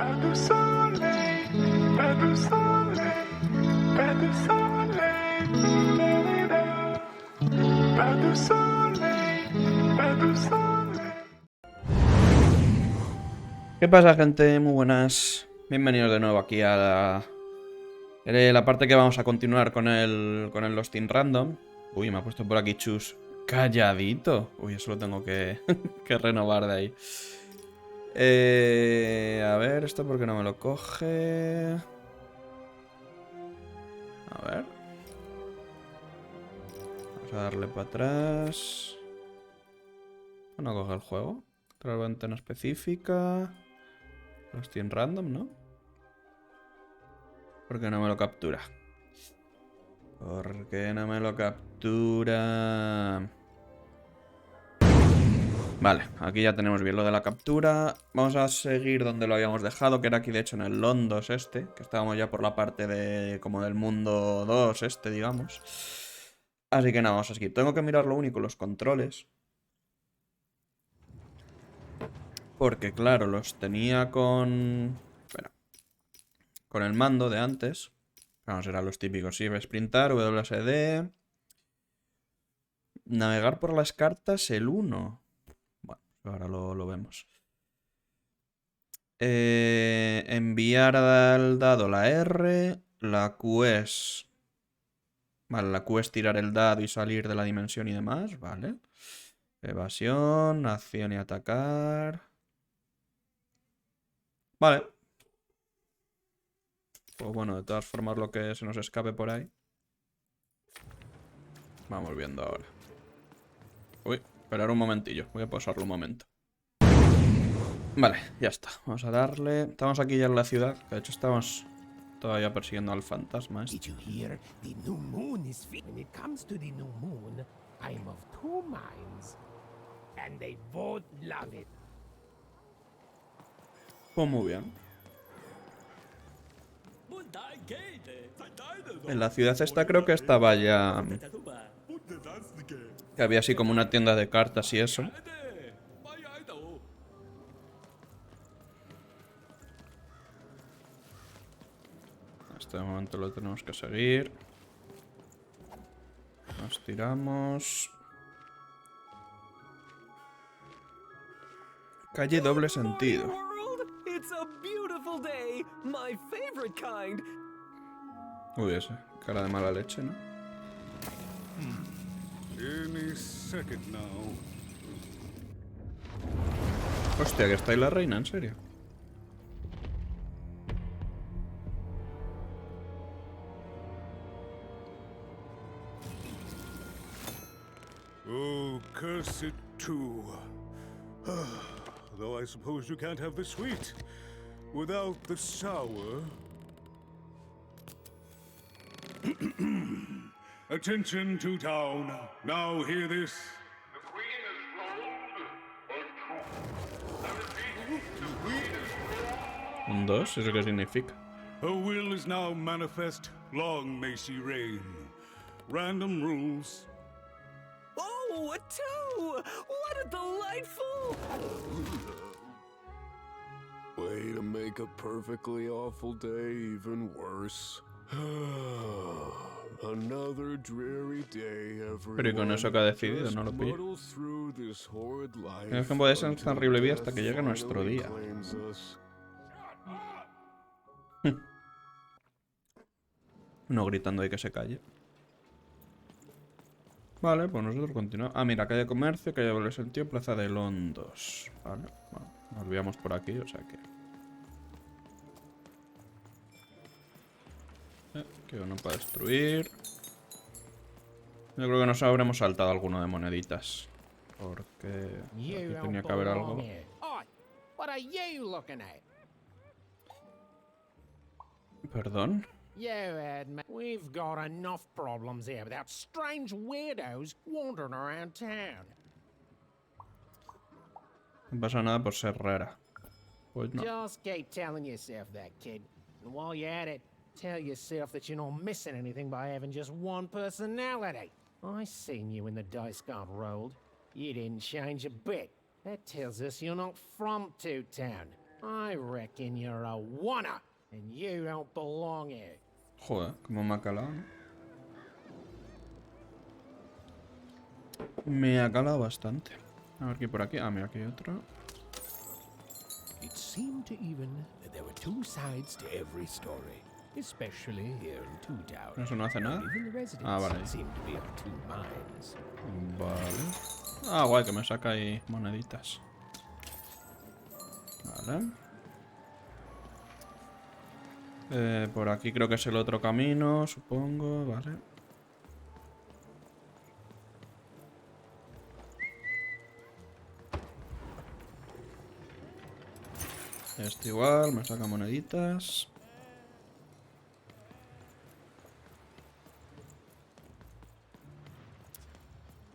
Pas de soleil, pas de soleil, pas de soleil, pas de soleil, pas de soleil. ¿Qué pasa, gente? Muy buenas. Bienvenidos de nuevo aquí a la parte que vamos a continuar con el Lost in Random. Uy, me ha puesto por aquí Chus calladito. Uy, eso lo tengo que, que renovar de ahí. A ver, esto porque no me lo coge. A ver. Vamos a darle para atrás. No coge el juego. Otra ventana específica. Lost in Random, ¿no? ¿Por qué no me lo captura? ¿Por qué no me lo captura? Vale, aquí ya tenemos bien lo de la captura. Vamos a seguir donde lo habíamos dejado, que era aquí de hecho en el Londos este, que estábamos ya por la parte de como del mundo 2 este, digamos. Así que nada, vamos a seguir. Tengo que mirar lo único, los controles. Porque claro, los tenía con... Espera. Con el mando de antes. Vamos, eran los típicos, sí, sprintar, WSD. Navegar por las cartas, el 1. Bueno, ahora lo vemos. Enviar al dado la R. La Q es... Vale, la Q es tirar el dado y salir de la dimensión y demás, vale. Evasión, acción y atacar. Vale. Pues bueno, de todas formas lo que se nos escape por ahí. Vamos viendo ahora. Uy, esperar un momentillo. Voy a pausarlo un momento. Vale, ya está. Vamos a darle. Estamos aquí ya en la ciudad. Que de hecho estamos todavía persiguiendo al fantasma este. Did you hear? The new moon is when it comes to the new moon, I'm of two minds. And they both love it. Pues muy bien. En la ciudad esta creo que estaba ya... Que había así como una tienda de cartas y eso. Este momento lo tenemos que seguir. Nos tiramos. Calle doble sentido. It's a beautiful day, my favorite kind. Uy, ese. Cara de mala leche, ¿no? Any second now. Hostia, que está ahí la reina, en serio. Oh, curse it too. Though I suppose you can't have the sweet without the sour. Attention to town. Now hear this. The queen is rolled or true. I repeat, the queen is rolled. Un 2, ¿eso qué significa? Her will is now manifest. Long may she reign. Random rules. Oh, a 2! What a delightful... Way to make a perfectly awful day even worse. Another dreary day, Pero y con eso que ha decidido, no lo pillo. Es que puede ser tan horrible vida hasta que llegue nuestro día. Uno gritando ahí que se calle. Vale, pues nosotros continuamos. Ah, mira, calle Comercio, calle Doble Sentido, Plaza de Londos. Vale, bueno, nos olvidamos por aquí, o sea que... Que uno para destruir. Yo creo que nos habremos saltado alguno de moneditas. Porque aquí tenía que haber algo. What are you looking at? ¿Perdón? You admit we've got enough problems here without strange weirdos wandering around town. No pasa nada por ser rara. Pues no. Just keep telling yourself that, kid. And while you're at it, tell yourself that you're not missing anything by having just one personality. I seen you when the dice got rolled. You didn't change a bit. That tells us you're not from Two Town. I reckon you're a wanna, and you don't belong here. Joder, como me ha calado, ¿no? Me ha calado bastante. A ver qué hay por aquí. Ah, mira, aquí hay otro. It seemed to even that there were two sides to every story, especially here in Two Town. Eso no hace nada. Even the residents Ah, vale. seem to be of two minds. Vale. Ah, guay, que me saca ahí moneditas. Vale. Por aquí creo que es el otro camino, supongo. Vale. Este igual, me saca moneditas.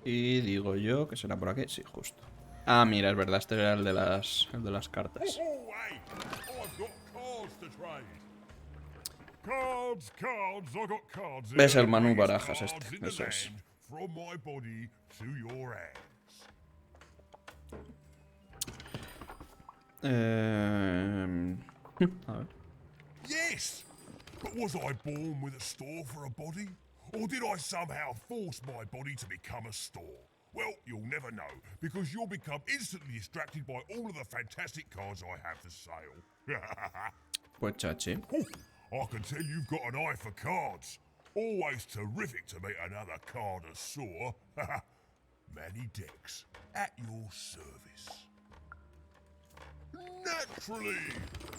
Y digo yo que será por aquí. Sí, justo. Ah, mira, es verdad, este era el de las cartas. Oh, hey! I've got cards to trade. Cards, cards, I got cards. Ves el Menú menú barajas este, eso es. From my body to your hands. A ver. Yes! But was I born with a store for a body? Or did I somehow force my body to become a store? Well, you'll never know, because you'll become instantly distracted by all of the fantastic cards I have for sale. Pues chachi. I can tell you've got an eye for cards. Always terrific to meet another connoisseur. Manny Dex, at your service. Naturally!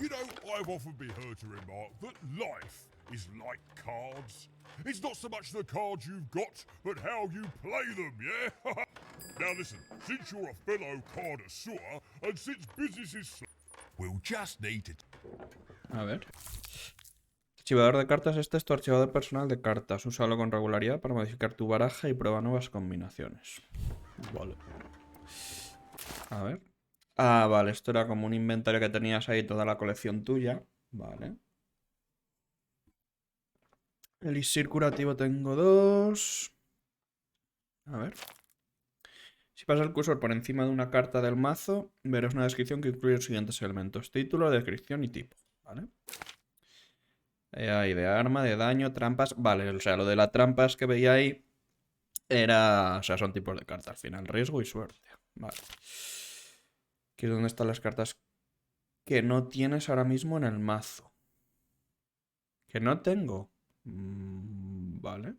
You know, I've often been heard to remark that life is like cards. It's not so much the cards you've got, but how you play them, yeah? Now listen, since you're a fellow connoisseur, and since business is slow, we'll just need to... A ver. Archivador de cartas. Este es tu archivador personal de cartas. Úsalo con regularidad para modificar tu baraja y prueba nuevas combinaciones. Vale. A ver. Ah, vale. Esto era como un inventario que tenías ahí, toda la colección tuya. Vale. Elixir curativo tengo 2. A ver. Si pasas el cursor por encima de una carta del mazo, verás una descripción que incluye los siguientes elementos: título, descripción y tipo. ¿Vale? Hay de arma, de daño, trampas. Vale, o sea, lo de las trampas que veía ahí era... O sea, son tipos de cartas al final. Riesgo y suerte. Vale. Aquí es donde están las cartas que no tienes ahora mismo en el mazo. Que no tengo. Vale.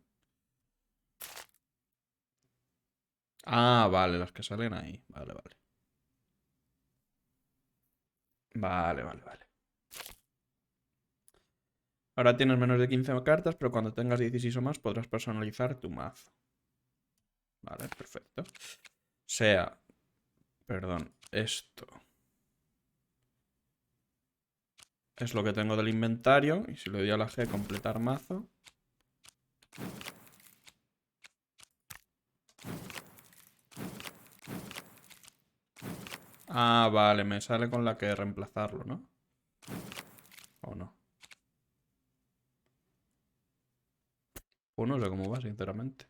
Ah, vale, las que salen ahí. Vale, vale. Vale, vale, vale. Ahora tienes menos de 15 cartas, pero cuando tengas 16 o más podrás personalizar tu mazo. Vale, perfecto. O sea, perdón, esto es lo que tengo del inventario. Y si le doy a la G, completar mazo. Ah, vale, me sale con la que reemplazarlo, ¿no? ¿O no? Pues no sé cómo va, sinceramente.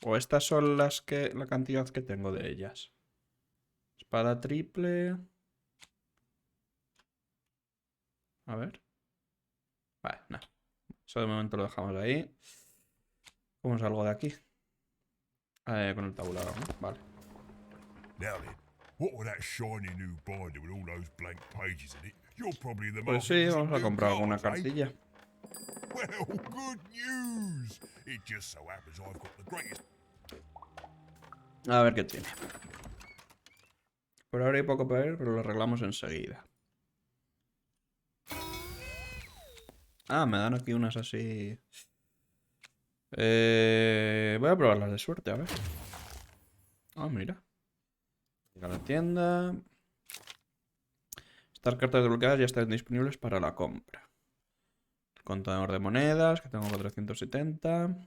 O estas son las que... la cantidad que tengo de ellas. Espada triple. A ver. Vale, nada. Eso de momento lo dejamos ahí. ¿Cómo salgo de aquí? Con el tabulador, ¿no? Vale. Now then, what with that shiny new binder with all those blank pages in it? You're probably in the Pues market sí, for some vamos a new comprar alguna cards, eh? cartilla. Well, good news! It just so happens I've got the greatest... A ver qué tiene. Por ahora hay poco para ver, pero lo arreglamos enseguida. Ah, me dan aquí unas así. Voy a probar las de suerte, a ver. Ah, mira. Llega a la tienda. Estas cartas desbloqueadas ya están disponibles para la compra. El contador de monedas, que tengo 470.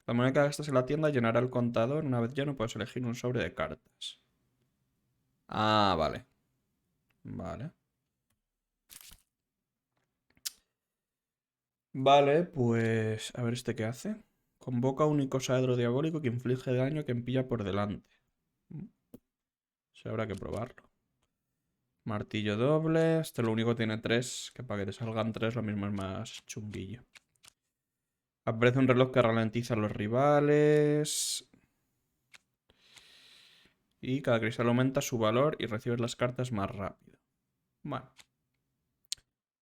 La moneda que gastas en la tienda llenará el contador. Una vez lleno puedes elegir un sobre de cartas. Ah, vale. Vale. Vale, pues... A ver este qué hace. Convoca un icosaedro diabólico que inflige daño a quien pilla por delante. O sé, habrá que probarlo. Martillo doble. Este lo único tiene 3. Que para que te salgan 3 lo mismo es más chunguillo. Aparece un reloj que ralentiza a los rivales. Y cada cristal aumenta su valor y recibes las cartas más rápido. Bueno.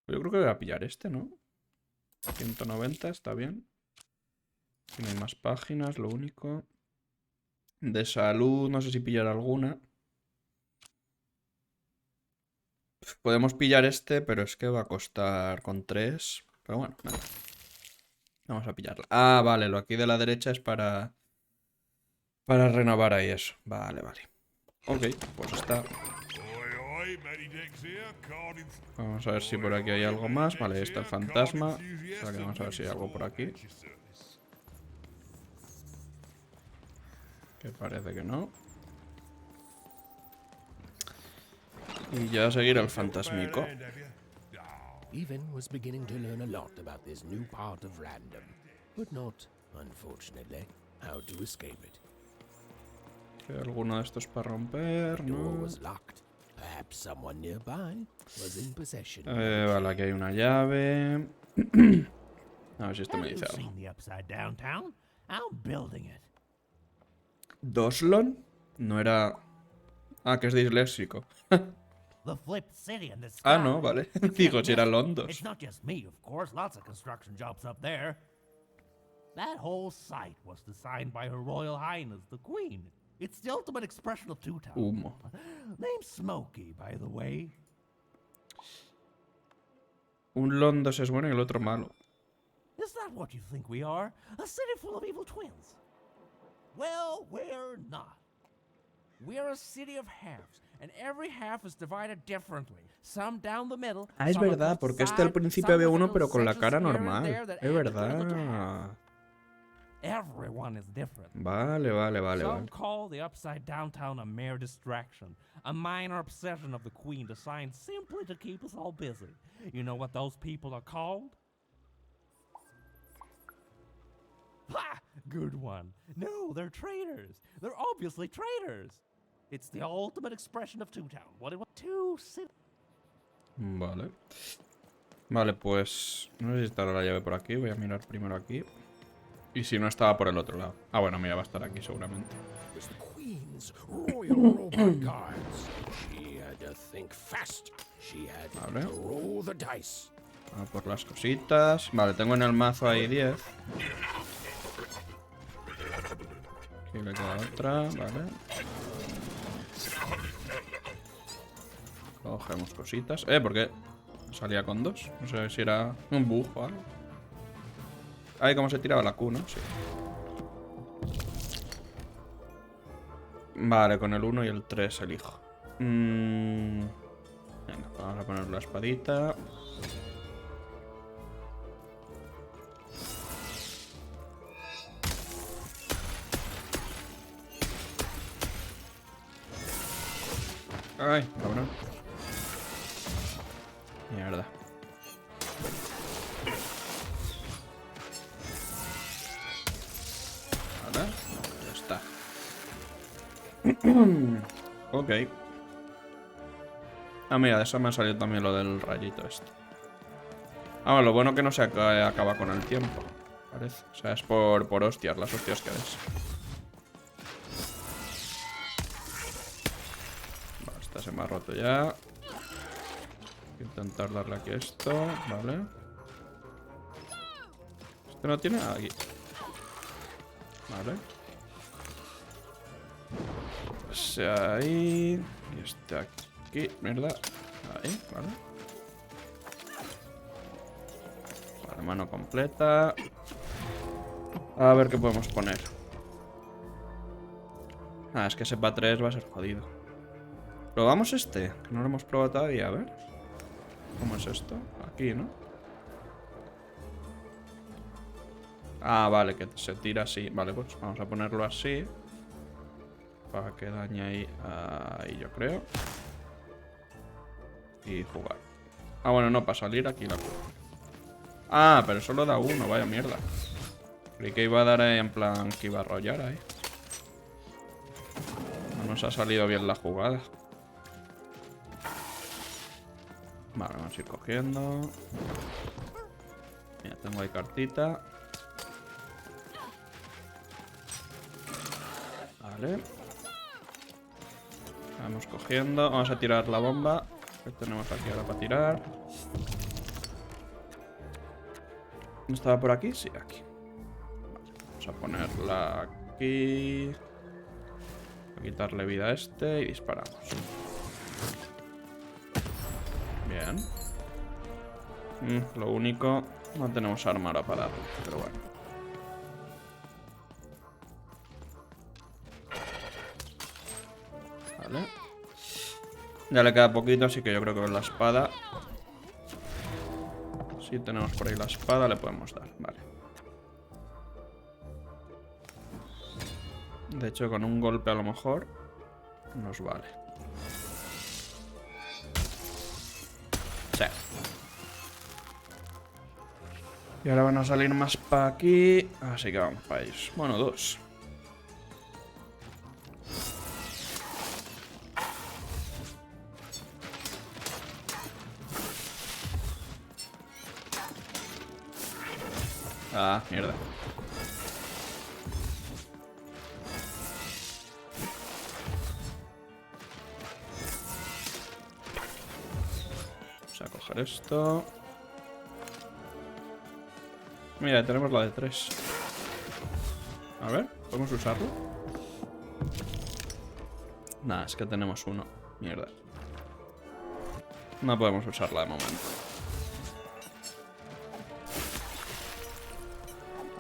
Yo creo que voy a pillar este, ¿no? 190, está bien. Tiene más páginas, lo único. De salud, no sé si pillar alguna. Podemos pillar este, pero es que va a costar con 3. Pero bueno, venga. Vamos a pillarla. Ah, vale, lo aquí de la derecha es para renovar ahí eso. Vale, vale. Ok, pues está. Vamos a ver si por aquí hay algo más. Vale, ahí está el fantasma. Vale, vamos a ver si hay algo por aquí. Que parece que no. Y ya seguir al fantasmico. Even was beginning to learn a lot about this new part of random, but not, unfortunately, how to escape it. ¿Hay alguno de estos para romper? The door No. was locked. Perhaps someone nearby was in possession. Vale, aquí hay una llave. A ver si esto me dice algo. the upside downtown? I'm building it. ¿Doslon? No era... Ah, que es disléxico. The flip city in the sky. Ah, no, vale. Digo, si era Londos. It's not just me, of course. Lots of construction jobs up there. That whole site was designed by Her Royal Highness, the Queen. It's the ultimate expression of Two-Town. Humo. Name's Smokey, by the way. Un Londos es bueno y el otro malo. Is that what you think we are? A city full of evil twins? Well, we're not. We're a city of halves, and every half is divided differently. Some down the middle. Ah, es some verdad, across porque the este al side, principio some había with uno little pero con la sections cara here and normal. there that Es add a little to half. verdad. Everyone is different. Vale, vale, vale, Some vale. call the upside downtown a mere distraction, a minor obsession of the Queen designed simply to keep us all busy. You know what those people are called? Ha! Good one. No, they're traitors. They're obviously traitors. It's the ultimate expression of Two-Town. What do you want? Two city. Vale. Vale, pues... No sé si estará la llave por aquí. Voy a mirar primero aquí. Y si no, estaba por el otro lado. Ah, bueno, mira, va a estar aquí seguramente. Was the Queen's royal robot guards. She had to think fast. She had Vale. to roll the dice. A por las cositas. Vale, tengo en el mazo ahí 10. Aquí le queda otra, vale. Cogemos cositas. ¿Por qué? Salía con 2. No sé si era un bug o algo. Ahí como se tiraba la Q, ¿no? Sí. Vale, con el 1 y el 3 elijo. Venga, vamos a poner la espadita. Ay, cabrón. Mierda. Vale, ya está. Ok. Ah, mira, de eso me ha salido también lo del rayito este. Ah, lo bueno que no se acaba con el tiempo, parece. O sea, es por hostias, las hostias que des. Vale, esta se me ha roto ya. Voy a intentar darle aquí esto, vale. Este no tiene nada aquí. Vale. Pues ahí. Y este aquí. Mierda. Ahí, vale. Vale, mano completa. A ver qué podemos poner. Ah, es que ese para 3 va a ser jodido. ¿Probamos este? Que no lo hemos probado todavía, a ver. ¿Cómo es esto? Aquí, ¿no? Ah, vale, que se tira así. Vale, pues vamos a ponerlo así. Para que dañe ahí. Ahí yo creo. Y jugar. Ah, bueno, no, para salir aquí la curva. Ah, pero solo da uno, vaya mierda. Creí que iba a dar ahí en plan que iba a arrollar ahí. No Nos ha salido bien la jugada. Vale, vamos a ir cogiendo. Mira, tengo ahí cartita. Vale. Vamos cogiendo. Vamos a tirar la bomba. ¿Qué tenemos aquí ahora para tirar? ¿No estaba por aquí? Sí, aquí. Vale, vamos a ponerla aquí. A quitarle vida a este y disparamos. Bien. Lo único, no tenemos arma ahora para darle, pero bueno. Vale. Ya le queda poquito, así que yo creo que con la espada... Si tenemos por ahí la espada, le podemos dar. Vale. De hecho, con un golpe a lo mejor nos vale. Sí. Y ahora van a salir más para aquí. Así que vamos para ellos. Bueno, 2. Ah, mierda. Vamos a coger esto. Mira, tenemos la de 3. A ver, ¿podemos usarlo? Nah, es que tenemos uno. Mierda. No podemos usarla de momento.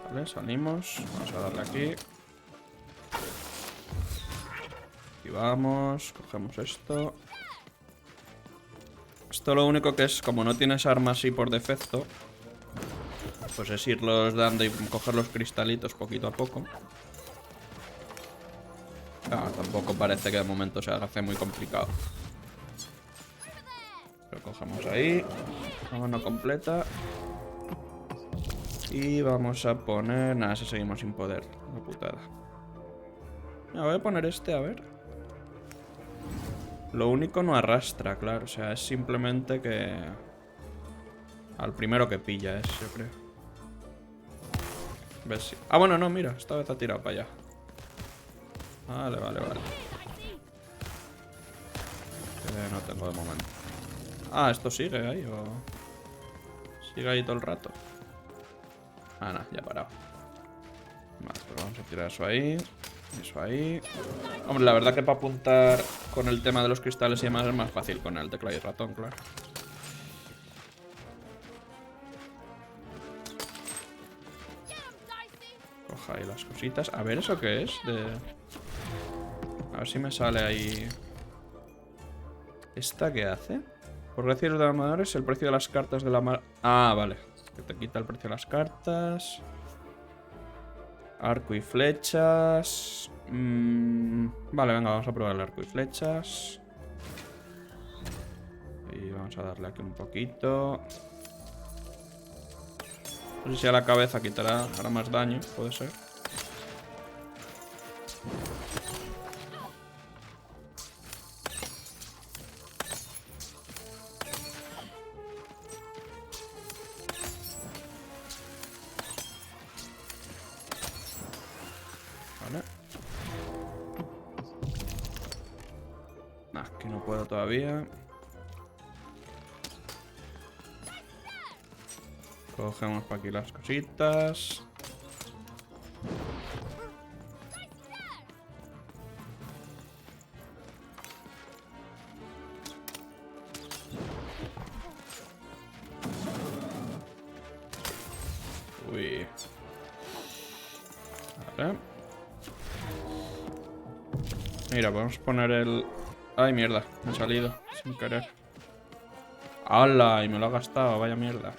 Vale, salimos. Vamos a darle aquí. Y vamos. Cogemos esto. Esto lo único que es, como no tienes armas así por defecto, pues es irlos dando y coger los cristalitos poquito a poco. Ah, tampoco parece que de momento se hace muy complicado. Lo cogemos ahí. La mano completa. Y vamos a poner... Nada, si seguimos sin poder. Una putada. Me voy a poner este, a ver. Lo único no arrastra, claro. O sea, es simplemente que... Al primero que pilla es, yo creo. A ver si... Ah, bueno, no, mira. Esta vez ha tirado para allá. Vale, vale, vale. No tengo de momento. Ah, ¿esto sigue ahí o...? Sigue ahí todo el rato. Ah, no, ya ha parado. Vale, pues vamos a tirar eso ahí. Eso ahí. Hombre, la verdad que para apuntar con el tema de los cristales y demás es más fácil con el teclado y ratón, claro. Coja ahí las cositas. A ver, ¿eso qué es? A ver si me sale ahí... ¿Esta qué hace? Por recibir de armadores el precio de las cartas de la mar... Ah, vale. Que te quita el precio de las cartas. Arco y flechas. Vale, venga, vamos a probar el arco y flechas. Y vamos a darle aquí un poquito. No sé si a la cabeza quitará, hará más daño, puede ser. Vale. Nah, que no puedo todavía. Cogemos para aquí las cositas. Uy. Vale. Mira, podemos poner el... Ay, mierda, me he salido sin querer. ¡Hala! Y me lo ha gastado, vaya mierda.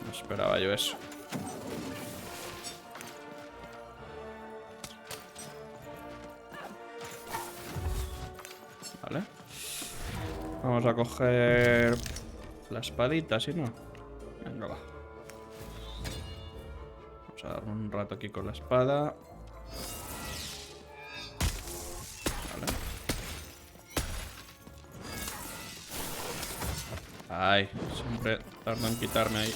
No esperaba yo eso. Vale. Vamos a coger la espadita, si no. Venga, va. Vamos a dar un rato aquí con la espada. Ay, siempre tardo en quitarme ahí.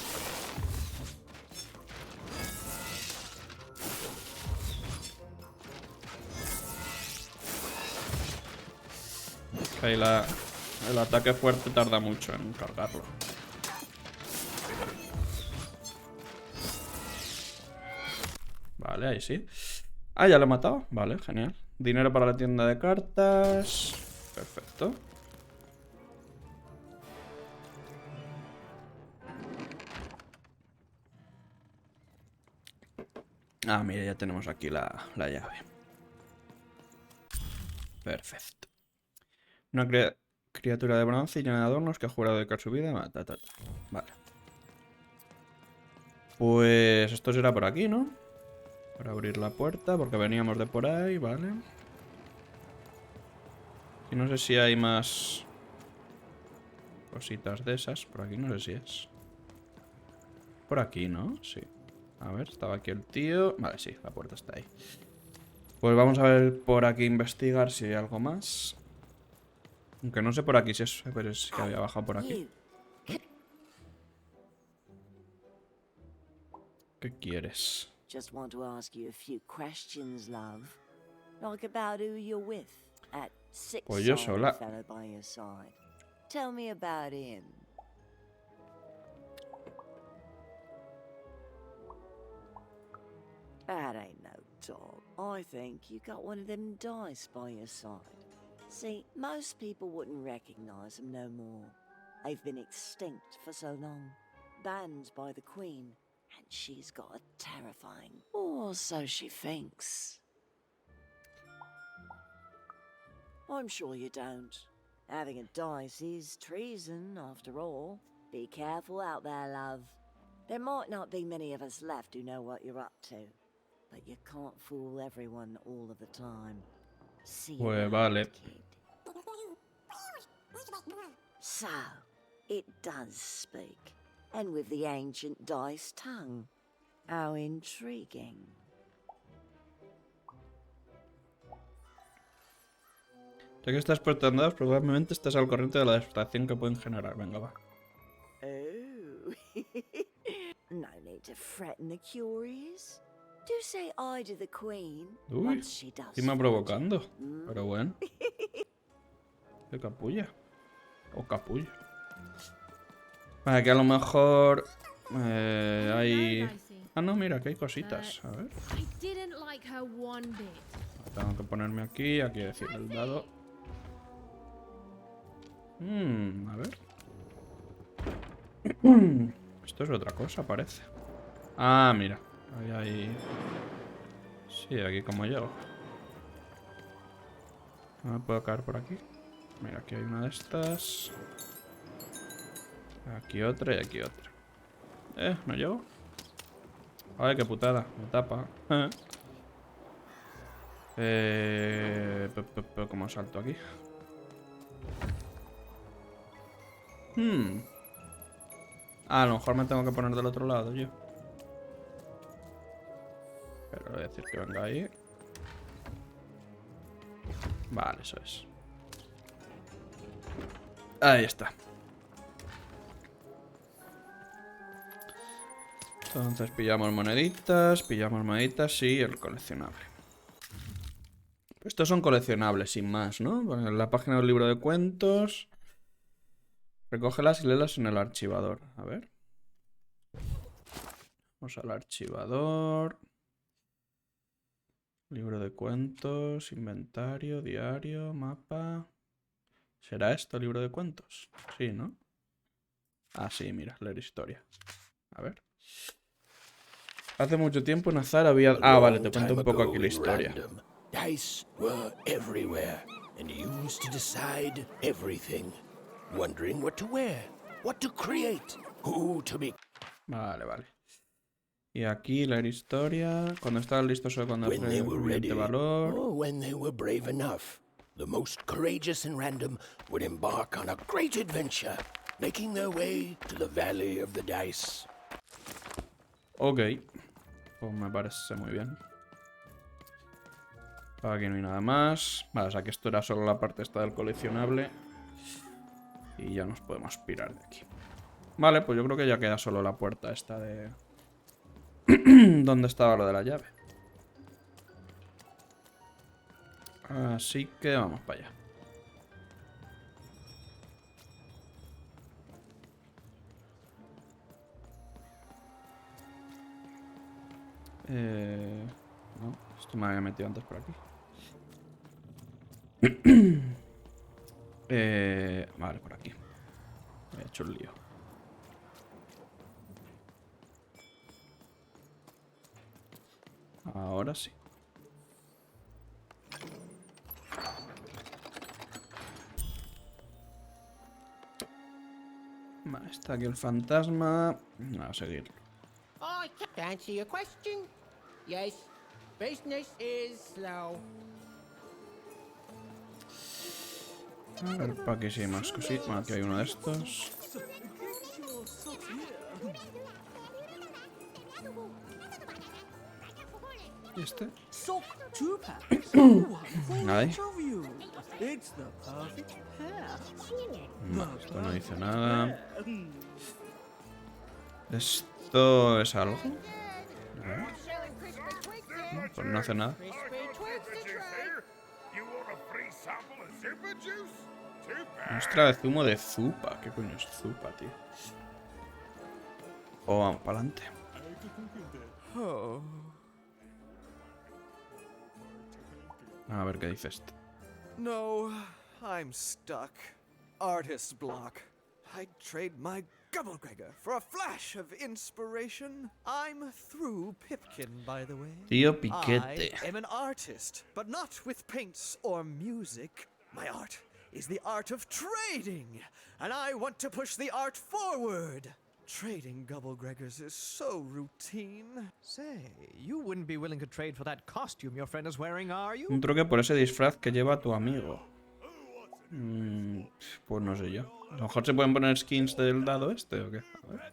Que ahí el ataque fuerte tarda mucho en cargarlo. Vale, ahí sí. Ah, ya lo he matado. Vale, genial. Dinero para la tienda de cartas. Perfecto. Ah, mira, ya tenemos aquí la llave. Perfecto. Una criatura de bronce llena de adornos que ha jurado dedicar su vida. Vale. Pues esto será por aquí, ¿no? Para abrir la puerta, porque veníamos de por ahí, vale. Y no sé si hay más cositas de esas. Por aquí no sé si es. Por aquí, ¿no? Sí. A ver, estaba aquí el tío. Vale, sí, la puerta está ahí. Pues vamos a ver por aquí, investigar si hay algo más. Aunque no sé por aquí si es, pero es que había bajado por aquí. ¿Qué quieres? Just want to ask you a few questions, love. Like about who you're with. That Pues yo six-sided sola. fellow by your side. Tell me about him. That ain't no dog. I think you got one of them dice by your side. See, most people wouldn't recognize them no more. They've been extinct for so long. Banned by the Queen. And she's got a terrifying, or so she thinks. I'm sure you don't. Having a dice is treason, after all. Be careful out there, love. There might not be many of us left who know what you're up to. But you can't fool everyone all of the time. See Pues you vale. out, kid. So, it does speak. And with the ancient dice tongue. How intriguing. Ya que estás portando dados, probablemente estás al corriente de la distracción que pueden generar. Venga, va. Oh. No need to threaten the curious. Do say I to the Queen Uy, once she does. encima find provocando. you. Pero bueno. Qué capulla. O capullo. Vale, que a lo mejor hay... Ah, no, mira, que hay cositas. A ver. Tengo que ponerme aquí, aquí decir el dado. A ver. Esto es otra cosa, parece. Ah, mira. Ahí hay... Sí, aquí como llego. No me puedo caer por aquí. Mira, aquí hay una de estas. Aquí otra y aquí otra. ¿No llego? Ay, qué putada. Me tapa. ¿Cómo salto aquí? Ah, a lo mejor me tengo que poner del otro lado yo. Pero voy a decir que venga ahí. Vale, eso es. Ahí está. Entonces pillamos moneditas y el coleccionable. Estos son coleccionables, sin más, ¿no? En la página del libro de cuentos. Recógelas y léelas en el archivador. A ver. Vamos al archivador. Libro de cuentos, inventario, diario, mapa. ¿Será esto libro de cuentos? Sí, ¿no? Ah, sí, mira, leer historia. A ver. Hace mucho tiempo en Azar había... Ah, vale, te cuento un poco aquí la historia. Dice were everywhere, and you used to decide everything. Wondering what to wear, what to create, who to be. Vale, vale. Y aquí leer historia. Cuando estaban listos o cuando When they were ready, valor. or when they were brave enough, the most courageous in random would embark on a great adventure, making their way to the Valley of the Dice. Ok. Pues me parece muy bien. Aquí no hay nada más. Vale, o sea que esto era solo la parte esta del coleccionable. Y ya nos podemos pirar de aquí. Vale, pues yo creo que ya queda solo la puerta esta de... ¿Dónde estaba lo de la llave? Así que vamos para allá. No, esto me había metido antes por aquí. Vale, por aquí. Me he hecho un lío. Ahora sí. Vale, está aquí el fantasma. Vamos a seguirlo. I can't answer your question. Yes, business is slow. A ver, para que si hay más cositas. Bueno, aquí hay uno de estos. ¿Y este? Nada. No, esto no dice nada. ¿Esto es algo? A ver. No, pues no hace nada. Muestra de zumo de zupa. ¿Qué coño es zupa, tío? O vamos para adelante. A ver qué dice este. No, I'm stuck. Artist block. I'd trade my Gubblegregor for a flash of inspiration. I'm through Pipkin, by the way. Tío Piquete. I am an artist, but not with paints or music. My art is the art of trading, and I want to push the art forward. Trading Gubblegregors is so routine. Say, you wouldn't be willing to trade for that costume your friend is wearing, are you? Un troque por ese disfraz que lleva tu amigo. Pues no sé yo. A lo mejor se pueden poner skins del dado este o qué. A ver.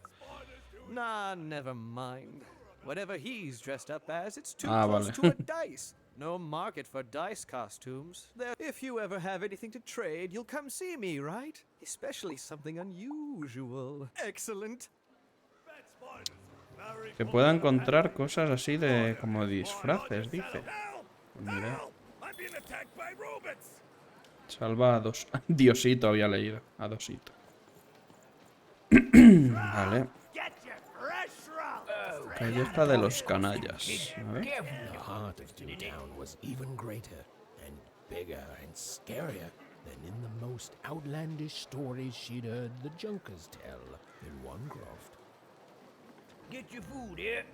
Nah, never mind. Whatever he's dressed up as, it's too Ah, close vale. to a dice. No market for dice costumes. There, if you ever have anything to trade, you'll come see me, right? Especially something unusual. Excellent. Que pueda encontrar cosas así de como disfraces, dice. Pues ni idea. Salva a dos. Diosito había leído. A Dosito. Vale. Calle esta de los canallas. A ver. The heart of Town was even greater and bigger and scarier than in the most outlandish stories she'd heard the Junkers tell in Onegrove. Get your food here.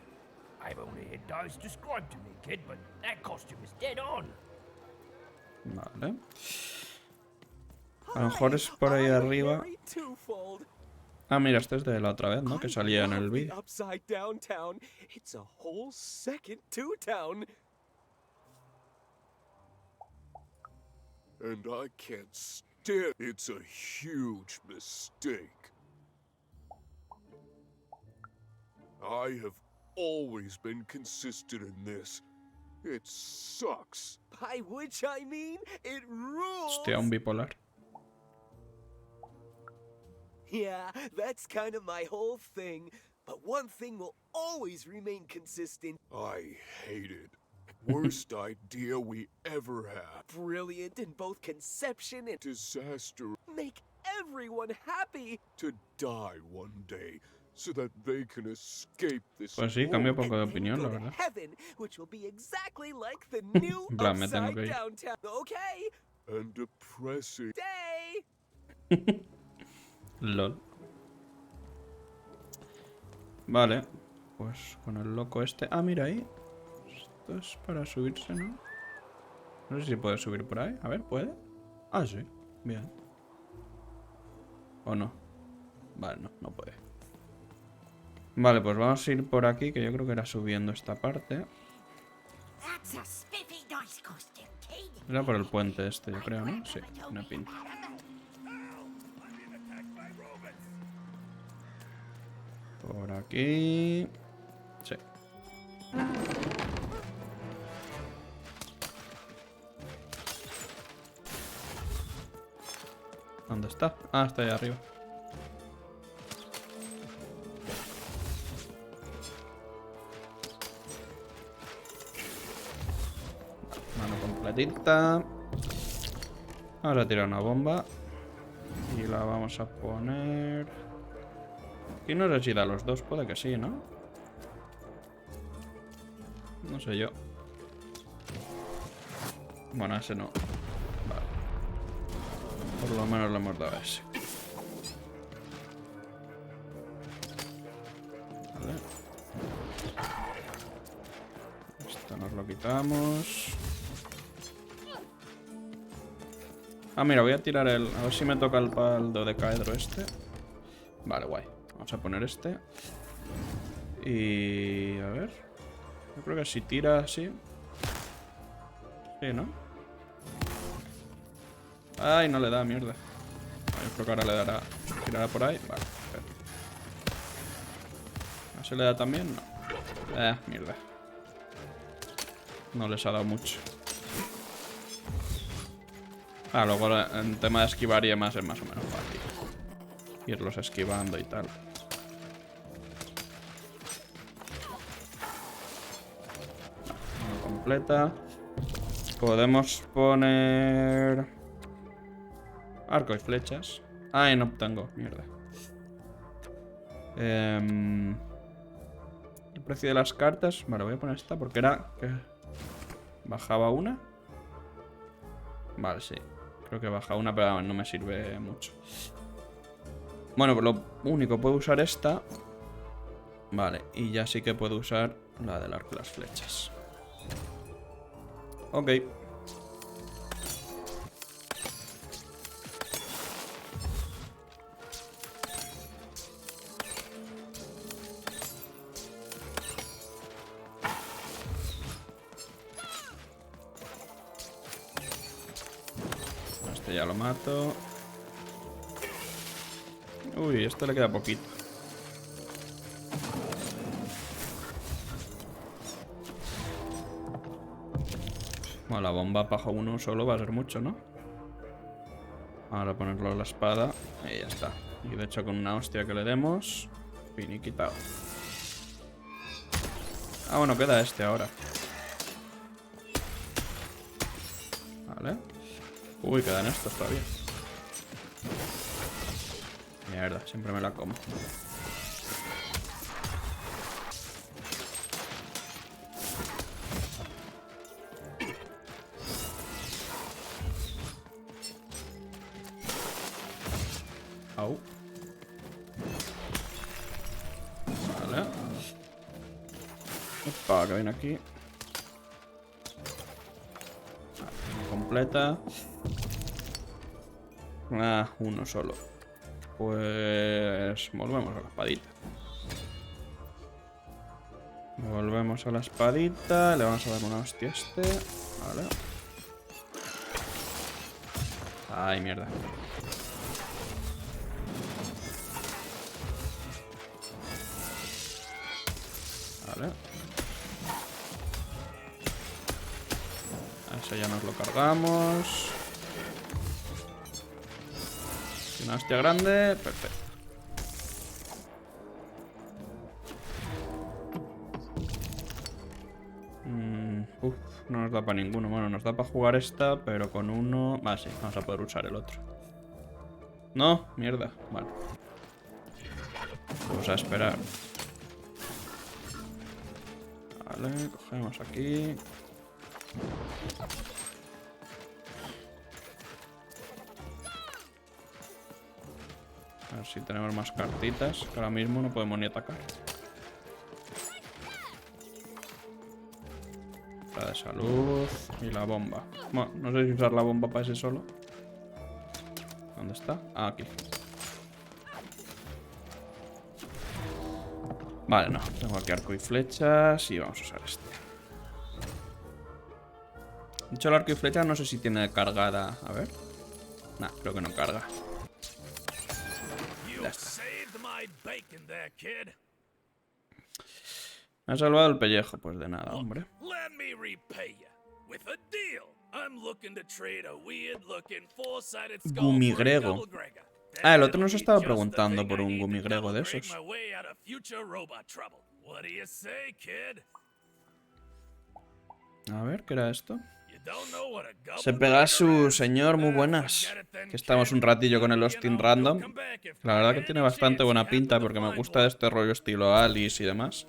I've only had dice described to me, kid, but that costume is dead on. Vale. A lo mejor es por ahí arriba. Ah, mira, este es de la otra vez, ¿no? Que salía en el vídeo. Upside downtown. It's a whole second two town. And I can't stand. It's a huge mistake. I have always been consistent in this. It sucks. By which I mean, it rules. Hostia, un bipolar. Yeah, that's kind of my whole thing. But one thing will always remain consistent. I hate it. Worst idea we ever had. Brilliant in both conception and Disaster. make everyone happy. To die one day so that they can escape this. Pues sí, cambio world. poco de opinión, la Go to verdad. heaven, which will be exactly like the new En plan, me tengo upside que ir. downtown. Okay, And depressing. day. LOL. Vale. Pues con el loco este. Ah, mira ahí. Esto es para subirse, ¿no? No sé si puede subir por ahí. A ver, ¿puede? Ah, sí. Bien. ¿O no? Vale, no, no puede. Vale, pues vamos a ir por aquí, que yo creo que era subiendo esta parte. Era por el puente este, yo creo, ¿no? Sí, una pinta. Por aquí... Sí. ¿Dónde está? Ah, está ahí arriba. Mano completita. Vamos a tirar una bomba. Y la vamos a poner... Y no sé si da los dos, puede que sí, ¿no? No sé yo. Bueno, ese no. Vale. Por lo menos le hemos dado a ese. Vale. Esto nos lo quitamos. Ah, mira, voy a tirar el... A ver si me toca el paldo de caedro este. Vale, guay. Vamos a poner este. Y... a ver. Yo creo que si tira así... Sí, ¿no? Ay, no le da, mierda. Yo creo que ahora le dará... Tirará por ahí. Vale, perfecto. ¿A ese le da también? No. Mierda. No les ha dado mucho. Ah, luego en tema de esquivar y demás es más o menos fácil. Irlos esquivando y tal. Vale, completa. Podemos poner... arco y flechas. Ay, no tengo, mierda. El precio de las cartas. Vale, voy a poner esta porque era... que bajaba una. Vale, sí. Creo que baja una, pero no me sirve mucho. Bueno, pues lo único, puedo usar esta. Vale, y ya sí que puedo usar la del arco y las flechas. Ok. Este ya lo mato. Uy, esto le queda poquito. Bueno, la bomba paja uno solo va a ser mucho, ¿no? Ahora ponerlo a la espada y ya está. Y de hecho con una hostia que le demos, finiquitado. Ah, bueno, queda este ahora. Vale. Uy, quedan estos todavía. Mierda, siempre me la como. Au. Vale. Opa, que viene aquí. Vale, completa. Ah, uno solo. Pues... volvemos a la espadita. Volvemos a la espadita. Le vamos a dar una hostia a este. Vale. Ay, mierda. Vale. A ese ya nos lo cargamos. Una hostia grande. Perfecto. No nos da para ninguno. Bueno, nos da para jugar esta, pero con uno... Ah, sí, vamos a poder usar el otro. No, mierda. Vale. Vamos a esperar. Vale, cogemos aquí. A ver si tenemos más cartitas, que ahora mismo no podemos ni atacar. La de salud y la bomba. Bueno, no sé si usar la bomba para ese solo. ¿Dónde está? Ah, aquí. Vale, no. Tengo aquí arco y flechas y vamos a usar este. De hecho, el arco y flechas no sé si tiene cargada. A ver. Nah, creo que no carga. Ya está. Me ha salvado el pellejo. Pues de nada, hombre. Gumigrego. Ah, el otro nos estaba preguntando por un gumi griego de esos. A ver, ¿qué era esto? Se pega a su señor, muy buenas. Que estamos un ratillo con el Austin Random. La verdad que tiene bastante buena pinta porque me gusta este rollo estilo Alice y demás.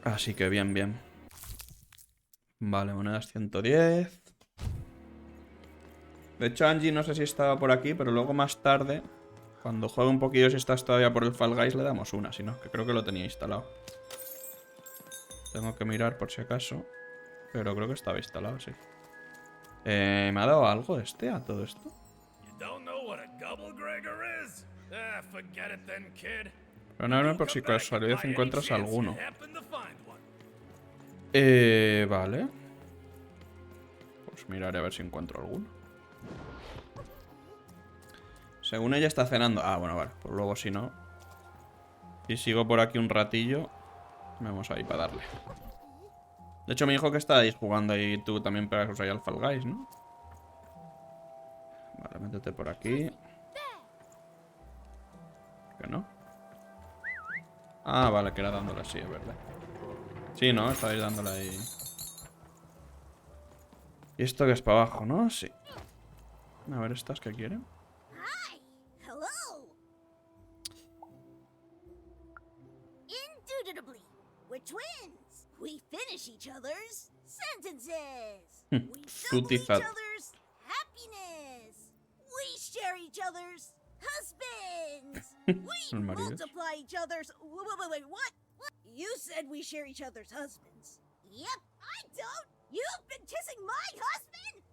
Así que bien, bien. Vale, monedas 110. De hecho, Angie no sé si estaba por aquí, pero luego más tarde, cuando juegue un poquillo, si estás todavía por el Fall Guys, le damos una, si no, que creo que lo tenía instalado. Tengo que mirar por si acaso, pero creo que estaba instalado, sí. ¿Me ha dado algo este a todo esto? Pero no, por si casualidad encuentras alguno. Vale. Pues miraré a ver si encuentro alguno. Según ella está cenando. Ah, bueno, vale. Pues luego si no. Y sigo por aquí un ratillo. Vamos ahí para darle. De hecho me dijo que estáis jugando y tú también pegas ahí al Fall Guys, ¿no? Vale, métete por aquí. ¿Que no? Ah, vale, que era dándole así, es verdad. Sí, ¿no? Estáis dándole ahí. Y esto que es para abajo, ¿no? Sí. A ver, ¿estas qué quieren? Indubitably, we're twins. We finish each other's sentences. We double each other's happiness. We share each other's husbands. We multiply each other's. Wait, what? You said we share each other's husbands. Yep, I don't. You've been kissing my husband?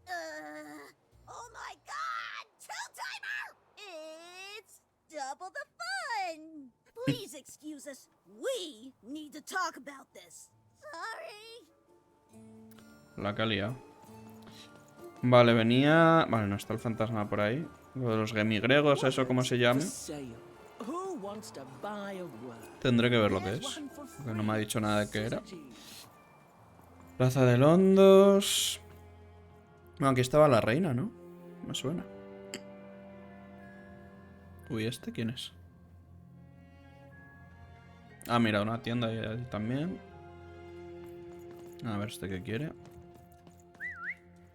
Oh my god! Two-timer! It's double the fun! Please excuse us. We need to talk about this. Sorry. La calidad. Vale, venía... Vale, no está el fantasma por ahí. Lo de los gemigregos, eso como se llame. Tendré que ver lo que es. Porque no me ha dicho nada de qué era. Plaza de Londos. No, aquí estaba la reina, ¿no? Me suena. Uy, ¿este quién es? Ah, mira, una tienda ahí también. A ver, ¿este qué quiere?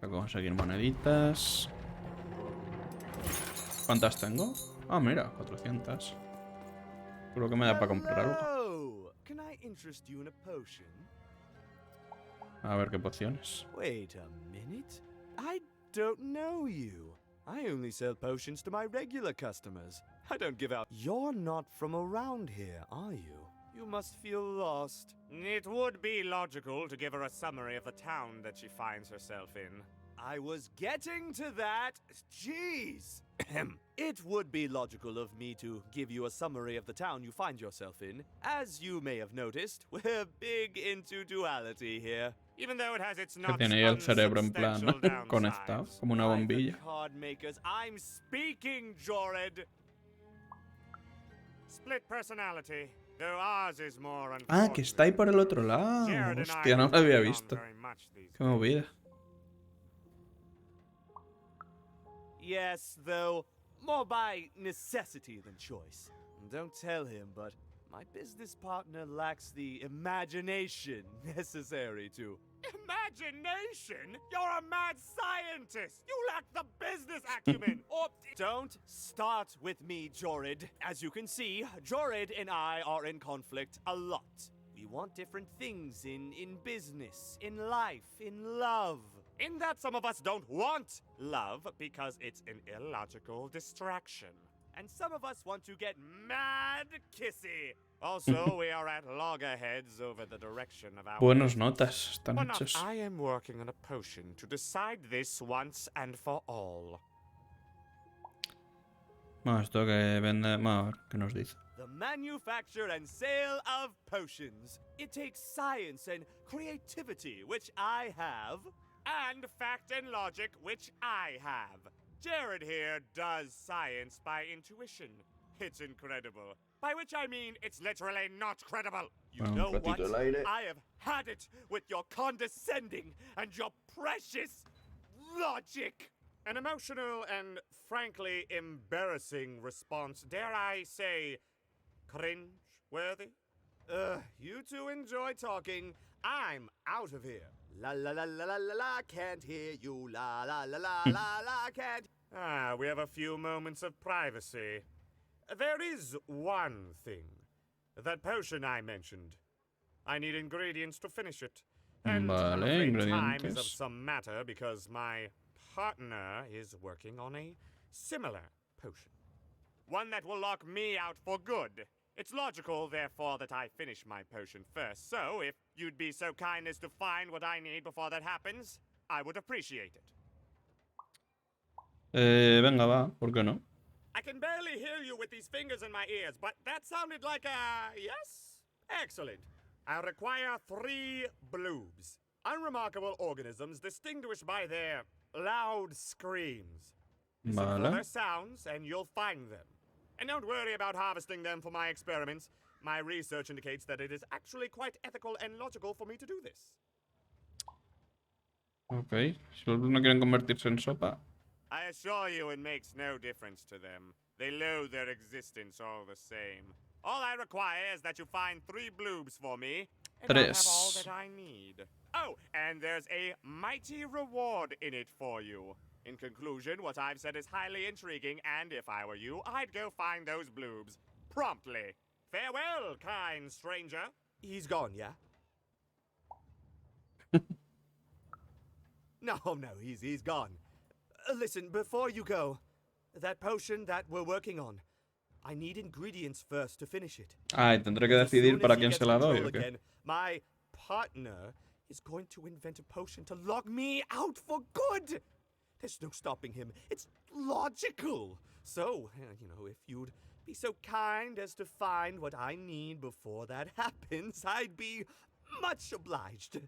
Voy a conseguir moneditas. ¿Cuántas tengo? Ah, mira, 400. Creo que me da para comprar algo. A ver qué pociones. Wait a minute. I don't know you. I only sell potions to my regular customers. I don't give out. You're not from around here, are you? You must feel lost. It would be logical to give her a summary of the town that she finds herself in. I was getting to that. Jeez. It would be logical of me to give you a summary of the town you find yourself in. As you may have noticed, we're big into duality here. Even though it has its Que tiene ahí el cerebro en plan conectado, como una bombilla. Card makers, I'm speaking, Jorid. Split personality. Though ours is more Ah, que está ahí por el otro lado. Hostia, no lo había visto. Qué movida. Yes, though, more by necessity than choice. Don't tell him, but my business partner lacks the imagination necessary to... Imagination? You're a mad scientist! You lack the business acumen! Or... Don't start with me, Jorid. As you can see, Jorid and I are in conflict a lot. We want different things in business, in life, in love. In that some of us don't want love because it's an illogical distraction. And some of us want to get mad kissy. Also, we are at loggerheads over the direction of our... Buenos notas están hechas. I am working on a potion to decide this once and for all. Bueno, esto que vende... Bueno, a ver, ¿qué nos dice? The manufacture and sale of potions. It takes science and creativity, which I have. And fact and logic, which I have. Jared here does science by intuition. It's incredible. By which I mean it's literally not credible. You know what? I have had it with your condescending and your precious logic. An emotional and frankly embarrassing response, dare I say, cringe-worthy? You two enjoy talking. I'm out of here. La la la la la la la, can't hear you. La la la la la la, can't. Ah, we have a few moments of privacy. There is one thing. That potion I mentioned. I need ingredients to finish it. And I'm afraid time is of some matter because my partner is working on a similar potion. One that will lock me out for good. It's logical, therefore, that I finish my potion first. So, if you'd be so kind as to find what I need before that happens, I would appreciate it. Venga, va, ¿por qué no? I can barely hear you with these fingers in my ears, but that sounded like a yes? Excellent. I require 3 bloobs. Unremarkable organisms distinguished by their loud screams. Listen for their sounds and you'll find them. And don't worry about harvesting them for my experiments. My research indicates that it is actually quite ethical and logical for me to do this. Ok, si los no quieren convertirse en sopa. I assure you it makes no difference to them. They loathe their existence all the same. All I require is that you find 3 bloobs for me, and I'll have all that I need. Oh, and there's a mighty reward in it for you. In conclusion, what I've said is highly intriguing, and if I were you, I'd go find those bloobs. Promptly. Farewell, kind stranger. He's gone, yeah? No, he's gone. Listen, before you go, that potion that we're working on, I need ingredients first to finish it. Ah, y tendré que decidir para quién se la doy, ¿o qué? My partner is going to invent a potion to lock me out for good. There's no stopping him. It's logical. So, if you'd be so kind as to find what I need before that happens, I'd be much obliged.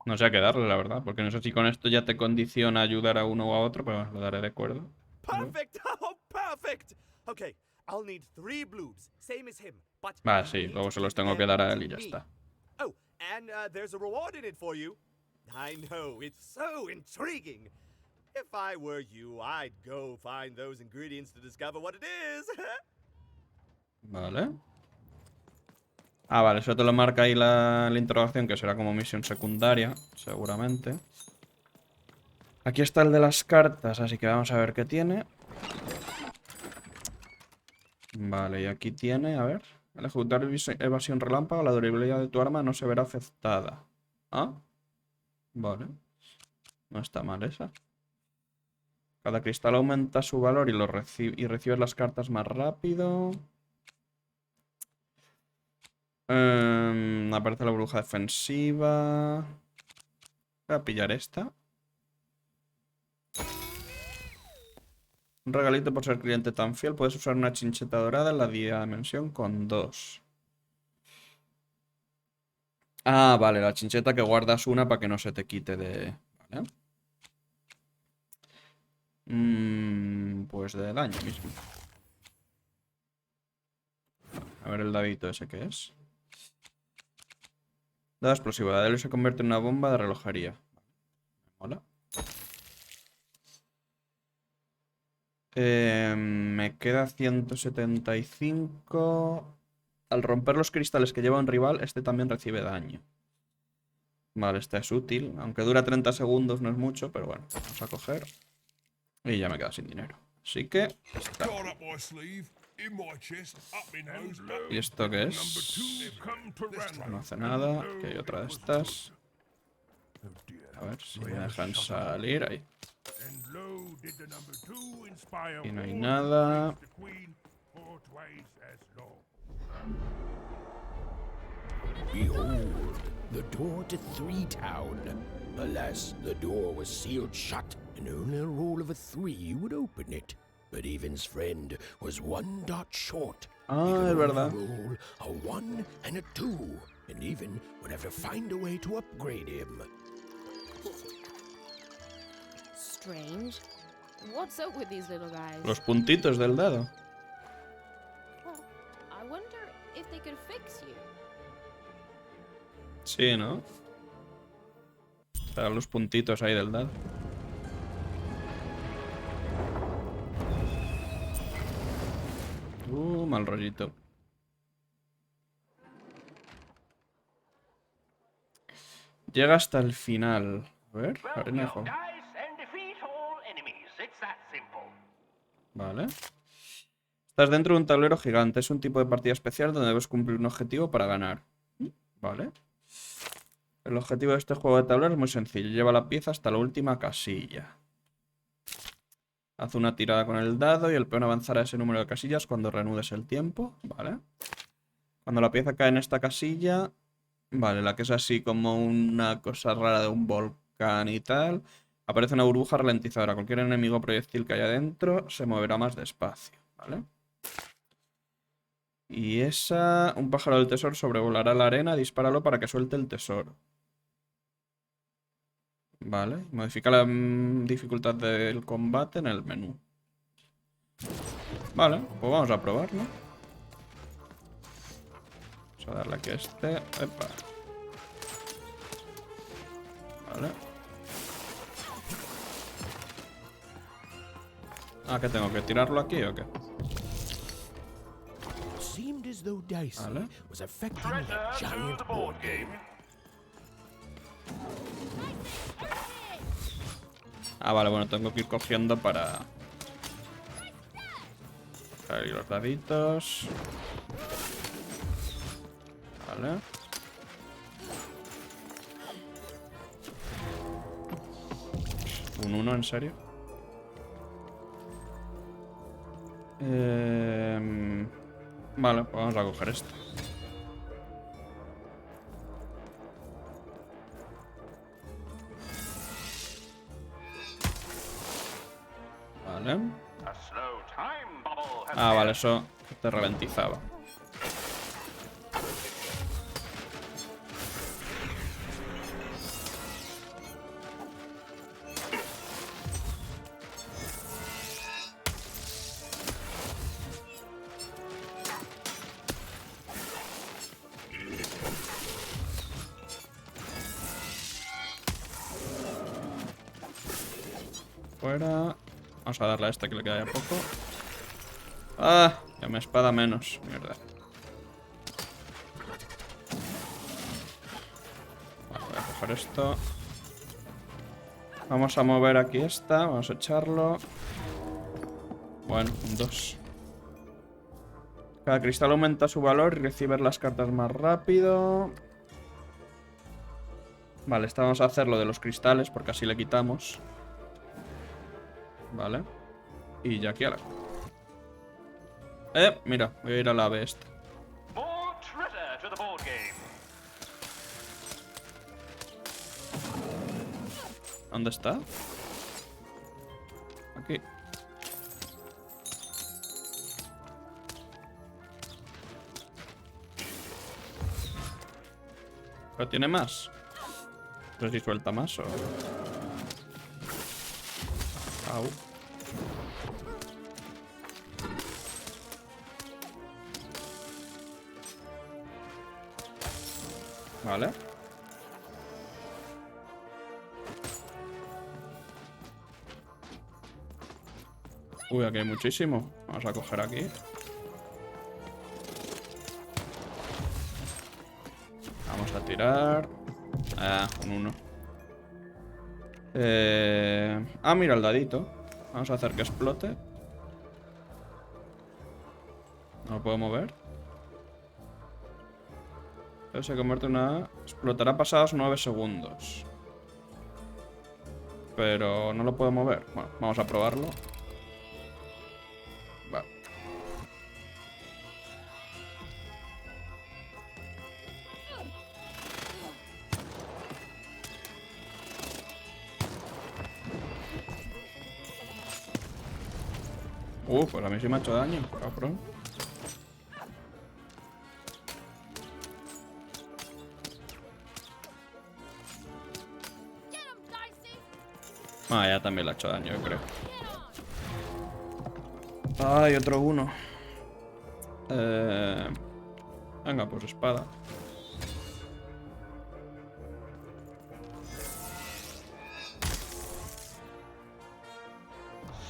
No sé a qué darle, la verdad, porque no sé si con esto ya te condiciona ayudar a uno o a otro, pero lo daré de acuerdo. Perfect! Oh, perfect! Okay, I'll need 3 bloobs, same as him, but... Va, sí, luego se los tengo que dar a él y ya está. Oh, and there's a reward in it for you. I know, it's so intriguing. If I were you, I'd go find those ingredients to discover what it is. Vale. Ah, vale, eso te lo marca ahí la interrogación, que será como misión secundaria, seguramente. Aquí está el de las cartas, así que vamos a ver qué tiene. Vale, y aquí tiene, a ver. Al ejecutar evasión relámpago, la durabilidad de tu arma no se verá afectada. Ah, vale. No está mal esa. Cada cristal aumenta su valor y recibes las cartas más rápido. Aparece la bruja defensiva. Voy a pillar esta. Un regalito por ser cliente tan fiel. Puedes usar una chincheta dorada en la dimensión con 2. Ah, vale, la chincheta que guardas una para que no se te quite de... Vale. Pues de daño mismo. A ver el dadito ese que es. Dado explosivo. La se convierte en una bomba de relojería. Mola. Me queda 175. Al romper los cristales que lleva un rival, este también recibe daño. Vale, esta es útil. Aunque dura 30 segundos, no es mucho, pero bueno, vamos a coger. Y ya me queda sin dinero. Así que... Está. ¿Y esto qué es? No hace nada. Aquí hay otra de estas. A ver si me dejan salir. Ahí. Y no hay nada. Behold, the door to Three Town. Alas, the door was sealed shut, and only a roll of a 3 would open it. But Evan's friend was 1 dot short. Ah, es verdad. Roll a 1 and a 2, and Evan would have to find a way to upgrade him. Strange. What's up with these little guys? Los puntitos del dedo. Well, I wonder if they could fix you. Sí, ¿no? sea, los puntitos ahí del dado. Mal rollito. Llega hasta el final. A ver, arena de juego. Vale. Estás dentro de un tablero gigante. Es un tipo de partida especial donde debes cumplir un objetivo para ganar. Vale. El objetivo de este juego de tablero es muy sencillo. Lleva la pieza hasta la última casilla. Haz una tirada con el dado y el peón avanzará ese número de casillas cuando reanudes el tiempo. Vale. Cuando la pieza cae en esta casilla... Vale, la que es así como una cosa rara de un volcán y tal. Aparece una burbuja ralentizadora. Cualquier enemigo o proyectil que haya dentro se moverá más despacio. Vale. Y esa... Un pájaro del tesoro sobrevolará la arena. Dispáralo para que suelte el tesoro. Vale. Modifica la dificultad del combate en el menú. Vale, pues vamos a probar, ¿no? Vamos a darle aquí a este. Epa. Vale. Ah, ¿qué tengo que tirarlo aquí o qué? Vale. Ah, vale, bueno, tengo que ir cogiendo para... Ahí los daditos. Vale. ¿Un 1, en serio? Vale, pues vamos a coger esto. Vale. Ah, vale, eso te ralentizaba. Fuera. Vamos a darle a este que le queda ya poco. Ah, ya me espada menos. Mierda. Vale, voy a coger esto. Vamos a mover aquí esta. Vamos a echarlo. Bueno, un 2. Cada cristal aumenta su valor y recibes las cartas más rápido. Vale, esta vamos a hacer lo de los cristales porque así le quitamos. Vale. Y ya aquí a la... mira, voy a ir a la ave esta. ¿Dónde está? Aquí. ¿Pero tiene más? No sé si suelta más o... Au. Vale. Uy, aquí hay muchísimo. Vamos a coger aquí. Vamos a tirar. Ah, un 1. Ah, mira el dadito. Vamos a hacer que explote. No lo puedo mover. Pero se convierte en una... Explotará pasados 9 segundos. Pero no lo puedo mover. Bueno, vamos a probarlo. Vale. Pues a mí sí me ha hecho daño, cabrón. Ah, ya también le ha hecho daño, yo creo. Ay, otro 1. Venga, pues espada.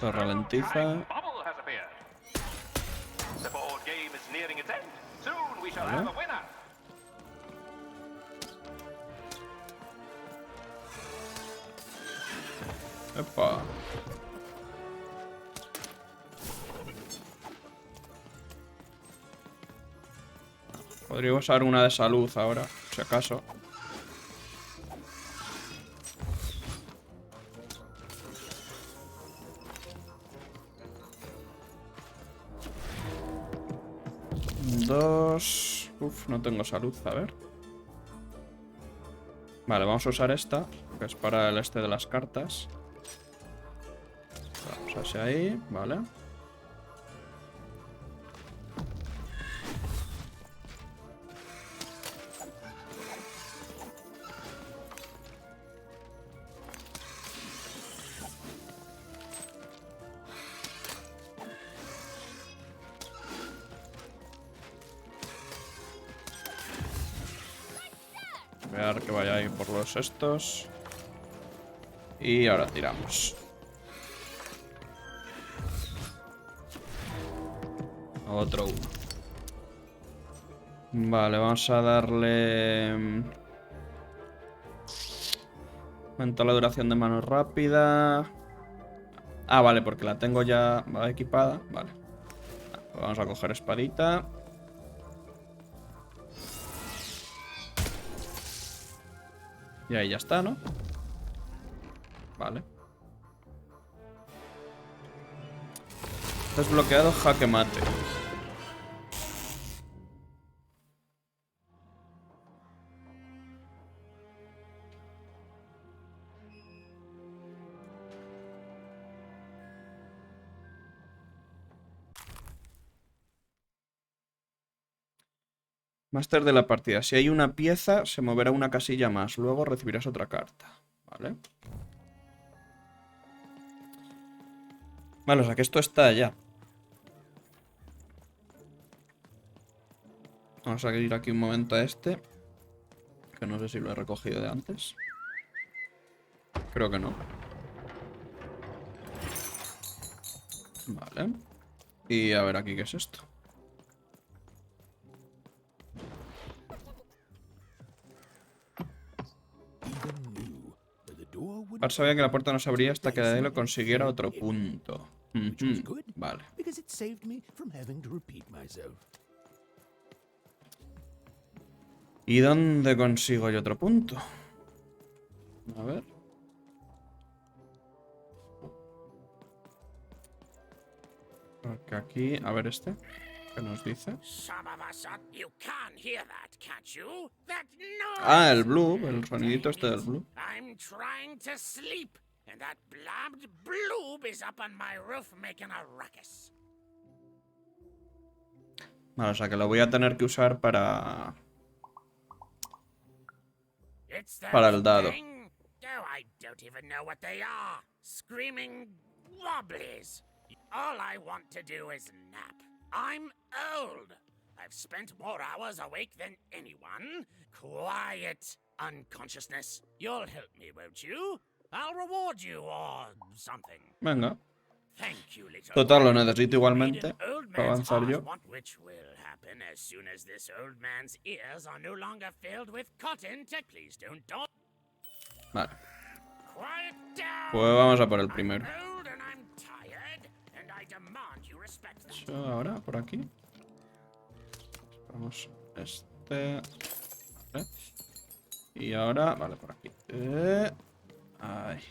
Lo ralentiza. Vale. Epa. Podría usar una de salud ahora, si acaso. Dos. Uf, no tengo salud, a ver. Vale, vamos a usar esta, que es para el este de las cartas. Vamos hacia ahí, vale. Esperar que vaya ahí por los estos. Y ahora tiramos. Otro uno. Vale, vamos a darle... Aumenta la duración de mano rápida. Ah, vale, porque la tengo ya equipada. Vale. Vamos a coger espadita. Y ahí ya está, ¿no? Vale. Desbloqueado jaque mate. Máster de la partida. Si hay una pieza, se moverá una casilla más. Luego recibirás otra carta. Vale. Vale, o sea que esto está ya. Vamos a ir aquí un momento a este. Que no sé si lo he recogido de antes. Creo que no. Vale. Y a ver aquí qué es esto. Bart sabía que la puerta no se abría hasta que Adele consiguiera otro punto. Vale. ¿Y dónde consigo yo otro punto? A ver. Porque aquí, a ver este. ¿Qué nos dice? Ah, el blue, el sonidito este del blue. I'm trying to sleep, and that blabbed bloob is up on my roof making a ruckus. Vale, o sea que lo voy a tener que usar para el dado. Oh, I don't even know what they are. Screaming wobblies. All I want to do is nap. I'm old. I've spent more hours awake than anyone. Quiet, unconsciousness. You'll help me, won't you? I'll reward you or something. Venga. Thank you, little Total, lo boy. necesito igualmente para avanzar yo. Which will happen as soon as this old man's ears are no longer filled with cotton. Please don't. Vale. Quiet down. Pues vamos a por el primero. I'm old and I'm tired, and I demand you respect that. Yo ahora por aquí. Vamos este. Vale. Y ahora, vale, por aquí. Ahí.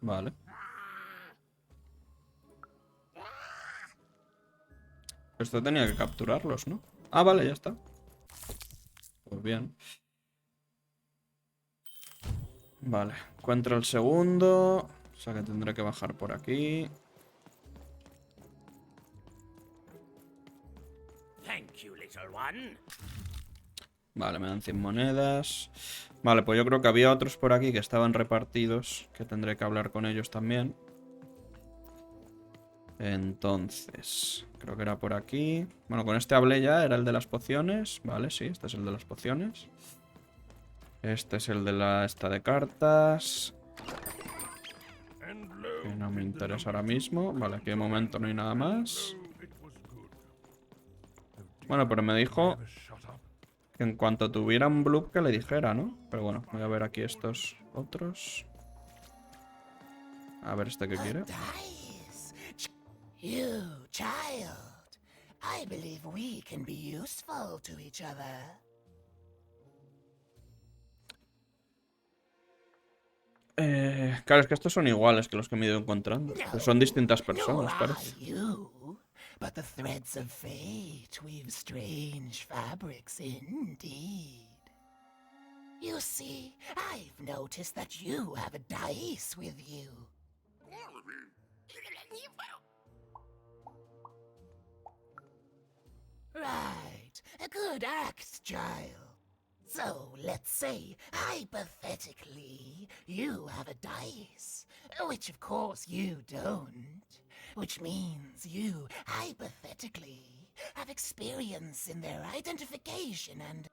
Vale. Esto tenía que capturarlos, ¿no? Ah, vale, ya está. Pues bien. Vale, encuentro el segundo. O sea que tendré que bajar por aquí. Vale, me dan 100 monedas. Vale, pues yo creo que había otros por aquí que estaban repartidos, que tendré que hablar con ellos también. Entonces, creo que era por aquí. Bueno, con este hablé ya, era el de las pociones. Vale, sí, este es el de las pociones. Este es el de la esta de cartas. Que no me interesa ahora mismo. Vale, aquí de momento no hay nada más. Bueno, pero me dijo que en cuanto tuviera un bloop que le dijera, ¿no? Pero bueno, voy a ver aquí estos otros. A ver este que quiere. You, child. I believe we can be useful to each other. Claro, es que estos son iguales que los que me he ido encontrando. Pero son distintas personas, parece. But the threads of fate weave strange fabrics indeed. You see, I've noticed that you have a dice with you. Right, a good act, child. So, let's say, hypothetically, you have a dice, which of course you don't. Which means you, hypothetically, have experience in their identification and...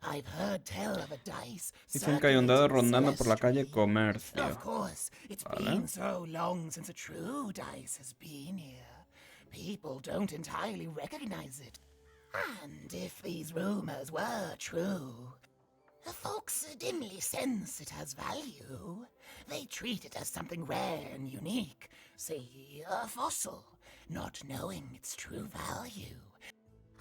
I've heard tell of a dice. Dicen que hay un dado rondando por la calle Comercio. Of course, it's been so long since a true dice has been here. People don't entirely recognize it. And if these rumors were true, the folks dimly sense it has value. They treat it as something rare and unique, say a fossil, not knowing its true value.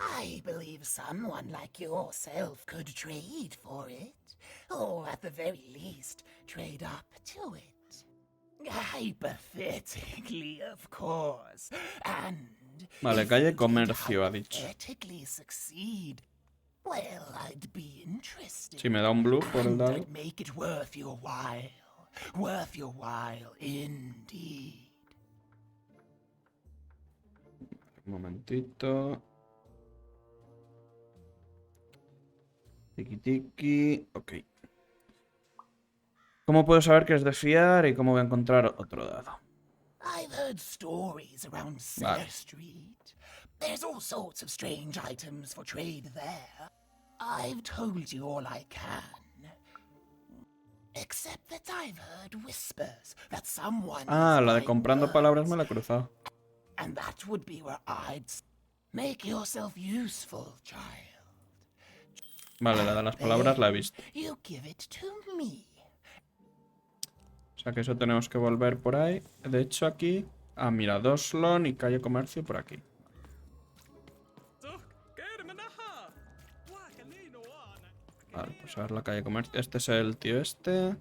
I believe someone like yourself could trade for it, or at the very least, trade up to it. Hypothetically, of course, and... Vale, calle Comercio, ha dicho. Well, I'd be interested. Si me da un blue por el dado. I'd make it worth your while indeed. Un momentito. Tiki tiki. Ok. ¿Cómo puedo saber que es de fiar y cómo voy a encontrar otro dado? I've heard stories around Cellar Street. There's all sorts of strange items for trade there. I've told you all I can. Except that I've heard whispers that someone... Ah, la de comprando palabras me la he cruzado. And that would be where I'd... Make yourself useful, child. Vale, la de las palabras la he visto. You give it to me. O sea que eso tenemos que volver por ahí. De hecho aquí... Ah, mira, Doslon y calle Comercio por aquí. Vale, pues a ver la calle Comercio. Este es el tío este.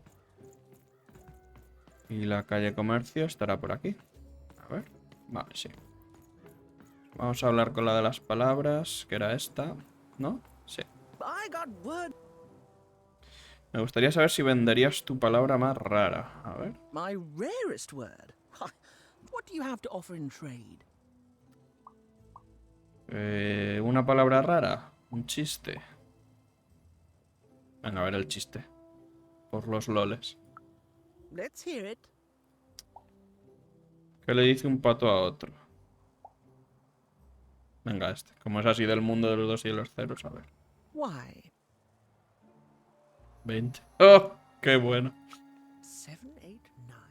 Y la calle Comercio estará por aquí. A ver. Vale, sí. Vamos a hablar con la de las palabras, que era esta, ¿no? Sí. Me gustaría saber si venderías tu palabra más rara. A ver. My rarest word. What do you have to offer in trade? Una palabra rara. Un chiste. Venga, a ver el chiste. Por los loles. Let's hear it. ¿Qué le dice un pato a otro? Venga, este. Como es así del mundo de los dos y de los ceros, a ver. Why? 20. ¡Oh! ¡Qué bueno! 7, 8, 9.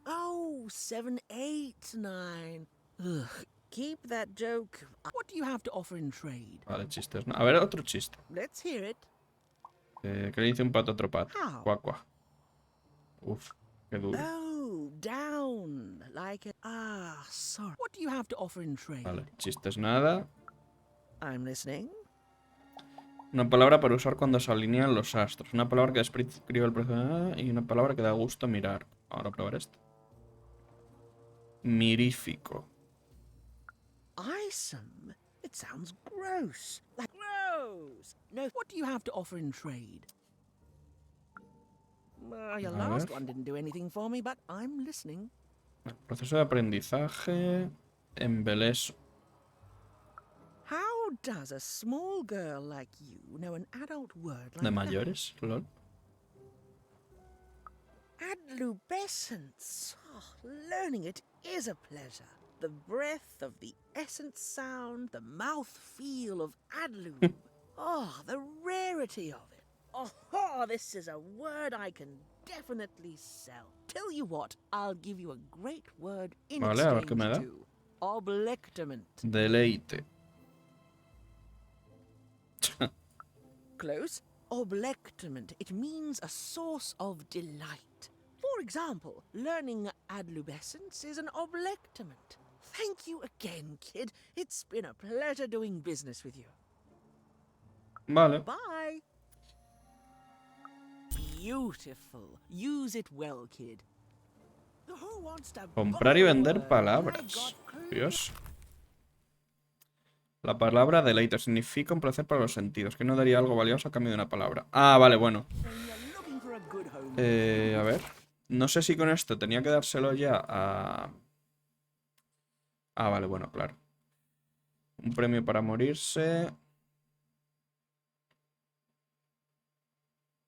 Oh, 7, 8, 9. Ugh, keep that joke. What do you have to offer in trade? Vale, chistes. No. A ver, otro chiste. Let's hear it. ¿Qué le dice un pato a otro pato? Cuac, cuac. Uf, qué duro. Oh, down. Like a... Ah, sorry. What do you have to offer in trade? Vale, chistes nada. I'm listening. Una palabra para usar cuando se alinean los astros. Una palabra que describe el proceso y una palabra que da gusto mirar. Ahora probar esto. Mirífico. Eyesome? It sounds gross. Like gross. No, what do you have to offer in trade? Your last one didn't do anything for me, but I'm listening. El proceso de aprendizaje. Embeleso. How does a small girl like you know an adult word like De mayores, lol. Adolescence. Oh, learning it is a pleasure. the breath of the essence sound, the mouth feel of adlube. Oh, the rarity of it. Oh, this is a word I can definitely sell. Tell you what, I'll give you a great word in Vale, a ver qué me da. exchange too. Oblectament. Deleite. Close. Oblectament. It means a source of delight. For example, learning adlubescence is an oblectament. Thank you again, kid. It's been a pleasure doing business with you. Vale. Bye. Beautiful. Use it well, kid. Who wants to Comprar y vender borrow a word? palabras. Dios. La palabra deleite significa un placer para los sentidos. Que no daría algo valioso a cambio de una palabra. Ah, vale, bueno. A ver. No sé si con esto tenía que dárselo ya a... Ah, vale, bueno, claro. Un premio para morirse.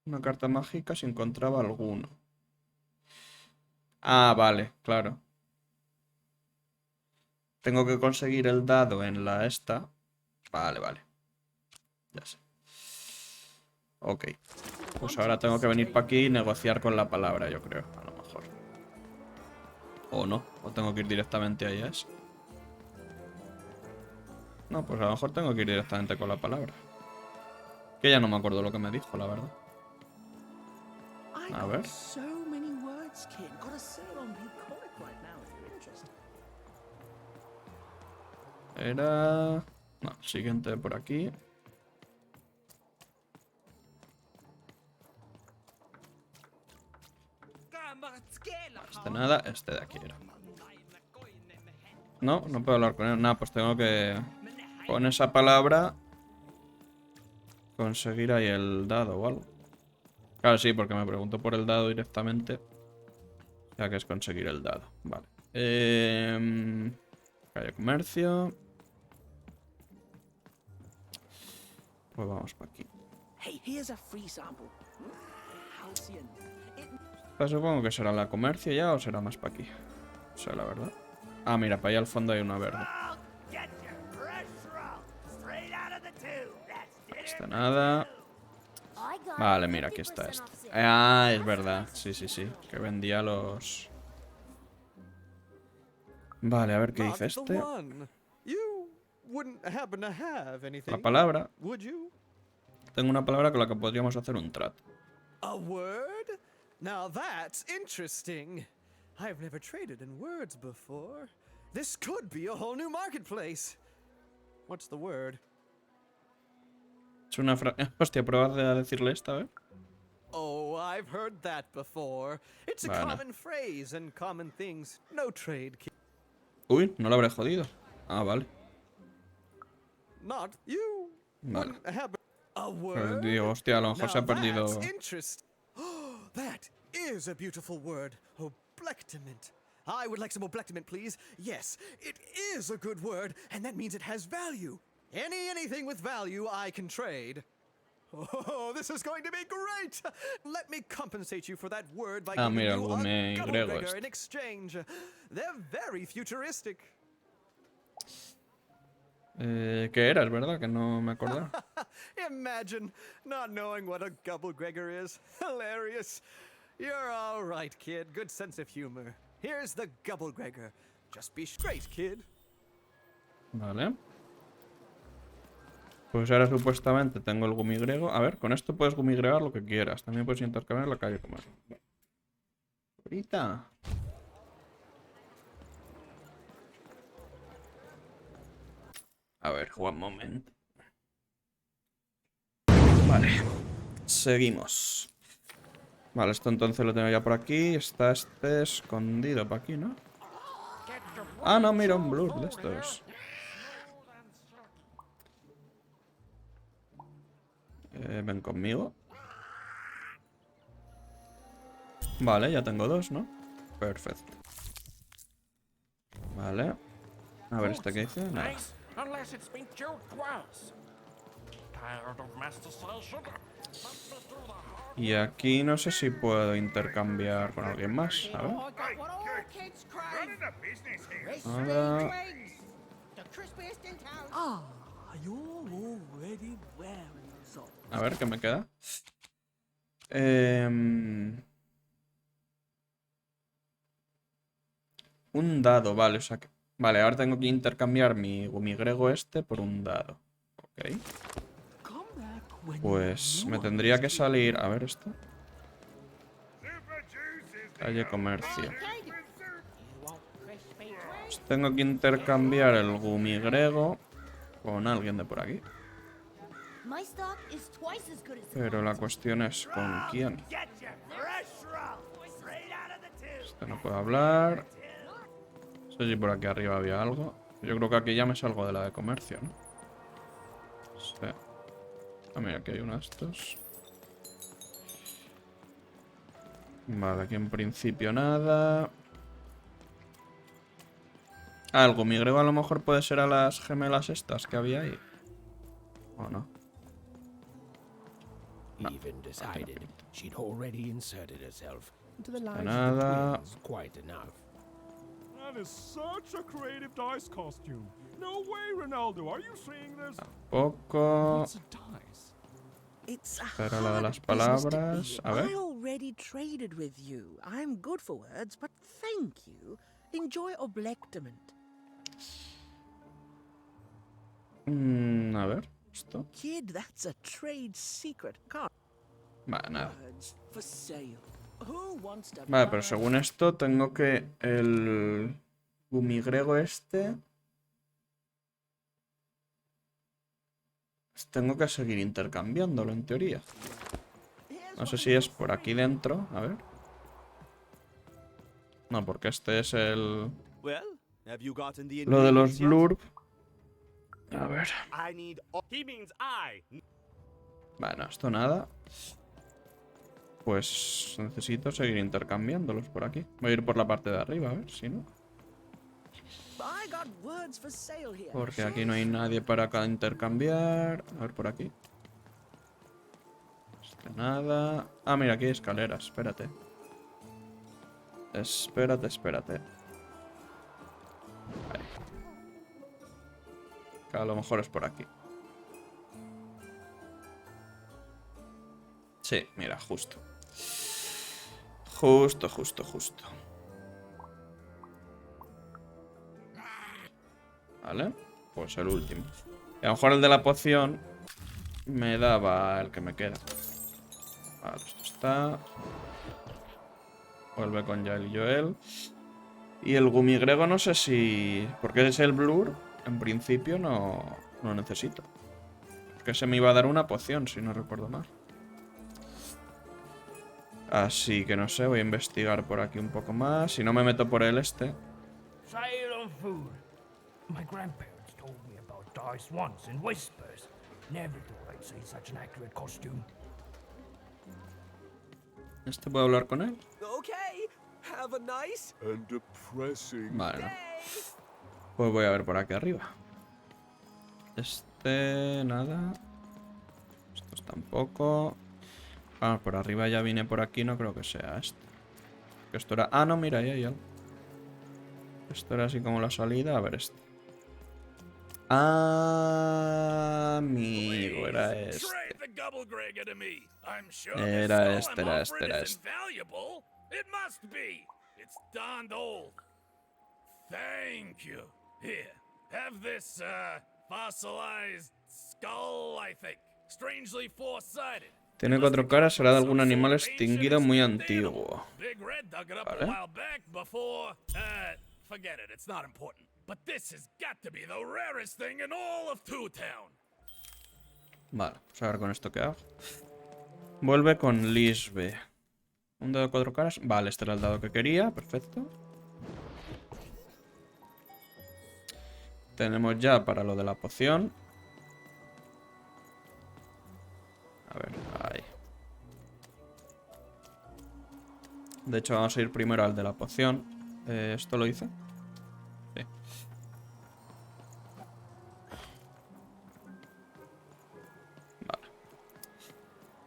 Una carta mágica si encontraba alguno. Ah, vale, claro. Tengo que conseguir el dado en la esta. Vale, vale. Ya sé. Ok. Pues ahora tengo que venir para aquí y negociar con la palabra, yo creo. A lo mejor. O no. O tengo que ir directamente ahí a eso. No, pues a lo mejor tengo que ir directamente con la palabra. Que ya no me acuerdo lo que me dijo, la verdad. A ver. Era... No, el siguiente por aquí. Este nada, este de aquí era. No, no puedo hablar con él. Nada, pues tengo que... Con esa palabra... Conseguir ahí el dado o algo. Claro, sí, porque me preguntó por el dado directamente. Ya que es conseguir el dado. Vale. Calle comercio. Pues vamos para aquí. Esta supongo que será la comercio ya o será más para aquí. O sea, la verdad. Ah, mira, para allá al fondo hay una verde. Esta nada. Vale, mira, aquí está esta. Ah, es verdad. Sí, sí, sí. Que vendía los... Vale, a ver qué dice este. La palabra. Tengo una palabra con la que podríamos hacer un trato. A word? Now that's interesting. I've never traded in words before. This could be a whole new marketplace. What's the word? Es una frase... Hostia, prueba a decirle esta, a ver. Oh, I've heard that before. It's a common phrase and common things. No trade. Uy, no lo habré jodido. Ah, vale. Not you. Vale. A Pero word? digo, hostia, a lo mejor se ha perdido... That is a beautiful word. Oblectament. I would like some oblectament, please. Yes, it is a good word, and that means it has value. Anything with value I can trade. Oh, this is going to be great! Let me compensate you for that word by giving mira, you algo me a double griego beggar este. in exchange. They're very futuristic. ¿Qué era? Es verdad que no me acordaba. Imagine not knowing what a gobble-gregor is. Hilarious. You're all right, kid. Good sense of humor. Here's the gobble-gregor. Just be straight, kid. Vale. Pues ahora supuestamente tengo el gumigriego. A ver, con esto puedes gumigregar lo que quieras. También puedes intercambiar la calle como es. Ahorita. A ver, one moment. Vale. Seguimos. Vale, esto entonces lo tengo ya por aquí. Está este escondido por aquí, ¿no? Ah, no, mira, un blur de estos. Ven conmigo. Vale, ya tengo dos, ¿no? Perfecto. Vale. A ver, ¿este qué dice? Nada. Y aquí no sé si puedo intercambiar con alguien más. A ver. Nada. Ah, you're already wearing some. A ver, ¿qué me queda? Un dado, vale, o sea que... Vale, ahora tengo que intercambiar mi gumigrego este por un dado. Ok. Pues me tendría que salir... A ver esto. Calle Comercio. Pues tengo que intercambiar el gumigrego con alguien de por aquí. Pero la cuestión es ¿con quién? Este no puede hablar. No sé si por aquí arriba había algo. Yo creo que aquí ya me salgo de la de comercio, ¿no? Sí. Ah, mira, aquí hay uno de estos. Vale, aquí en principio nada. Ah, el gumigrego a lo mejor puede ser a las gemelas estas que había ahí. ¿O no? Even decided she'd already inserted herself into the lives of the Nada. twins quite enough. That is such a creative dice costume. No way, Ronaldo. Are you seeing this? Poco. It's a dice. It's a Pero la de hard las business to palabras. be. A ver. I already traded with you. I'm good for words, but thank you. Enjoy oblectament. A ver. Esto. Kid, that's a trade secret card. Vale, nada. Words for sale. Who wants to Vale, buy pero según esto tengo que el gumigrego este... Tengo que seguir intercambiándolo en teoría. No sé si es por aquí dentro. A ver. No, porque este es el... Lo de los blurb. A ver. Bueno, esto nada. Pues necesito seguir intercambiándolos por aquí. Voy a ir por la parte de arriba, a ver si no. I got words for sale here. Porque aquí no hay nadie para acá intercambiar. A ver por aquí. Nada. Ah, mira, aquí hay escaleras. Espérate. Espérate. Ahí. Que a lo mejor es por aquí. Sí, mira, justo. Justo. Vale, pues el último. Y a lo mejor el de la poción me daba el que me queda. Vale, esto está. Vuelve con Yael y Joel. Y el gumigrego no sé si... Porque es el blur. En principio no necesito. Porque se me iba a dar una poción, si no recuerdo mal. Así que no sé, voy a investigar por aquí un poco más. Si no me meto por el este. Sale on food. My grandparents told me about dice once in whispers. Never thought I'd see such an accurate costume. ¿Este puedo hablar con él? Okay, have a nice and depressing. Vale, no. Pues voy a ver por aquí arriba. Este, nada. Estos tampoco. Ah, por arriba ya vine por aquí, no creo que sea este. Que esto era... Ah, no, mira, ahí hay algo. Esto era así como la salida. A ver este. Ah, amigo, era este. Era este. It must be. It's darned old. Thank you. Here, have this, fossilized skull, I think. Strangely four-sided. Tiene 4 caras, será de algún animal extinguido muy antiguo. Vale. Forget it, it's not important. But this has got to be the rarest thing in all of Two Town. Vale, pues a ver con esto qué hago. Vuelve con Lisbe. Un dado de 4 caras. Vale, este era el dado que quería. Perfecto. Tenemos ya para lo de la poción. A ver, ahí. De hecho, vamos a ir primero al de la poción. ¿Esto lo hice? Sí. Vale.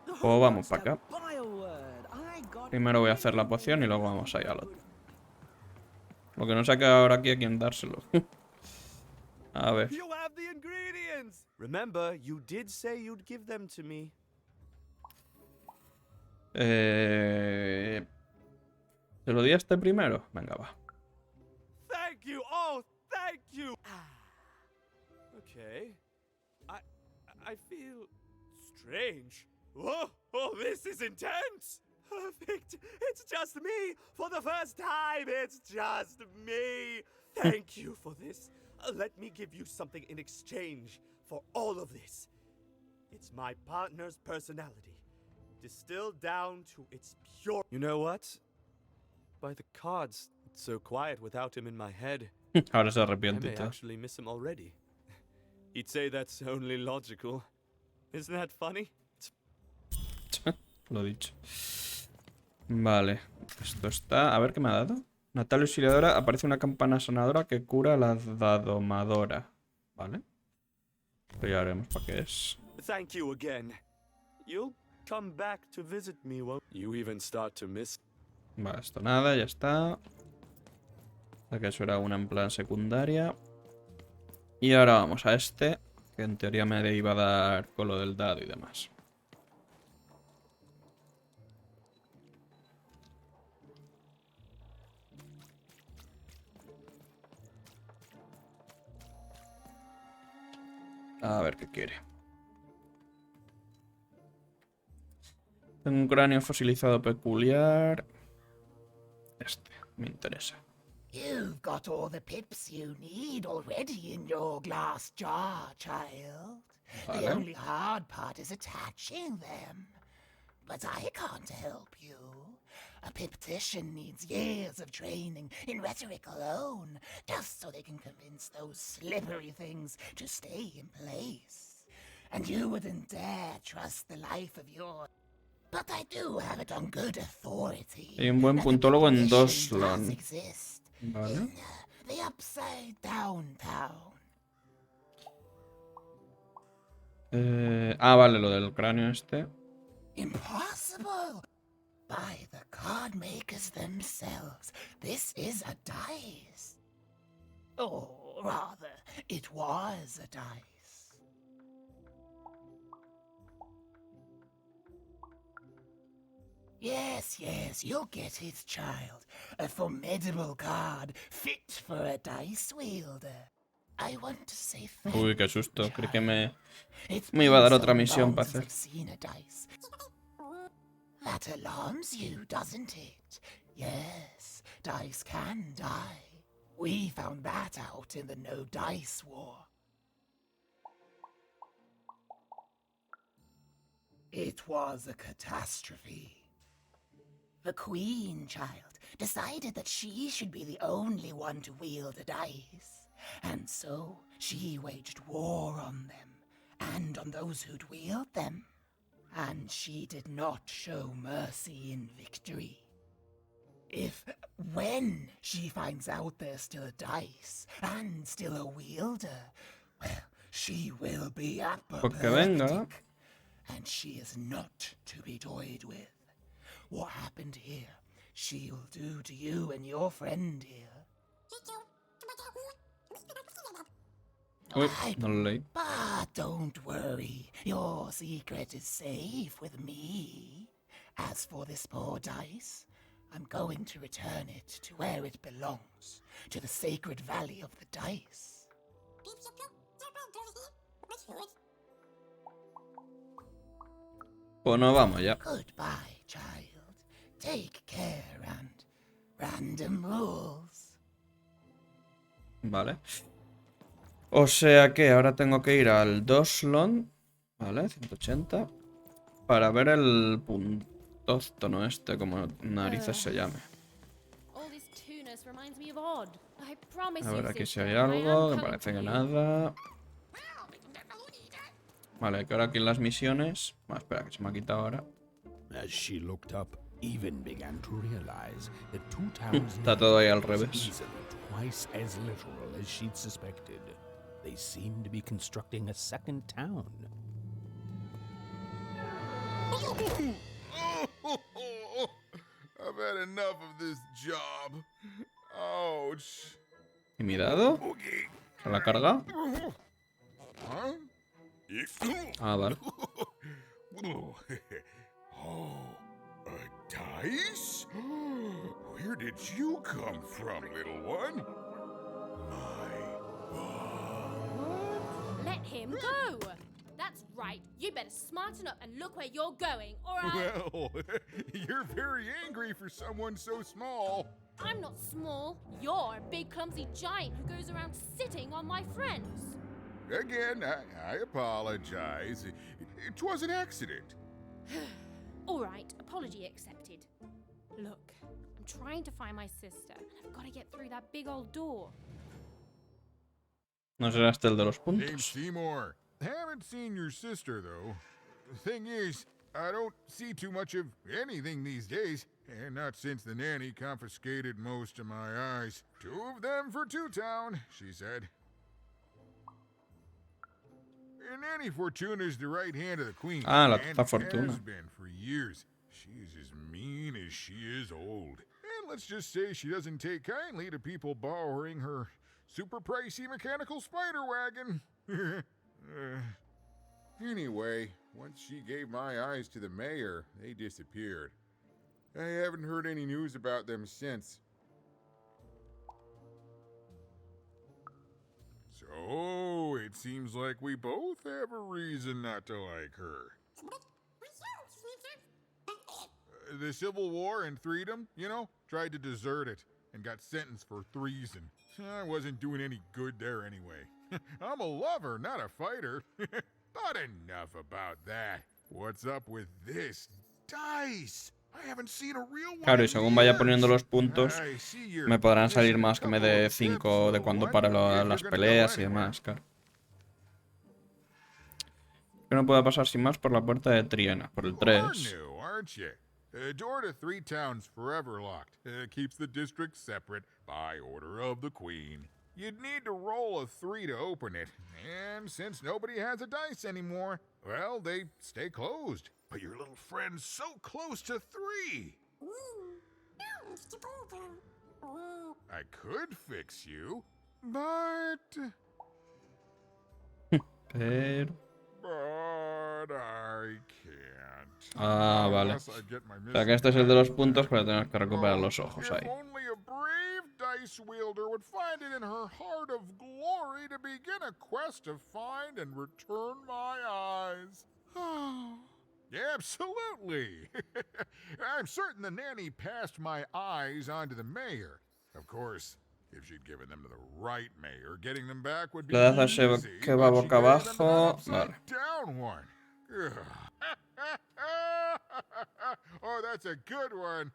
Pues vamos para acá. Primero voy a hacer la poción y luego vamos ahí al otro. Lo que no saca ahora aquí a quién dárselo. A ver. You have the ingredients. Remember, you did say you'd give them to me. ¿Te lo di a este primero? Venga, va. Thank you. Oh, thank you. Okay. I feel strange. Whoa, oh, this is intense. Perfect. It's just me for the first time. It's just me. Thank you for this. Let me give you something in exchange for all of this. It's my partner's personality, distilled down to its pure. You know what? By the cards, it's so quiet without him in my head. Ahora se I arrepiente y may todo. actually miss him already. He'd say that's only logical. Isn't that funny? Lo dicho. Vale. Esto está... A ver qué me ha dado. Natal auxiliadora. Aparece una campana sonadora que cura la dadomadora. Vale. Pero ya veremos para qué es. Thank you again. You'll come back to visit me, won't you? Even start to miss. Vale, esto nada, ya está. Que eso era una en plan secundaria. Y ahora vamos a este, que en teoría me iba a dar con lo del dado y demás. A ver qué quiere. Tengo un cráneo fosilizado peculiar. Este, me interesa. You've got all the pips you need already in your glass jar, child. The Vale. only hard part is attaching them. But I can't help you. A piptician needs years of training in rhetoric alone, just so they can convince those slippery things to stay in place. And you wouldn't dare trust the life of your... But I do have it on good authority. Hay un buen puntólogo en Doslan. Vale. The upside down town. Vale, lo del cráneo este. Impossible! By the card makers themselves, this is a dice. Or rather, it was a dice. Yes, you'll get it, child. A formidable card, fit for a dice wielder. I want to say thank Uy, qué susto. Creí que me It's iba a dar been otra so misión long para since hacer. I've seen a dice. That alarms you, doesn't it? Yes, dice can die. We found that out in the No Dice War. It was a catastrophe. The Queen, child, decided that she should be the only one to wield a dice. And so she waged war on them, and on those who'd wield them. And she did not show mercy in victory. When she finds out there's still a dice, and still a wielder, well, she will be Pues que venga. and she is not to be toyed with. What happened here, she'll do to you and your friend here. Uy, no lo leí. But don't worry, your secret is safe with me. As for this poor dice, I'm going to return it to where it belongs, to the sacred valley of the dice. Pues nos vamos ya. Goodbye, child. Take care and random rules. Vale. O sea que ahora tengo que ir al Doslan. Vale, 180. Para ver el puntóstono este, como narices se llame. All this tunus reminds me of Odd. I promise A ver you, aquí si sister, hay I am algo. Que coming parece to que you. nada. Vale, que ahora aquí en las misiones. Espera, que se me ha quitado ahora. As she looked up, Even began to realize that two towns Está todo ahí al was revés. easily twice as literal as she'd suspected. They seemed to be constructing a second town. I've had enough of this job. Ouch. ¿Y mi dado? ¿Se la carga? Huh? Ah, vale. Oh, a dice? Where did you come from, little one? Let him go! That's right. You better smarten up and look where you're going, or I... Well, you're very angry for someone so small. I'm not small. You're a big clumsy giant who goes around sitting on my friends. Again, I apologize. It was an accident. All right, apology accepted. Look, I'm trying to find my sister, and I've got to get through that big old door. No será este el de los Name's puntos. Seymour. Haven't seen your sister, though. The thing is, I don't see too much of anything these days, and not since the nanny confiscated most of my eyes. 2 of them for Two-Town, she said. And Nanny Fortuna's the right hand of the queen. Ah, la and tata Fortuna. has been for years. She's as mean as she is old. And let's just say she doesn't take kindly to people borrowing her super pricey mechanical spider wagon. Anyway, once she gave my eyes to the mayor, they disappeared. I haven't heard any news about them since. So, it seems like we both have a reason not to like her. The Civil War and Freedom, you know, tried to desert it and got sentenced for treason. I wasn't doing any good there anyway. I'm a lover, not a fighter. But enough about that. What's up with this dice? I haven't seen a real one. Claro, y según vaya poniendo los puntos, me podrán salir más que me dé 5 de cuando pare las peleas y demás, claro. Que no pueda pasar sin más por la puerta de Triana, por el 3. Door to Three Towns forever locked. Keeps the district separate by order of the queen. You'd need to roll a 3 to open it, and since nobody has a dice anymore, well, they stay closed. But your little friend's so close to 3. I could fix you, but Pero... I can't. Ah, vale. O sea que este es el de los puntos, pero tenemos que recuperar los ojos ahí. If only a brave dice wielder would find it in her heart of glory to begin a quest to find and return my eyes. Absolutely. I'm certain the nanny passed my eyes on to the mayor. Of course, if she'd given them to the right mayor, getting them back would be easy. Que va boca abajo. Vale. Down one. Oh, that's a good one.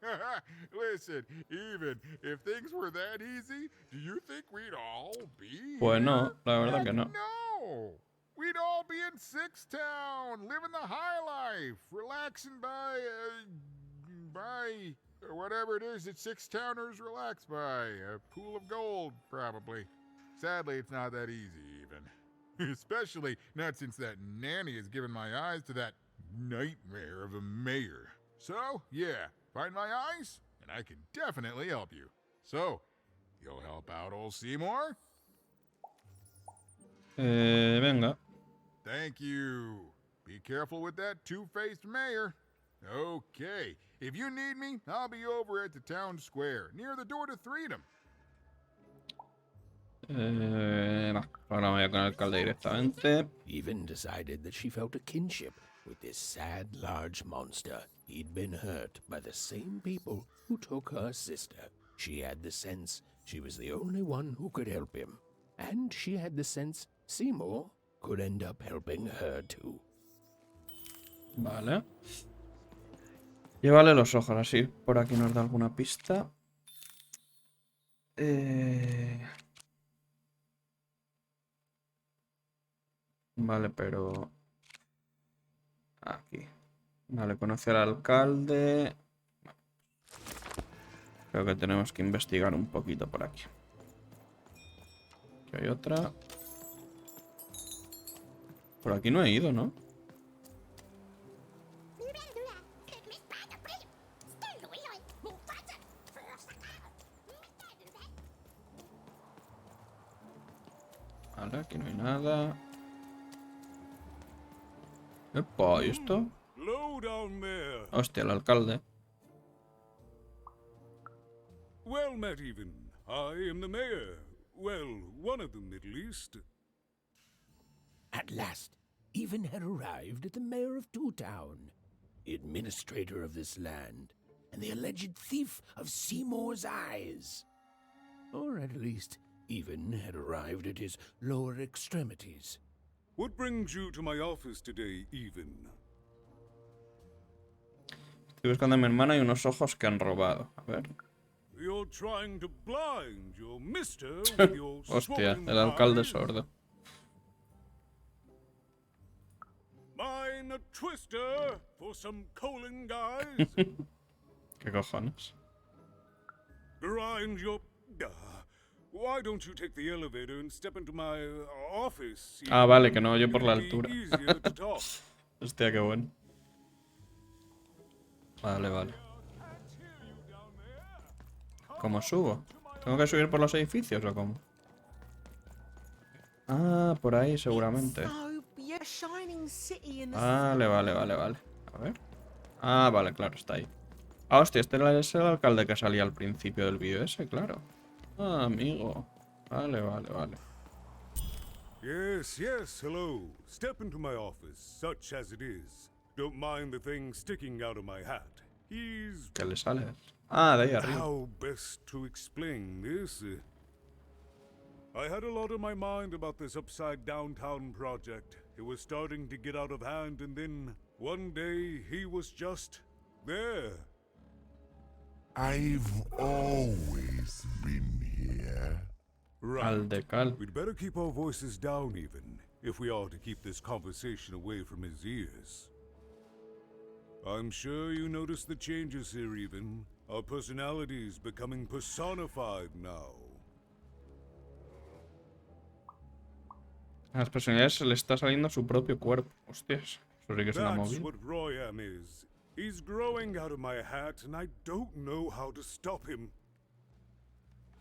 Listen, even if things were that easy, do you think we'd all be Pues no, here? la verdad que no. No. We'd all be in Sixtown, living the high life, relaxing by whatever it is that Sixtowners relax by. A pool of gold, probably. Sadly, it's not that easy, even. Especially not since that nanny has given my eyes to that nightmare of a mayor. So, yeah, find my eyes, and I can definitely help you. So, you'll help out old Seymour? Venga. Thank you. Be careful with that two-faced mayor. Okay, if you need me, I'll be over at the town square, near the door to Freedom. No, ahora me voy con el alcalde directamente. Even decided that she felt a kinship with this sad, large monster. He'd been hurt by the same people who took her sister. She had the sense she was the only one who could help him. And she had the sense Seymour could end up helping her too. Vale. Llévale los ojos, así por aquí nos da alguna pista. Vale, pero... Aquí. Vale, conocer al alcalde. Creo que tenemos que investigar un poquito por aquí. Aquí hay otra. Por aquí no he ido, ¿no? Vale, aquí no hay nada. Epa, ¿y esto? Low down there. Hostia, el alcalde. Well met, even. I am the mayor. Well, one of them, at least. At last, Even had arrived at the mayor of Town, the administrator of this land, and the alleged thief of Seymour's eyes. Or at least, Even had arrived at his lower extremities. What brings you to my office today, Even? Estoy buscando a mi hermana y unos ojos que han robado. A ver. You're trying to blind your mister with your Hostia, swollen el alcalde eyes. sordo. Mine a twister for some colon guys. ¿Qué cojones? Grind your... why don't you take the elevator and step into my office? Ah, vale, que no yo por la It'll be altura. easier to talk. Hostia, qué bueno. Vale, vale. ¿Cómo subo? ¿Tengo que subir por los edificios o cómo? Ah, por ahí seguramente. Vale, vale, vale, vale. A ver. Ah, vale, claro, está ahí. Ah, hostia, este es el alcalde que salía al principio del vídeo ese, claro. Ah, amigo. Vale, vale, vale. Yes, yes, hello. Step into my office, such as it is. Don't mind the thing sticking out of my hat. He's... ¿Qué le sale? Ah, de ahí arriba. How best to explain this? I had a lot on my mind about this upside downtown project. It was starting to get out of hand, and then one day he was just there. I've always been here. Right. Aldecal. We'd better keep our voices down, even, if we are to keep this conversation away from his ears. I'm sure you noticed the changes here, even. Our personalities becoming personified now. A las personalidades se le está saliendo su propio cuerpo. Hostias, eso sí que es una That's movida. what Royam is. He's growing out of my hat, and I don't know how to stop him.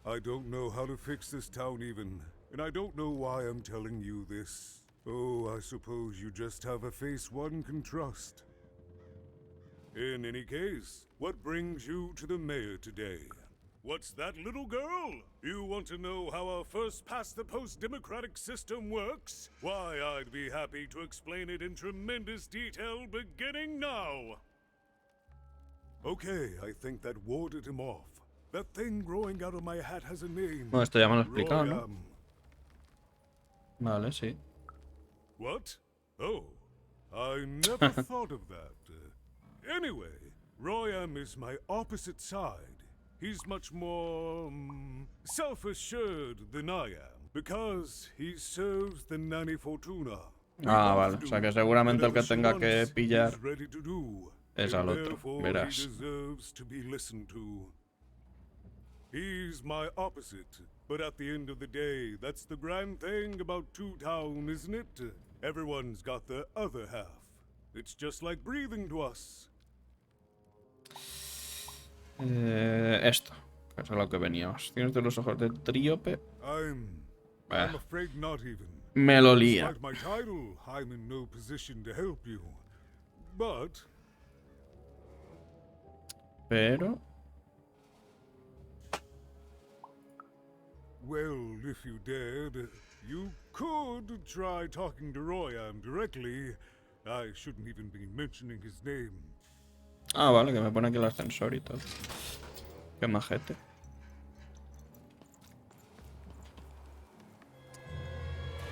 I don't know how to fix this town, even, and I don't know why I'm telling you this. Oh, I suppose you just have a face one can trust. In any case, what brings you to the mayor today? What's that, little girl? You want to know how our first-past-the-post democratic system works? Why, I'd be happy to explain it in tremendous detail beginning now. Okay, I think that warded him off. That thing growing out of my hat has a name. Bueno, esto ya me lo he explicado, ¿no? Royam. Vale, sí. What? Oh, I never thought of that. Anyway, Royam is my opposite side. He's much more self-assured than I am, because he serves the Nanny Fortuna. Ah, vale. O sea que seguramente el que tenga que pillar es al otro. Verás. He deserves to be listened to. He's my opposite, but at the end of the day, that's the grand thing about Town, isn't it? Everyone's got their other half. It's just like breathing to us. Esto, que es a lo que veníamos. Tienes de los ojos de tríope. I'm afraid not even. Me lo lía. Despite my title, I'm in no position to help you. But Pero... well, if you dared, you could try talking to Royam directly. I shouldn't even be mentioning his name. Ah, vale, que me pone aquí el ascensor y todo. Qué majete.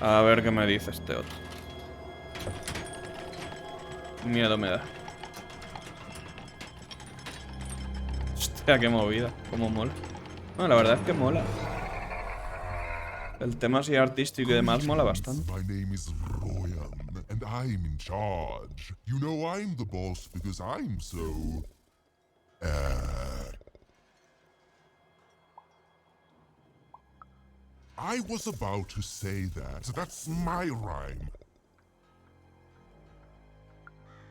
A ver qué me dice este otro. Miedo me da. Hostia, qué movida. Cómo mola. Bueno, la verdad es que mola. El tema así artístico y demás mola bastante. My name is Royam, and I'm in charge. You know I'm the boss because I'm so... I was about to say that. That's my rhyme.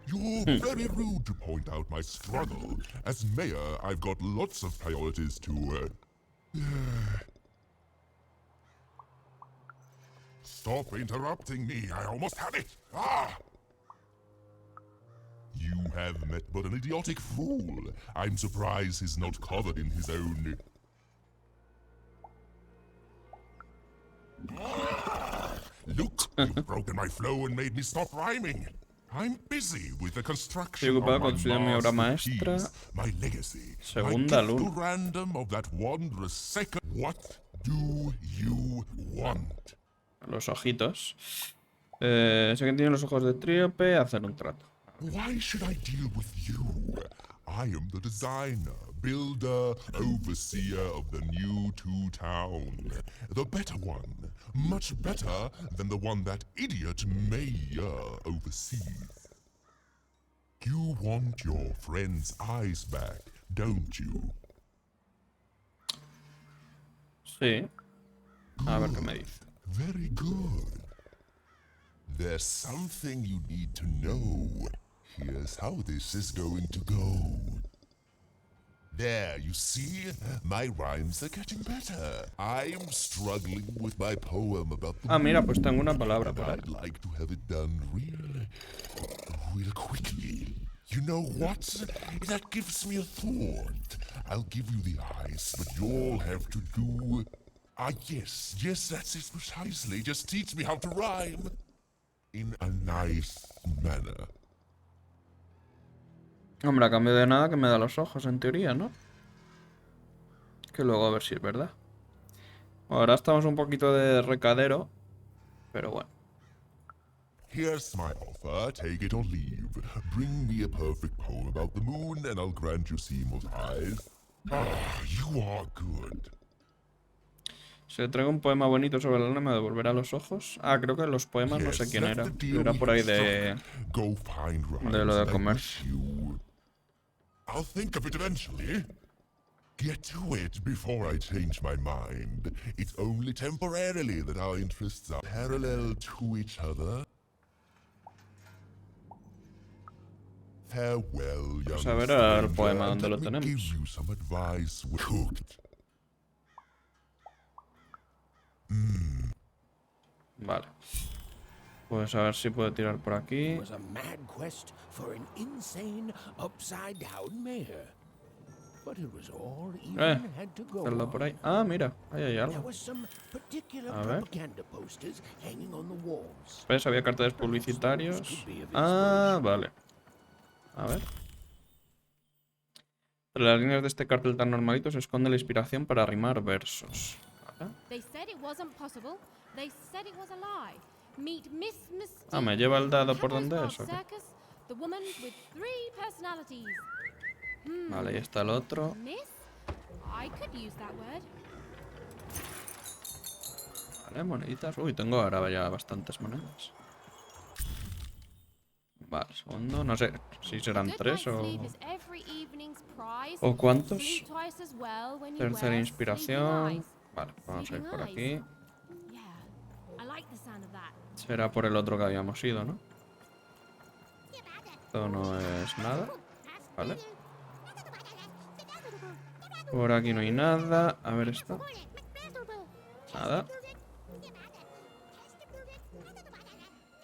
You're very rude to point out my struggle. As mayor, I've got lots of priorities to... stop interrupting me? I almost had it. Ah! You have met but an idiotic fool. I'm surprised he's not covered in his own... Look, you've broken my flow and made me stop rhyming. I'm busy with the construction of my masterpiece, my legacy, my gift to random of that wondrous second. What do you want? Los ojitos. Sé que tiene los ojos de tríope. Hacer un trato. Why should I deal with you? I am the designer, builder, overseer of the new town. The better one. Much better than the one that idiot mayor oversees. You want your friend's eyes back, don't you? Sí. A ver qué me dice. Very good. There's something you need to know. Here's how this is going to go. There, you see? My rhymes are getting better. I'm struggling with my poem about the mira, pues tengo una palabra but I'd like to have it done real quickly. You know what? That gives me a thought. I'll give you the eyes, but you'll have to do... yes, that's it precisely. Just teach me how to rhyme. In a nice manner. Hombre, a cambio de nada que me da los ojos, en teoría, ¿no? Que luego a ver si es verdad. Ahora estamos un poquito de recadero, pero bueno. Here's my offer, take it or leave. Bring me a perfect poem about the moon and I'll grant you Seymour's eyes. You are good. Si le traigo un poema bonito sobre la luna, me devolverá los ojos. Creo que los poemas no sé quién era. Era por ahí de lo de comercio. I'll think of it eventually. Get to it before I change my mind. It's only temporarily that our interests are parallel to each other. Farewell, young pues a ver el poema donde lo tenemos. Vale. Pues a ver si puedo tirar por aquí. Hacerlo por ahí. Mira, ahí hay algo. A ver. ¿Ves? Había carteles publicitarios. Vale. A ver. Entre las líneas de este cartel tan normalito se esconde la inspiración para rimar versos. ¿Me lleva el dado por donde es o qué? Vale, ahí está el otro. Vale, moneditas. Uy, tengo ahora ya bastantes monedas. Vale, segundo. No sé si serán 3 o cuántos. Tercera inspiración. Vale, vamos a ir por aquí. Será por el otro que habíamos ido, ¿no? Esto no es nada. Vale. Por aquí no hay nada. A ver esto. Nada.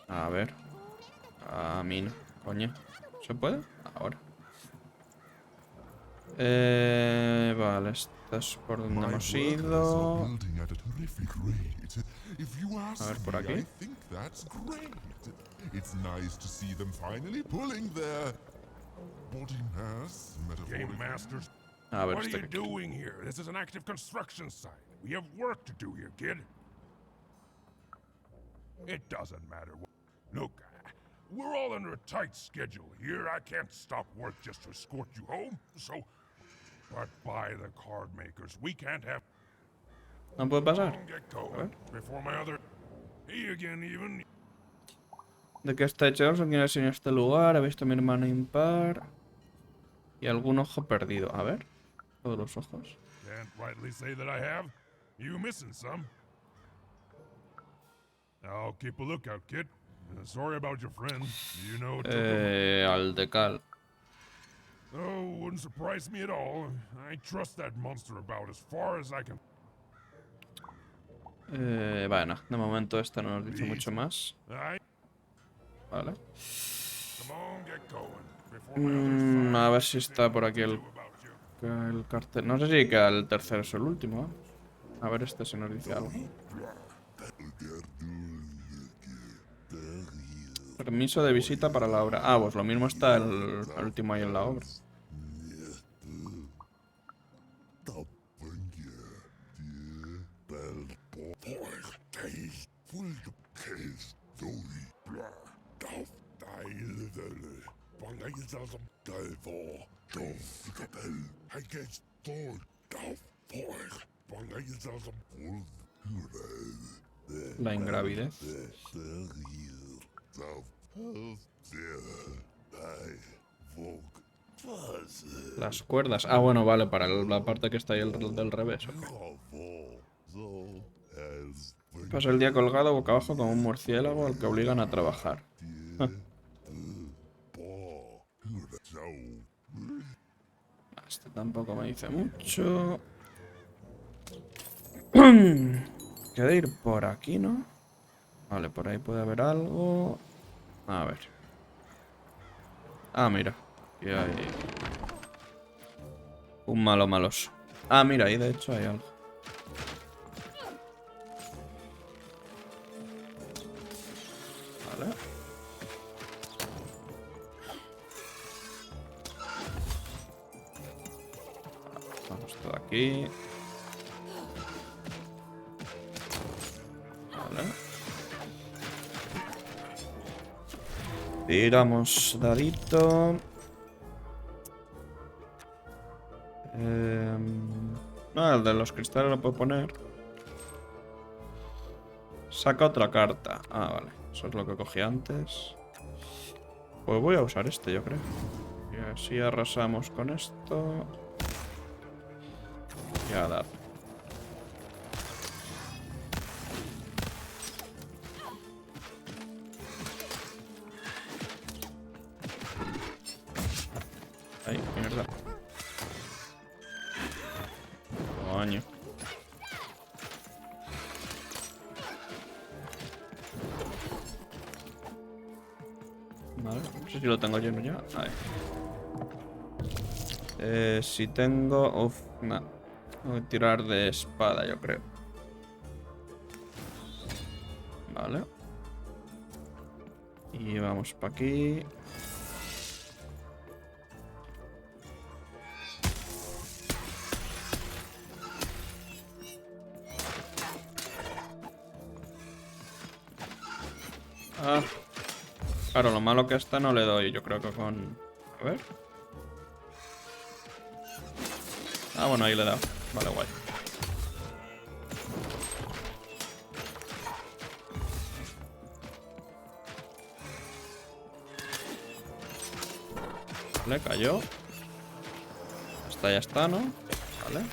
A ver. A mí no. Coño. ¿Se puede? Ahora. Vale, esto es por donde hemos ido. A ver, por aquí. A ver, what are you doing here? This is an active construction site. We have work to do here, kid. It doesn't matter. Look, we're all under a tight schedule here. I can't stop work just to escort you home. So, but by the card makers, we can't have... ¿No puede pasar? Before my other... Hey again, even. ¿De qué está hecho? ¿Quién ha enseñado este lugar? ¿Ha visto a mi hermano impar? Y algún ojo perdido. A ver. Todos los ojos. Can't rightly say that I have. You missing some. I'll keep a lookout, kid. Sorry about your friend. You know what Aldecal. Oh, wouldn't surprise me at all. I trust that monster about as far as I can. Bueno, de momento esta no nos dice mucho más. Vale. A ver si está por aquí el cartel. No sé si que el tercero es el último. A ver este si nos dice algo. Permiso de visita para la obra. Ah, pues lo mismo está el último ahí en la obra. La ingravidez. Las cuerdas. Ah, bueno, vale, para la parte que está ahí del revés. Pasa el día colgado boca abajo como un murciélago al que obligan a trabajar. Este tampoco me dice mucho. Queda ir por aquí, ¿no? Vale, por ahí puede haber algo. A ver. Ah, mira. Aquí hay un malo maloso. Ah, mira, ahí de hecho hay algo. Vale. Vamos todo aquí. Vale. Tiramos dadito. No, el de los cristales lo puedo poner. Saca otra carta. Ah, vale. Eso es lo que cogí antes. Pues voy a usar este, yo creo. Y así arrasamos con esto. Y a dar. Ay, mierda. Coño. Vale, no sé si lo tengo lleno ya. Ahí. Si tengo... Uf, no. Voy a tirar de espada, yo creo. Vale. Y vamos para aquí. Ah, claro, lo malo que esta no le doy, yo creo que con... A ver. Ah, bueno, ahí le he dado. Vale, guay. Vale, cayó. Esta ya está, ¿no? Vale.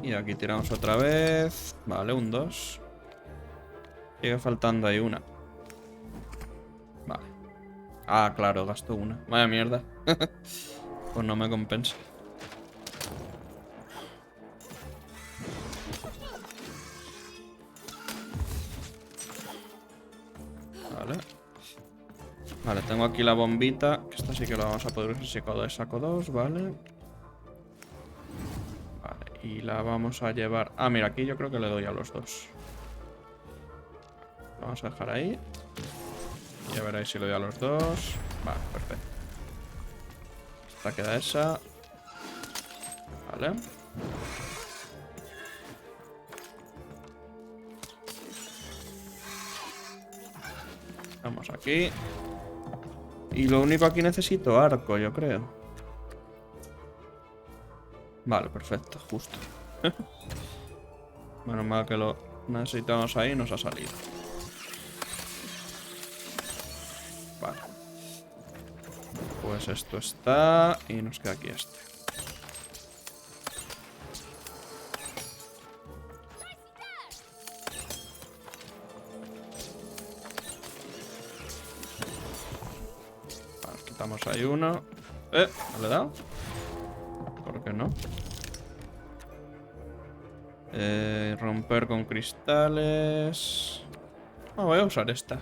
Y aquí tiramos otra vez. Vale, un 2. Sigue faltando ahí una. Vale. Ah, claro, gasto una. Vaya mierda. Pues no me compensa. Vale. Vale, tengo aquí la bombita. Que esta sí que la vamos a poder usar. Saco 2, vale. Vale, y la vamos a llevar... Ah, mira, aquí yo creo que le doy a los dos. Vamos a dejar ahí. Ya veréis si le doy a los dos. Vale, perfecto. Esta queda esa. Vale. Vamos aquí. Y lo único aquí necesito arco, yo creo. Vale, perfecto, justo. Menos mal que lo necesitamos ahí y nos ha salido. Vale. Pues esto está. Y nos queda aquí este. Vale, quitamos ahí uno. ¿No le he dado? ¿Por qué no? Romper con cristales. Voy a usar esta.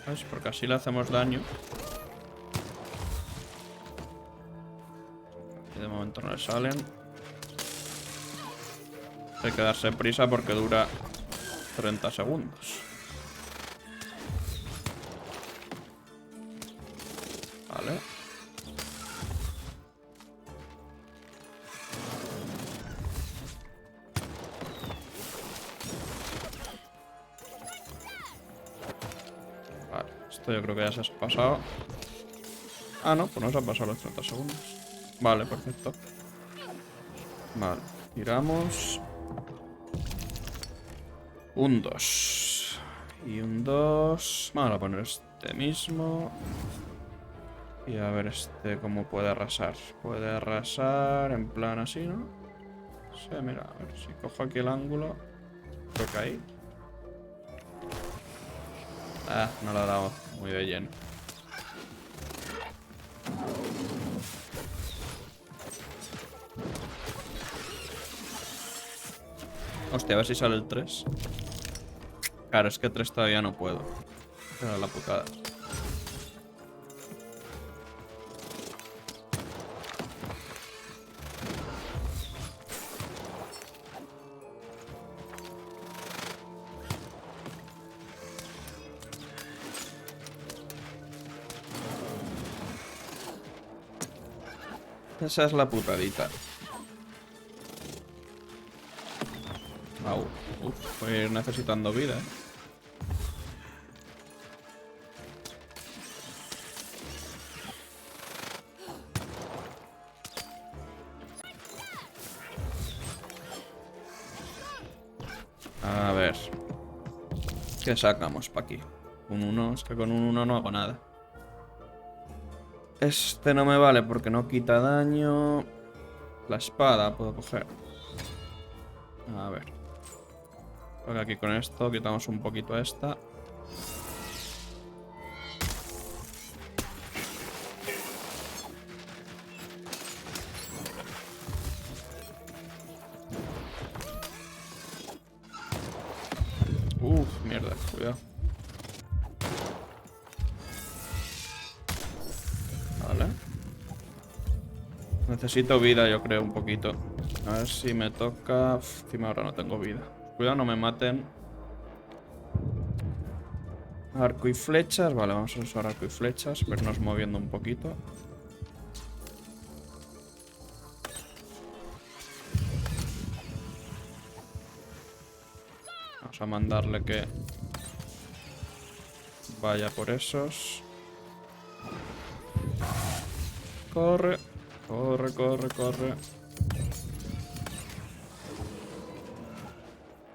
¿Ves? Porque así le hacemos daño. Y de momento no le salen. Hay que darse prisa porque dura 30 segundos. Vale. Vale, esto yo creo que ya se ha pasado. Ah, no, pues no se han pasado los 30 segundos. Vale, perfecto. Vale, tiramos. Un 2. Y un 2. Vamos a poner este mismo. Y a ver este cómo puede arrasar. Puede arrasar en plan así, ¿no? Sí, mira, a ver si cojo aquí el ángulo. Creo que ahí. Ah, no lo ha dado muy de lleno. Hostia, a ver si sale el 3. Claro, es que 3 todavía no puedo. Era la putada. Esa es la putadita. Au. Uf, voy a ir necesitando vida, ¿eh? A ver. ¿Qué sacamos para aquí? Un 1. Es que con un 1 no hago nada. Este no me vale porque no quita daño. La espada puedo coger. A ver. Porque aquí con esto quitamos un poquito a esta. Uf, mierda, cuidado. Vale. Necesito vida, yo creo, un poquito. A ver si me toca... Encima ahora no tengo vida. Cuidado, no me maten. Arco y flechas. Vale, vamos a usar arco y flechas. Vernos moviendo un poquito. Vamos a mandarle que vaya por esos. Corre. Corre, corre, corre.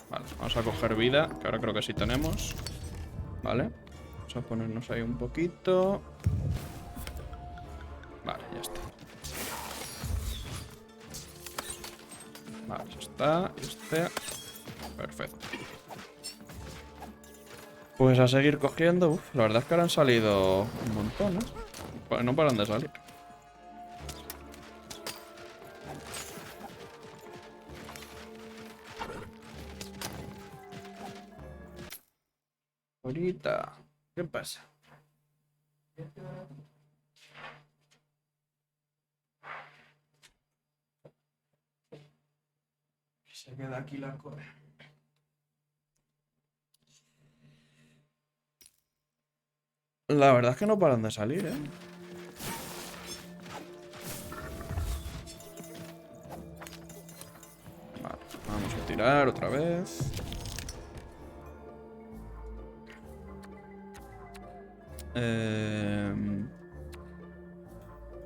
Vale, vamos a coger vida, que ahora creo que sí tenemos. Vale, vamos a ponernos ahí un poquito. Vale, ya está. Vale, ya está. Perfecto. Pues a seguir cogiendo. Uf, la verdad es que ahora han salido un montón, ¿eh? No paran de salir. Ahorita. ¿Qué pasa? Se queda aquí la cosa. La verdad es que no paran de salir, ¿eh? Vale, vamos a tirar otra vez.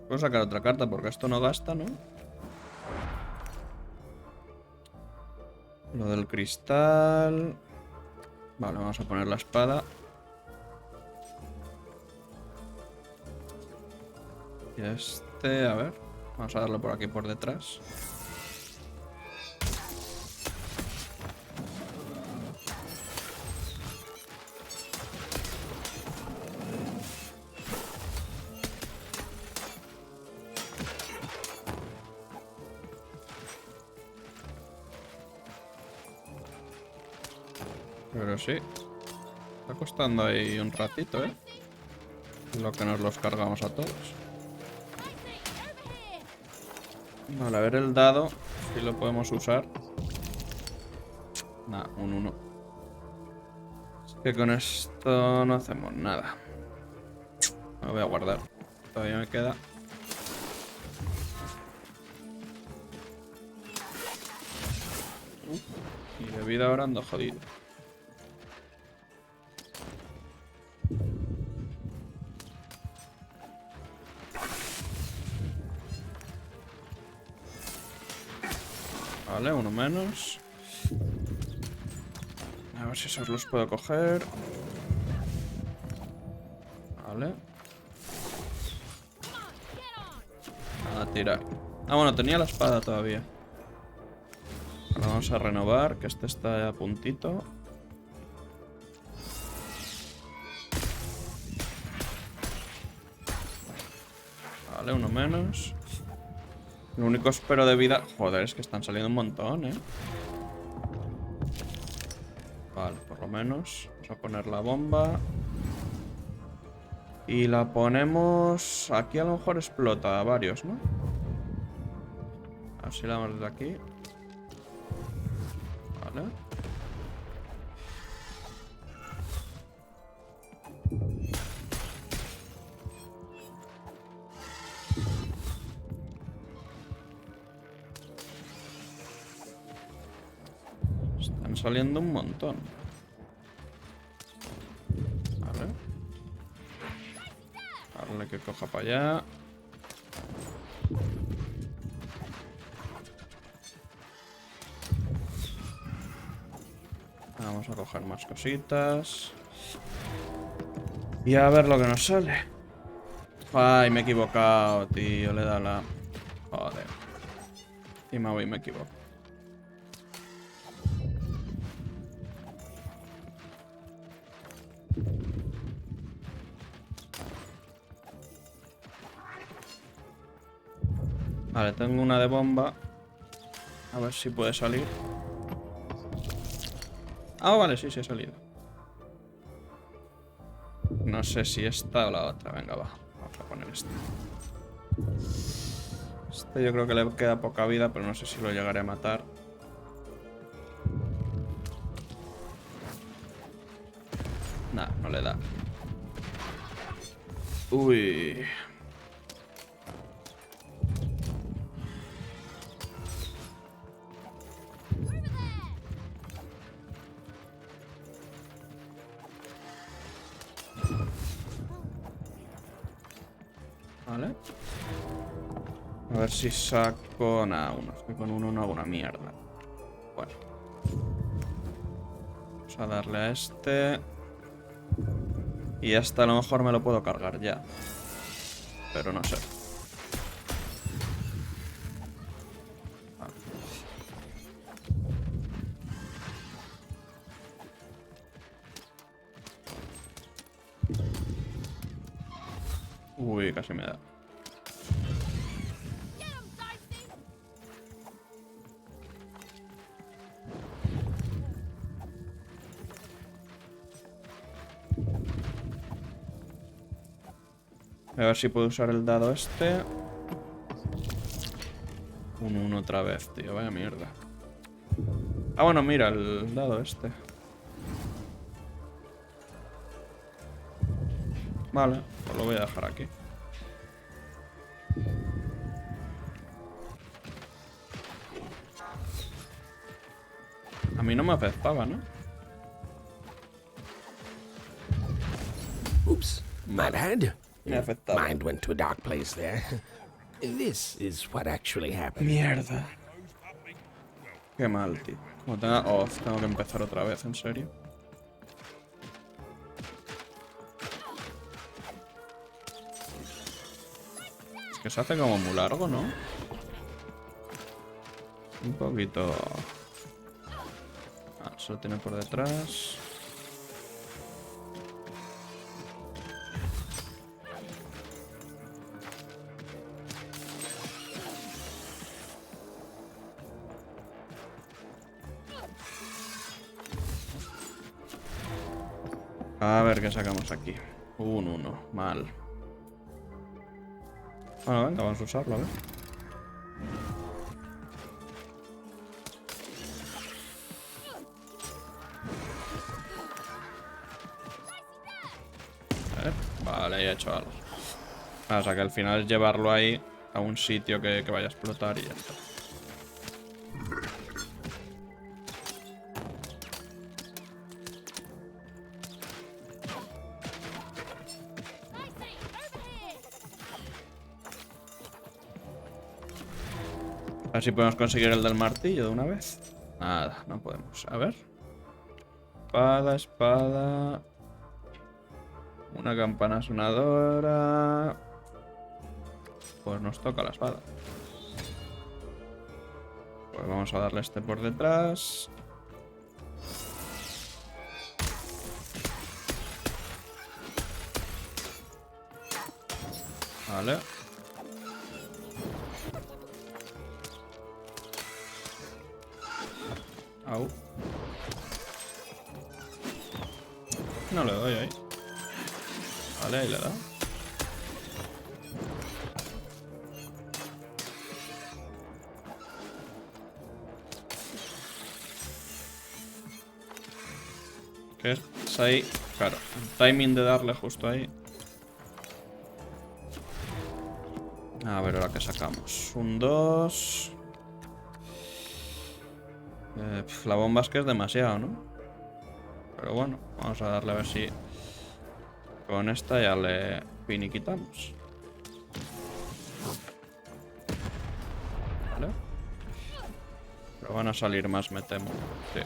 Puedo sacar otra carta porque esto no gasta, ¿no? Lo del cristal. Vale, vamos a poner la espada. Y este, a ver. Vamos a darle por aquí por detrás. Pero sí. Está costando ahí un ratito, ¿eh? Lo que nos los cargamos a todos. Vale, a ver el dado. Si lo podemos usar. Nah, un 1. Es que con esto no hacemos nada. Lo voy a guardar. Todavía me queda. Y de vida ahora ando jodido. Vale, uno menos. A ver si esos los puedo coger. Vale. A tirar. Ah, bueno, tenía la espada todavía. Ahora vamos a renovar, que este está a puntito. Vale, uno menos. Lo único espero de vida... Joder, es que están saliendo un montón, ¿eh? Vale, por lo menos. Vamos a poner la bomba. Y la ponemos... Aquí a lo mejor explota a varios, ¿no? A ver si la damos desde aquí. Vale. Están saliendo un montón. Vale. Darle que coja para allá. Vamos a coger más cositas. Y a ver lo que nos sale. Ay, me he equivocado, tío. Le da la... Joder. Y me voy, me equivoco. Vale, tengo una de bomba. A ver si puede salir. Ah, vale, sí, sí ha salido. No sé si esta o la otra. Venga, va. Vamos a poner esta. Este yo creo que le queda poca vida, pero no sé si lo llegaré a matar. Nah, no le da. Uy. Vale. A ver si saco... Nada, uno. Es que con uno no hago una mierda. Bueno. Vamos a darle a este. Y este a lo mejor me lo puedo cargar ya. Pero no sé. Vale. Uy, casi me da. A ver si puedo usar el dado este. Un 1 otra vez, tío. Vaya mierda. Ah, bueno, mira, el dado este. Vale, pues lo voy a dejar aquí. A mí no me afectaba, ¿no? Oops, my bad. Me afectaba. Mind went to a dark place there. This is what actually happened. Mierda. Qué mal, tío. Como tenga... Oh, tengo que empezar otra vez, ¿en serio? Es que se hace como muy largo, ¿no? Un poquito... Ah, se lo tiene por detrás. A ver qué sacamos aquí. Un 1. Mal. Bueno, venga, vamos a usarlo, a ver. A ver. Vale, ya he hecho algo. O sea que al final es llevarlo ahí a un sitio que vaya a explotar y ya está. A ver si podemos conseguir el del martillo de una vez. Nada, no podemos. A ver. Espada, espada. Una campana sonadora. Pues nos toca la espada. Pues vamos a darle este por detrás. Vale. Au. No le doy ahí. Vale, ahí le da. ¿Qué es ahí? Claro, el timing de darle justo ahí. A ver, ahora que sacamos. Un 2. La bomba es que es demasiado, ¿no? Pero bueno, vamos a darle a ver si con esta ya le finiquitamos. Vale. Pero van a salir más, me temo. Sí.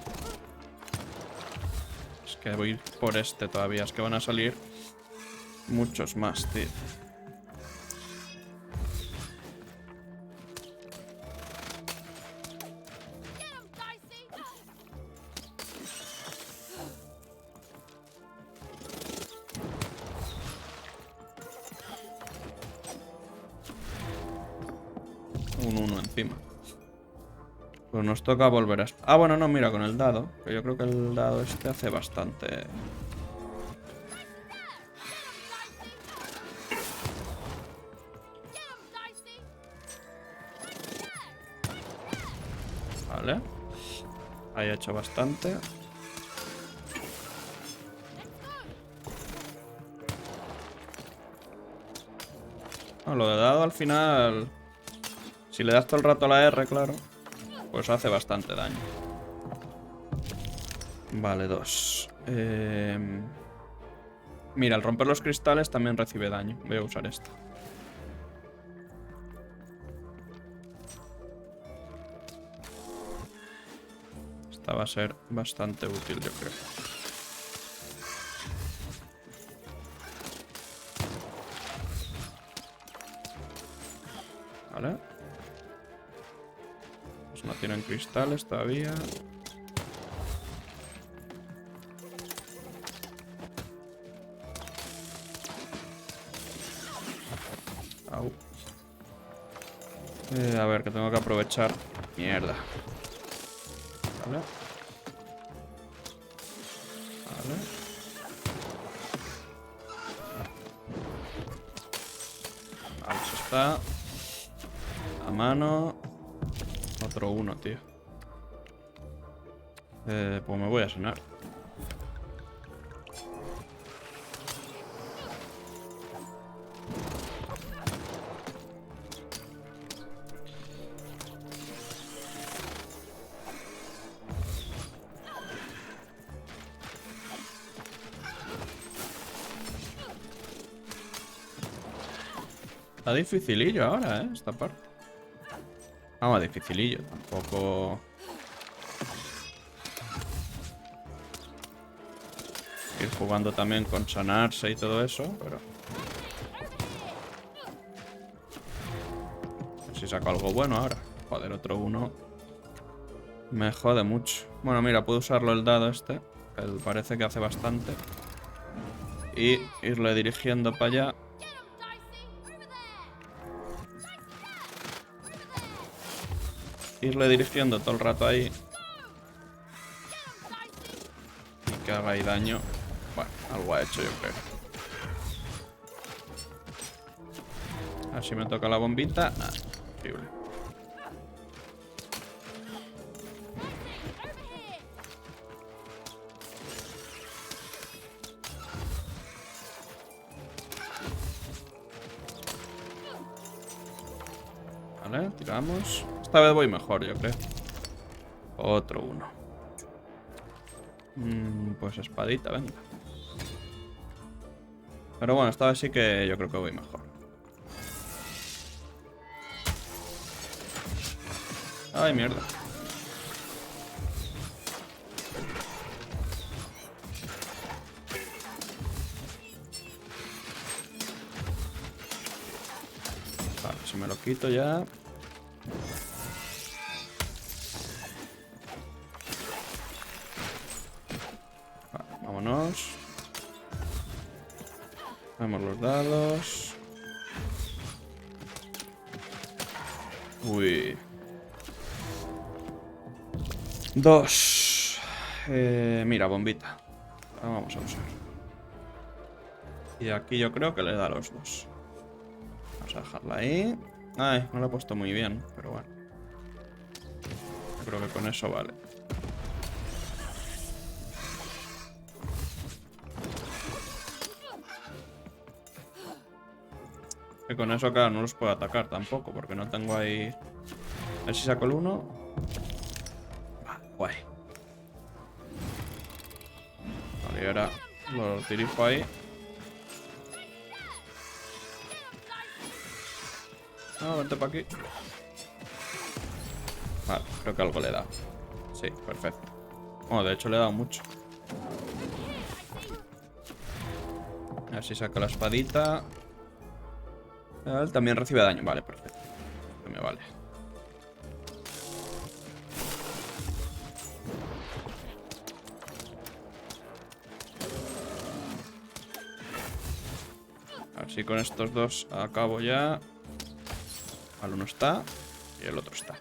Es que voy por este todavía. Es que van a salir muchos más, tío. Un 1 encima. Pues nos toca volver a... Ah, bueno, no, mira, con el dado. Que yo creo que el dado este hace bastante... Vale. Ahí ha hecho bastante. No, lo de dado al final... Si le das todo el rato a la R, claro, pues hace bastante daño. Vale, 2. Mira, al romper los cristales también recibe daño. Voy a usar esta. Esta va a ser bastante útil, yo creo. Vale. No tienen cristales todavía. Au. A ver, que tengo que aprovechar. Mierda. Vale. Vale. Vale, eso está. A mano. Otro 1, tío. Pues me voy a sanar. Está dificilillo ahora, esta parte. Vamos, dificilillo, tampoco... Ir jugando también con sanarse y todo eso, pero... A ver si saco algo bueno ahora. Joder, otro 1. Me jode mucho. Bueno, mira, puedo usarlo el dado este, que parece que hace bastante. Y irle dirigiendo para allá. Irle dirigiendo todo el rato ahí. Y que haga ahí daño. Bueno, algo ha hecho, yo creo. A ver si me toca la bombita. Ah, horrible. Vale, tiramos. Esta vez voy mejor, yo creo. Otro uno. Pues espadita, venga. Pero bueno, esta vez sí que yo creo que voy mejor. Ay, mierda. Vale, si me lo quito ya. Vale, vámonos. Vamos los dados. Uy. 2. Mira, bombita. La vamos a usar. Y aquí yo creo que le da los 2. Vamos a dejarla ahí. Ay, no la he puesto muy bien, pero bueno. Yo creo que con eso vale. Que con eso, claro, no los puedo atacar tampoco, porque no tengo ahí... A ver si saco el 1. Guay. Vale, y ahora lo dirijo ahí. No, vente para aquí. Vale, creo que algo le he dado. Sí, perfecto. Bueno, de hecho le he dado mucho. A ver si saco la espadita. Él también recibe daño. Vale, perfecto. Que me vale. A ver si con estos dos acabo ya. Vale, uno está. Y el otro está.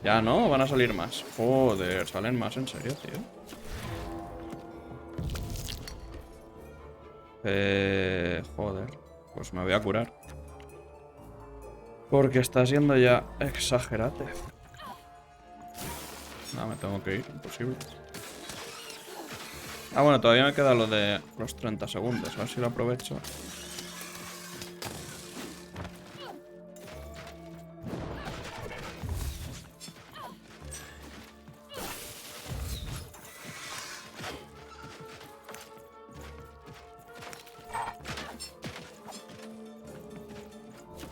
Ya no, van a salir más. Joder, salen más, en serio, tío. Joder. Pues me voy a curar. Porque está siendo ya exagerate. No, me tengo que ir, imposible. Ah, bueno, todavía me queda lo de los 30 segundos. A ver si lo aprovecho.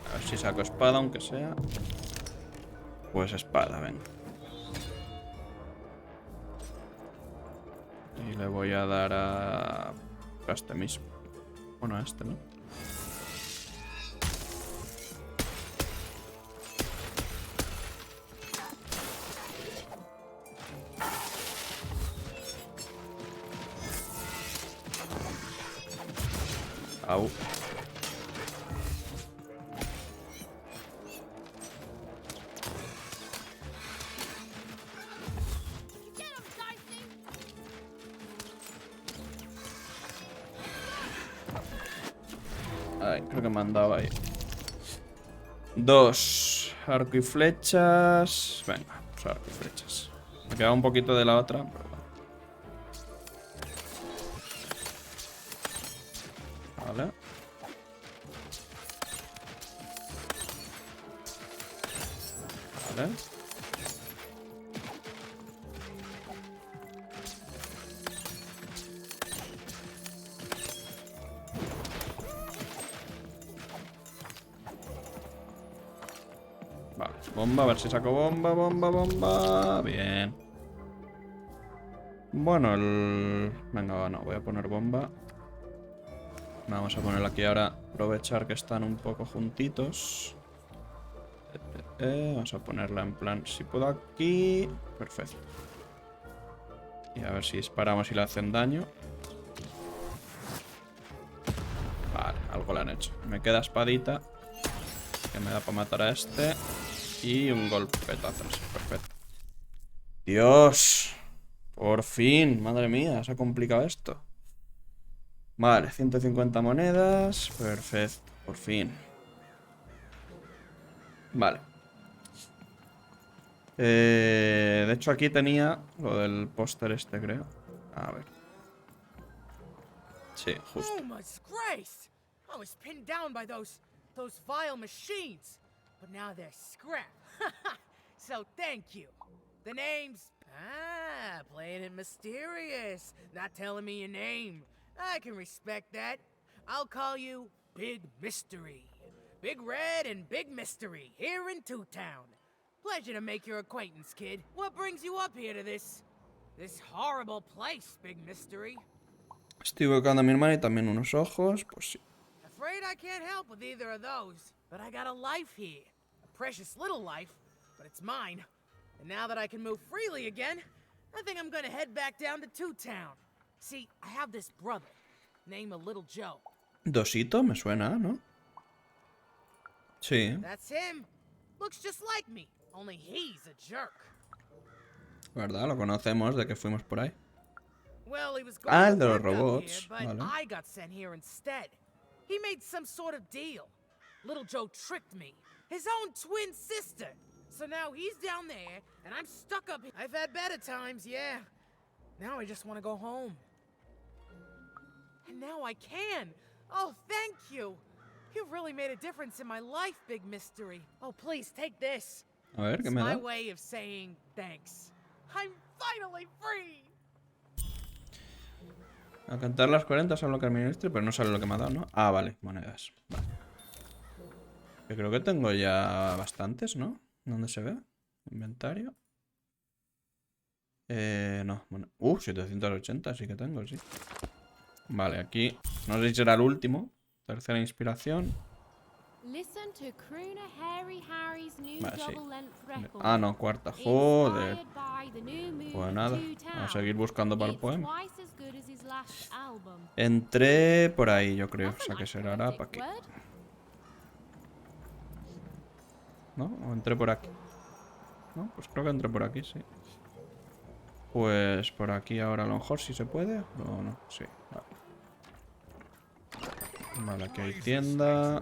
A ver si saco espada, aunque sea. Pues espada, venga. Y le voy a dar a este mismo. Bueno, a este, ¿no? Au. Ay, creo que me han dado ahí. 2. Arco y flechas. Venga, pues arco y flechas. Me queda un poquito de la otra, pero bueno. Vale. Vale. Vale, bomba, a ver si saco bomba, bomba, bomba. Bien. Bueno, venga, no, voy a poner bomba. Vamos a ponerla aquí ahora. Aprovechar que están un poco juntitos. Vamos a ponerla en plan, si puedo aquí. Perfecto. Y a ver si disparamos y le hacen daño. Vale, algo le han hecho. Me queda espadita, que me da para matar a este. Y un golpetazo. Perfecto. Dios. Por fin. Madre mía, se ha complicado esto. Vale, 150 monedas. Perfecto, por fin. Vale. De hecho aquí tenía lo del póster este, creo. A ver. Sí, justo. Oh, my disgrace! I was pinned down by those vile machines, but now they're scrap. So thank you. The name's playing it mysterious, not telling me your name. I can respect that. I'll call you Big Mystery. Big Red and Big Mystery here in Two Town. Pleasure to make your acquaintance, kid. What brings you up here to this horrible place, Big Mystery? Estoy buscando a mi hermana y también unos ojos, pues sí. Afraid I can't help with either of those, but I got a life here. A precious little life, but it's mine. And now that I can move freely again, I think I'm gonna head back down to Two Town. See, I have this brother, named Little Joe. Dosito, me suena, ¿no? Sí. That's him. Looks just like me, only he's a jerk. ¿Verdad? Lo conocemos de que fuimos por ahí. Well, he was Ah, el going de to los work out robots. here, but Vale. I got sent here instead. He made some sort of deal. Little Joe tricked me, his own twin sister. So now he's down there, and I'm stuck up here. I've had better times, yeah. Now I just want to go home. And now I can. Oh, thank you. You really made a difference in my life, Big Mystery. Oh, please, take this. A ver, ¿qué It's me my da? way of saying thanks. I'm finally free. A cantar las 40 sale lo que administre, pero no sale lo que me ha dado, ¿no? Ah, vale, monedas. Vale. Yo creo que tengo ya bastantes, ¿no? ¿Dónde se ve? Inventario. No. 780 sí que tengo, sí. Vale, aquí. No sé si será el último. Tercera inspiración. Listen to Crooner Hairy Harry's new Vale, sí. double-length record. Ah, no, cuarta. Joder. Inspired by the new moon Pues nada. Two Vamos a Town. seguir buscando para el It's poema. twice as good as his last album. Entré por ahí, yo creo. O sea que será ahora para aquí. Word? ¿No? ¿O entré por aquí? No, pues creo que entré por aquí, sí. Pues por aquí ahora a lo mejor si se puede. O no, sí. Vale. Vale, aquí hay tienda.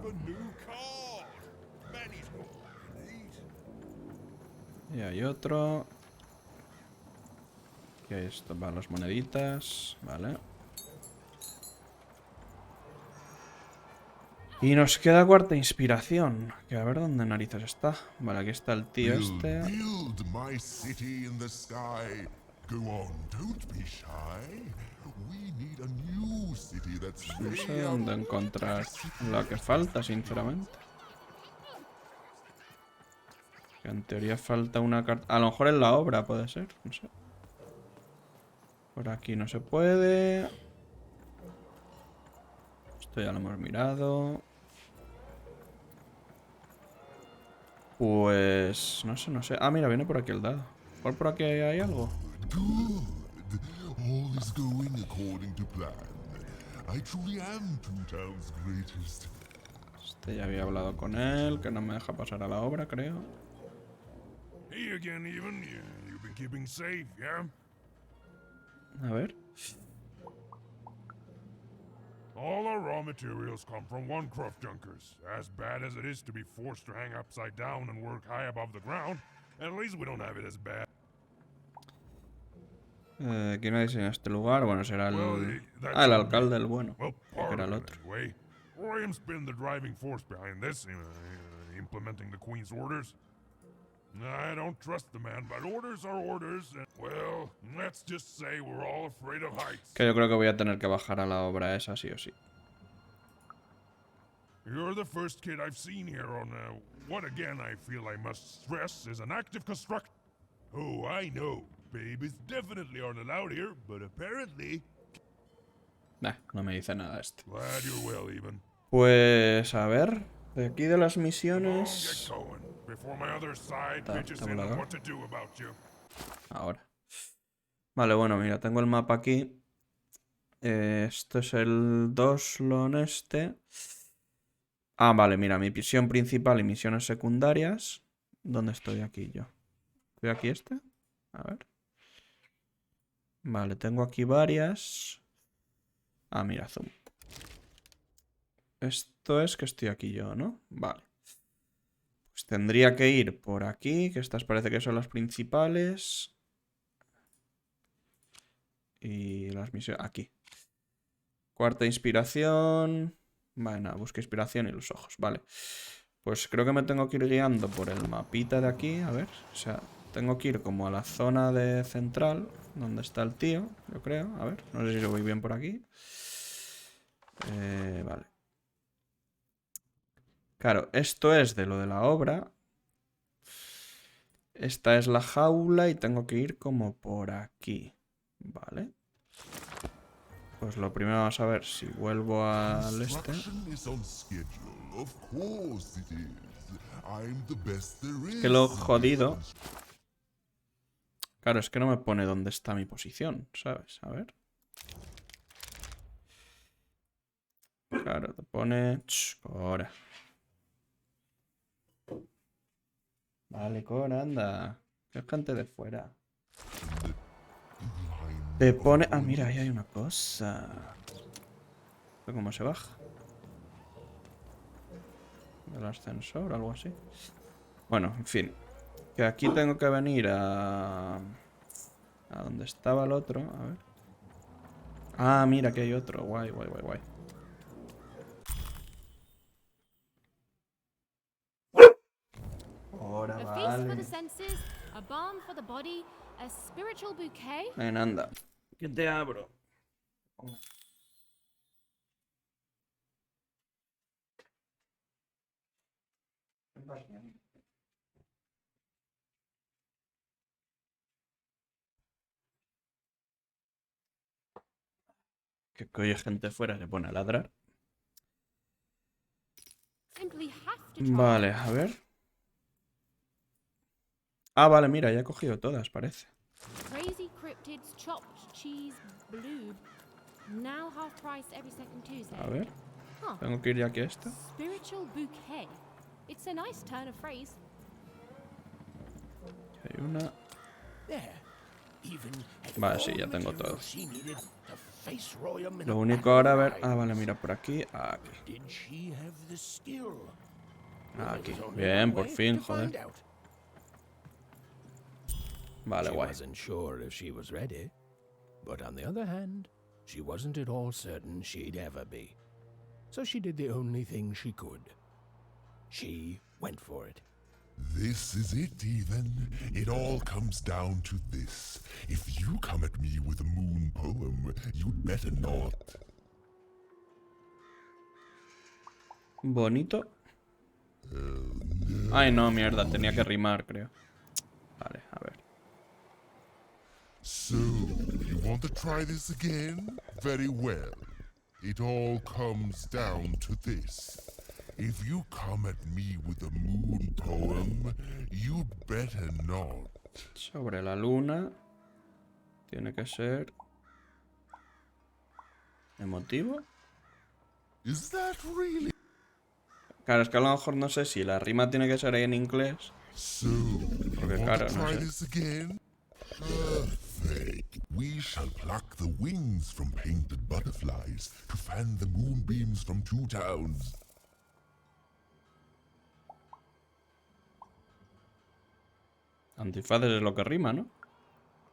Y hay otro. Aquí hay esto, van las moneditas. Vale. Y nos queda cuarta inspiración. Que a ver dónde narices está. Vale, aquí está el tío este. Build my city in the sky. Go on, don't be shy. We need a new city that's No sé ready. dónde encontrar la que falta, sinceramente. Que en teoría falta una carta. A lo mejor en la obra puede ser, no sé. Por aquí no se puede. Esto ya lo hemos mirado. Pues... no sé. Ah, mira, viene por aquí el dado. ¿Por aquí hay algo? Good. All is going according to plan. I truly am Two Town's greatest. Este ya había hablado con él, que no me deja pasar a la obra, creo. Hey again, even. Yeah, you've been keeping safe, yeah? A ver. All our raw materials come from one craft junkers. As bad as it is to be forced to hang upside down and work high above the ground, at least we don't have it as bad. ¿Quién ha diseñado este lugar? Bueno, será el... Ah, el alcalde, el bueno. Que era el otro. Anyway, William's been the driving force behind this, implementing the Queen's orders. I don't trust the man, but orders are orders, and, well, let's just say we're all afraid of heights. Que yo creo que voy a tener que bajar a la obra esa, sí o sí. You're the first kid I've seen here on, what again I feel I must stress is an active construct. Oh, I know. Babies definitely aren't allowed here, but apparently... Nah, no me dice nada este. Glad you're well, even. Pues, a ver. De aquí de las misiones... Tabulador. Ahora. Vale, bueno, mira, tengo el mapa aquí. Esto es el Doslon este. Ah, vale, mira, mi misión principal y misiones secundarias. ¿Dónde estoy aquí yo? ¿Estoy aquí este? A ver. Vale, tengo aquí varias. Ah, mira, zoom. Esto es que estoy aquí yo, ¿no? Vale. Pues tendría que ir por aquí, que estas parece que son las principales. Y las misiones... Aquí. Cuarta inspiración. Vale, nada, busca inspiración y los ojos. Vale. Pues creo que me tengo que ir guiando por el mapita de aquí. A ver, o sea, tengo que ir como a la zona de central, donde está el tío, yo creo. A ver, no sé si voy bien por aquí. Vale. Claro, esto es de lo de la obra. Esta es la jaula y tengo que ir como por aquí. Vale. Pues lo primero vamos a ver si vuelvo al este. Que lo jodido. Claro, es que no me pone dónde está mi posición, ¿sabes? A ver. Claro, te pone... Cora. Vale, Cora, anda. Que es gente de fuera. Te pone... Ah, mira, ahí hay una cosa. ¿Cómo se baja? ¿Del ascensor o algo así? Bueno, en fin. Que aquí tengo que venir a... A donde estaba el otro. A ver. Ah, mira, que hay otro. Guay, guay, guay, guay. Ahora vale. Ven, anda. Que te abro. Que oye gente fuera se pone a ladrar. Vale, a ver. Ah, vale, mira, ya he cogido todas, parece. Crazy cryptids, chopped cheese, blue. Now half price every second Tuesday. A ver. Tengo que ir ya aquí a esto. Spiritual bouquet. It's a nice turn of phrase. Hay una. Vale, sí, ya tengo todo. Lo único ahora a ver... Ah, vale, mira, por aquí. Aquí. Aquí. Bien, por fin, joder. Vale, guay. But on the other hand, she wasn't at all certain she'd ever be. So she did the only thing she could. She went for it. This is it, even. It all comes down to this. If you come at me with a moon poem, you'd better not. Bonito. Ay, no, mierda. Tenía que rimar, creo. Vale, a ver. So, you want to try this again? Very well. It all comes down to this. If you come at me with a moon poem, you'd better not. Sobre la luna. Tiene que ser... ¿Emotivo? Is that really? Claro, es que a lo mejor no sé si la rima tiene que ser ahí en inglés. So, Porque you claro, want to no try sé. this again? Perfect. We shall pluck the wings from painted butterflies to fan the moonbeams from two towns. Antifaces es lo que rima, ¿no?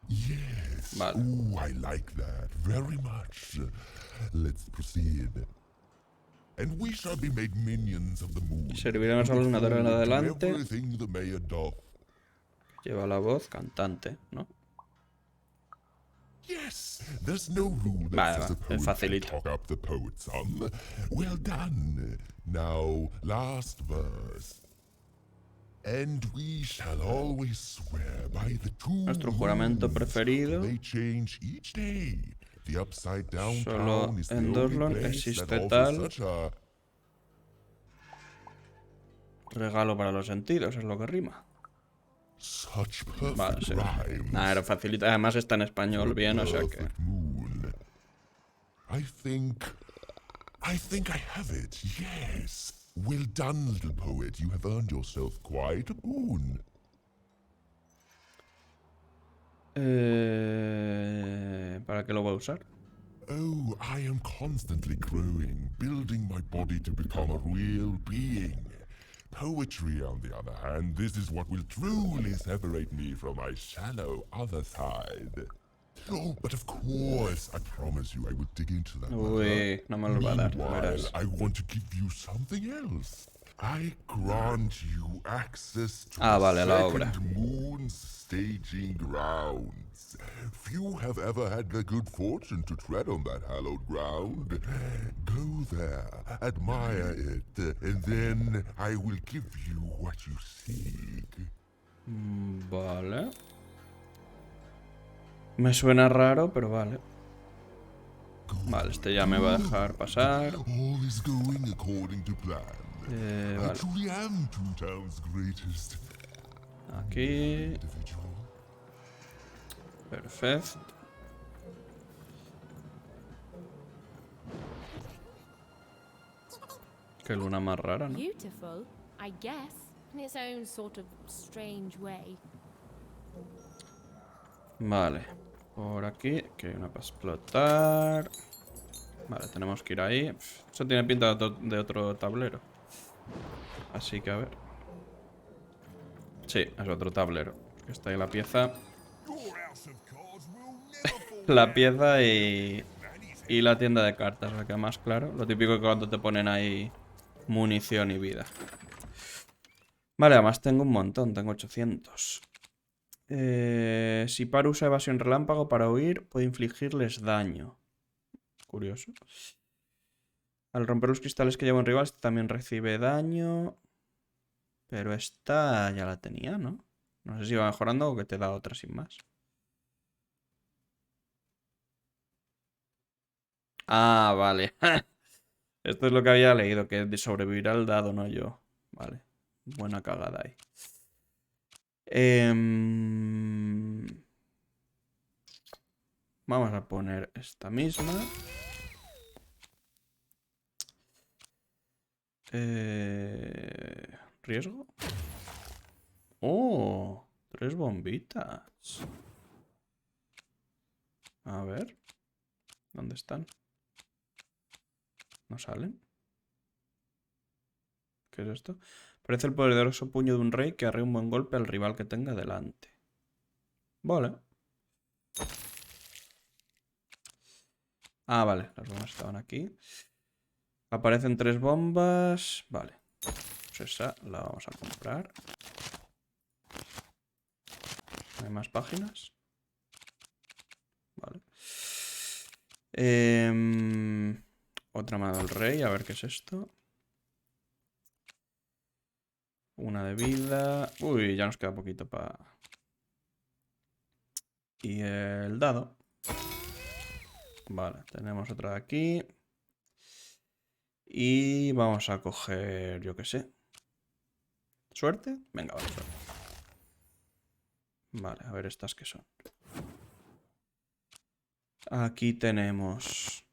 Yes. Vale. Ooh, I like that very much. Let's proceed. And we shall be made minions of the moon. Serviremos a los nadadores en adelante. Everything the mayor doth. Lleva la voz cantante, ¿no? Yes, there's no rule Vale, that says a va, poet facilito. can talk up the poet's son. Well done. Now, last verse. And we shall always swear by the two Nuestro juramento preferido. They change each day. The upside down Solo town is the en only Dorlon place existe that tal offers such a... regalo para los sentidos, es lo que rima. Such perfect Vale, sí. rhymes. Nada, era facilito. Además está en español bien, o sea que... Moon. I think I have it, yes. Well done, little poet. You have earned yourself quite a boon. ¿Para qué lo voy a usar? Oh, I am constantly growing, building my body to become a real being. Poetry, on the other hand, this is what will truly separate me from my shallow other side. Oh, but of course, I promise you I will dig into that matter. Uy, no me lo va a dar, Meanwhile, verás. I want to give you something else. I grant you access to Ah, the vale, la obra. second moon staging grounds. Few have ever had the good fortune to tread on that hallowed ground. Go there, admire it, and then I will give you what you seek. Vale. Me suena raro, pero vale. Vale, este ya me va a dejar pasar. All is going according to plan. I Vale. truly am Toontown's greatest. Aquí. Perfecto. Qué luna más rara, ¿no? Beautiful, I guess, in its own sort of strange way. Vale. Por aquí, que hay una para explotar. Vale, tenemos que ir ahí. Eso tiene pinta de otro tablero. Así que a ver. Sí, es otro tablero. Está ahí la pieza. La pieza y la tienda de cartas, o sea que más claro. Lo típico que cuando te ponen ahí munición y vida. Vale, además tengo un montón, tengo 800. Si Par usa evasión relámpago para huir, puede infligirles daño. Curioso. Al romper los cristales que lleva un rival, este también recibe daño. Pero esta ya la tenía, ¿no? No sé si va mejorando o que te da otra sin más. Ah, vale. Esto es lo que había leído, que sobrevivirá el dado, no yo. Vale. Buena cagada ahí. Vamos a poner esta misma. ¿Riesgo? ¡Oh! 3 bombitas. A ver. ¿Dónde están? ¿No salen? ¿Qué es esto? Parece el poderoso puño de un rey que arrea un buen golpe al rival que tenga delante. Vale. Ah, vale. Las bombas estaban aquí. Aparecen 3 bombas. Vale. Pues esa la vamos a comprar. ¿Hay más páginas? Vale. Otra mano del rey. A ver qué es esto. Una de vida. Uy, ya nos queda poquito para... Y el dado. Vale, tenemos otra de aquí. Y vamos a coger, yo qué sé. ¿Suerte? Venga, vale, suerte. Vale, a ver estas que son. Aquí tenemos...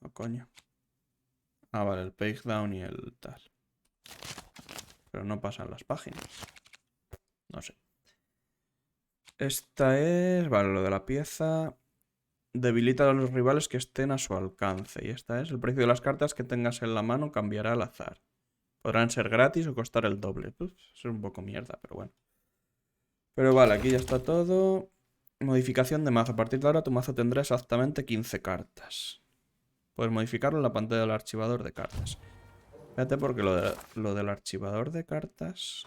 Oh, coño. Ah, vale, el page down y el tal. Pero no pasan las páginas. No sé. Esta es... Vale, lo de la pieza. Debilita a los rivales que estén a su alcance. Y esta es... El precio de las cartas que tengas en la mano cambiará al azar. Podrán ser gratis o costar el doble. Uf, es un poco mierda, pero bueno. Pero vale, aquí ya está todo. Modificación de mazo. A partir de ahora tu mazo tendrá exactamente 15 cartas. Puedes modificarlo en la pantalla del archivador de cartas. Fíjate porque lo del archivador de cartas...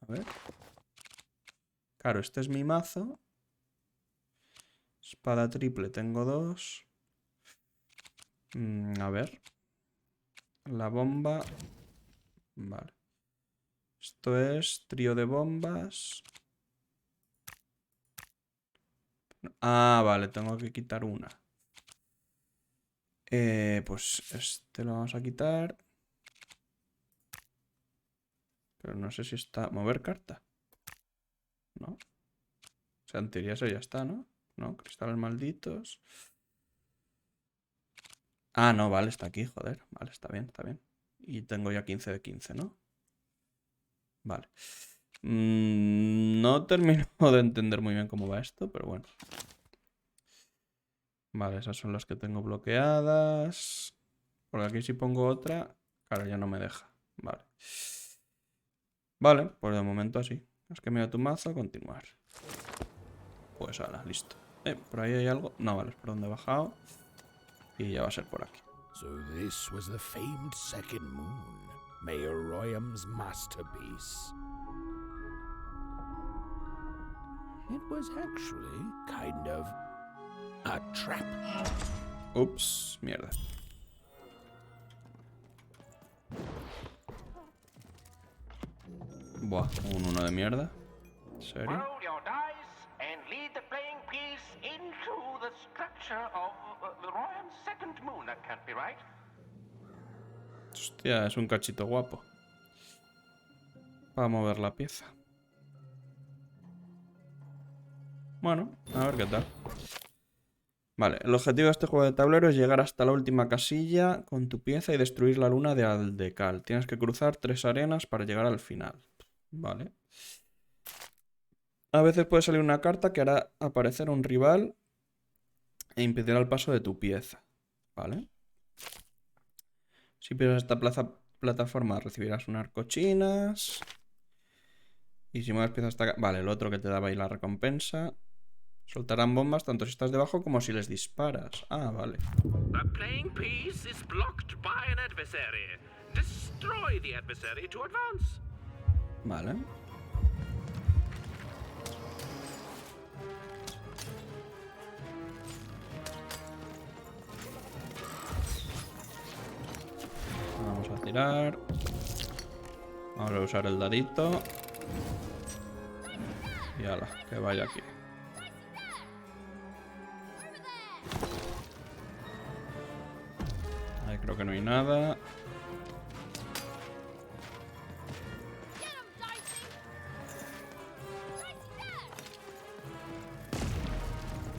A ver. Claro, este es mi mazo. Espada triple tengo 2. A ver. La bomba... Vale. Esto es trío de bombas. Ah, vale, tengo que quitar una. Pues este lo vamos a quitar. Pero no sé si está... ¿Mover carta? No. O sea, en teoría eso ya está, ¿no? No, cristales malditos. Ah, no, vale, está aquí, joder. Vale, está bien, está bien. Y tengo ya 15 de 15, ¿no? Vale. No termino de entender muy bien cómo va esto, pero bueno. Vale, esas son las que tengo bloqueadas. Porque aquí si pongo otra, claro, ya no me deja. Vale. Vale, pues de momento así. Has cambiado tu mazo, continuar. Pues ala, listo. ¿Por ahí hay algo? No, vale, es por donde he bajado. Y ya va a ser por aquí. So this was the famed second moon, Mayor Royam's masterpiece. It was actually kind of a trap. Ups, mierda. Buah, un 1 de mierda. ¿En serio? Roll your dice and lead the playing piece into the structure of the Royam's second moon. That can't be right. Hostia, es un cachito guapo. Para mover la pieza. Bueno, a ver qué tal. Vale, el objetivo de este juego de tablero es llegar hasta la última casilla con tu pieza y destruir la luna de Aldecal. Tienes que cruzar 3 arenas para llegar al final. Vale. A veces puede salir una carta que hará aparecer un rival e impedirá el paso de tu pieza. Vale. Si pierdes esta plataforma recibirás unas cochinas. Y si mueves piezas hasta acá... Vale, el otro que te daba ahí la recompensa. Soltarán bombas tanto si estás debajo como si les disparas. Ah, vale. The playing piece is blocked by an adversary. Destroy the adversary to advance. Vale. Vamos a tirar. Vamos a usar el dadito. Y ala, que vaya aquí. Ahí creo que no hay nada.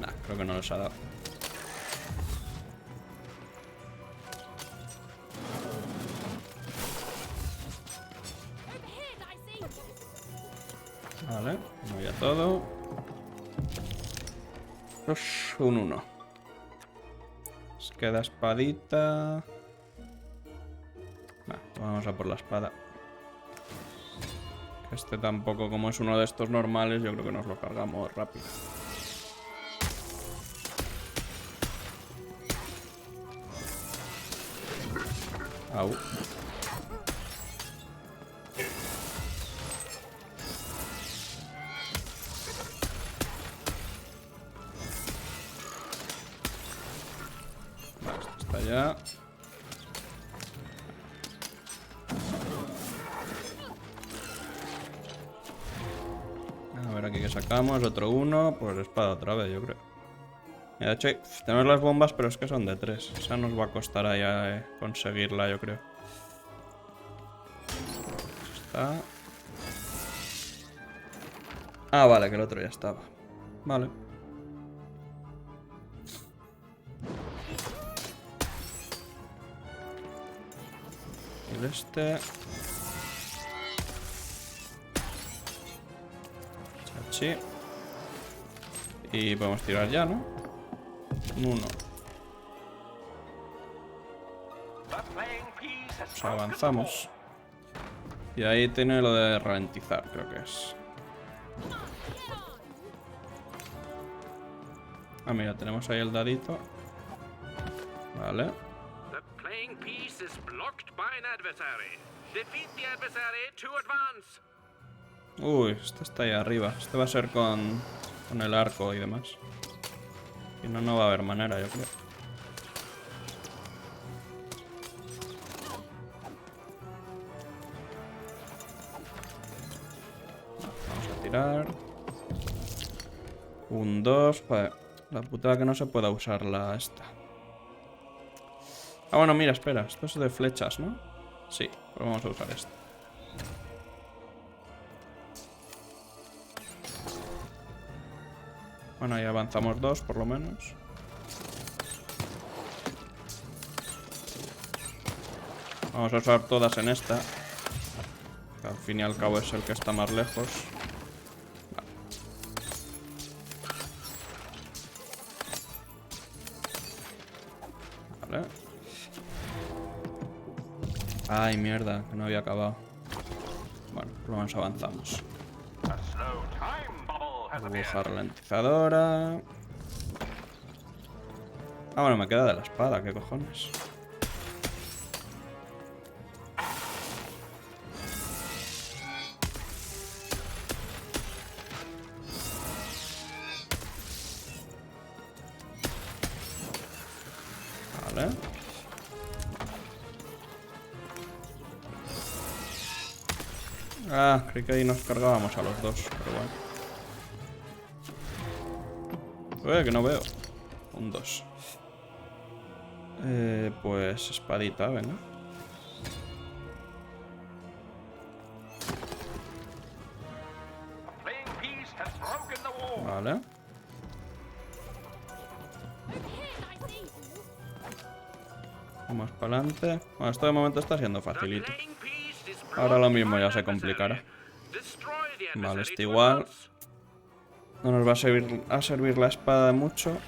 Nah, creo que no les ha dado. Vale, voy a todo. Un 1. Nos queda espadita. Vamos a por la espada. Este tampoco, como es uno de estos normales, yo creo que nos lo cargamos rápido. Au. Vale, esto está ya. A ver aquí que sacamos, otro 1, pues espada otra vez, yo creo. De hecho, tenemos las bombas, pero es que son de 3. Esa nos va a costar ahí conseguirla, yo creo. Está. Ah, vale, que el otro ya estaba. Vale. El este. Chachi. Y podemos tirar ya, ¿no? Un 1. Pues avanzamos. Y ahí tiene lo de ralentizar, creo que es. Ah, mira, tenemos ahí el dadito. Vale. The playing piece is blocked by an adversary. Defeat the adversary to advance. Uy, este está ahí arriba. Este va a ser con el arco y demás. Si no, no va a haber manera, yo creo. Vamos a tirar. Un 2. Joder, la putada que no se pueda usar la esta. Ah, bueno, mira, espera. Esto es de flechas, ¿no? Sí, pues vamos a usar esto. Bueno, ahí avanzamos 2 por lo menos. Vamos a usar todas en esta. Que al fin y al cabo es el que está más lejos. Vale. Vale. Ay, mierda, que no había acabado. Bueno, por lo menos avanzamos. Burbuja ralentizadora. Ah, bueno, me queda de la espada, ¿qué cojones? Vale. Ah, creí que ahí nos cargábamos a los dos, pero bueno. Que no veo. Un 2. Pues espadita, venga. Vale. Vamos para adelante. Bueno, esto de momento está siendo facilito. Ahora lo mismo ya se complicará. Vale, este igual. No nos va a servir la espada de mucho.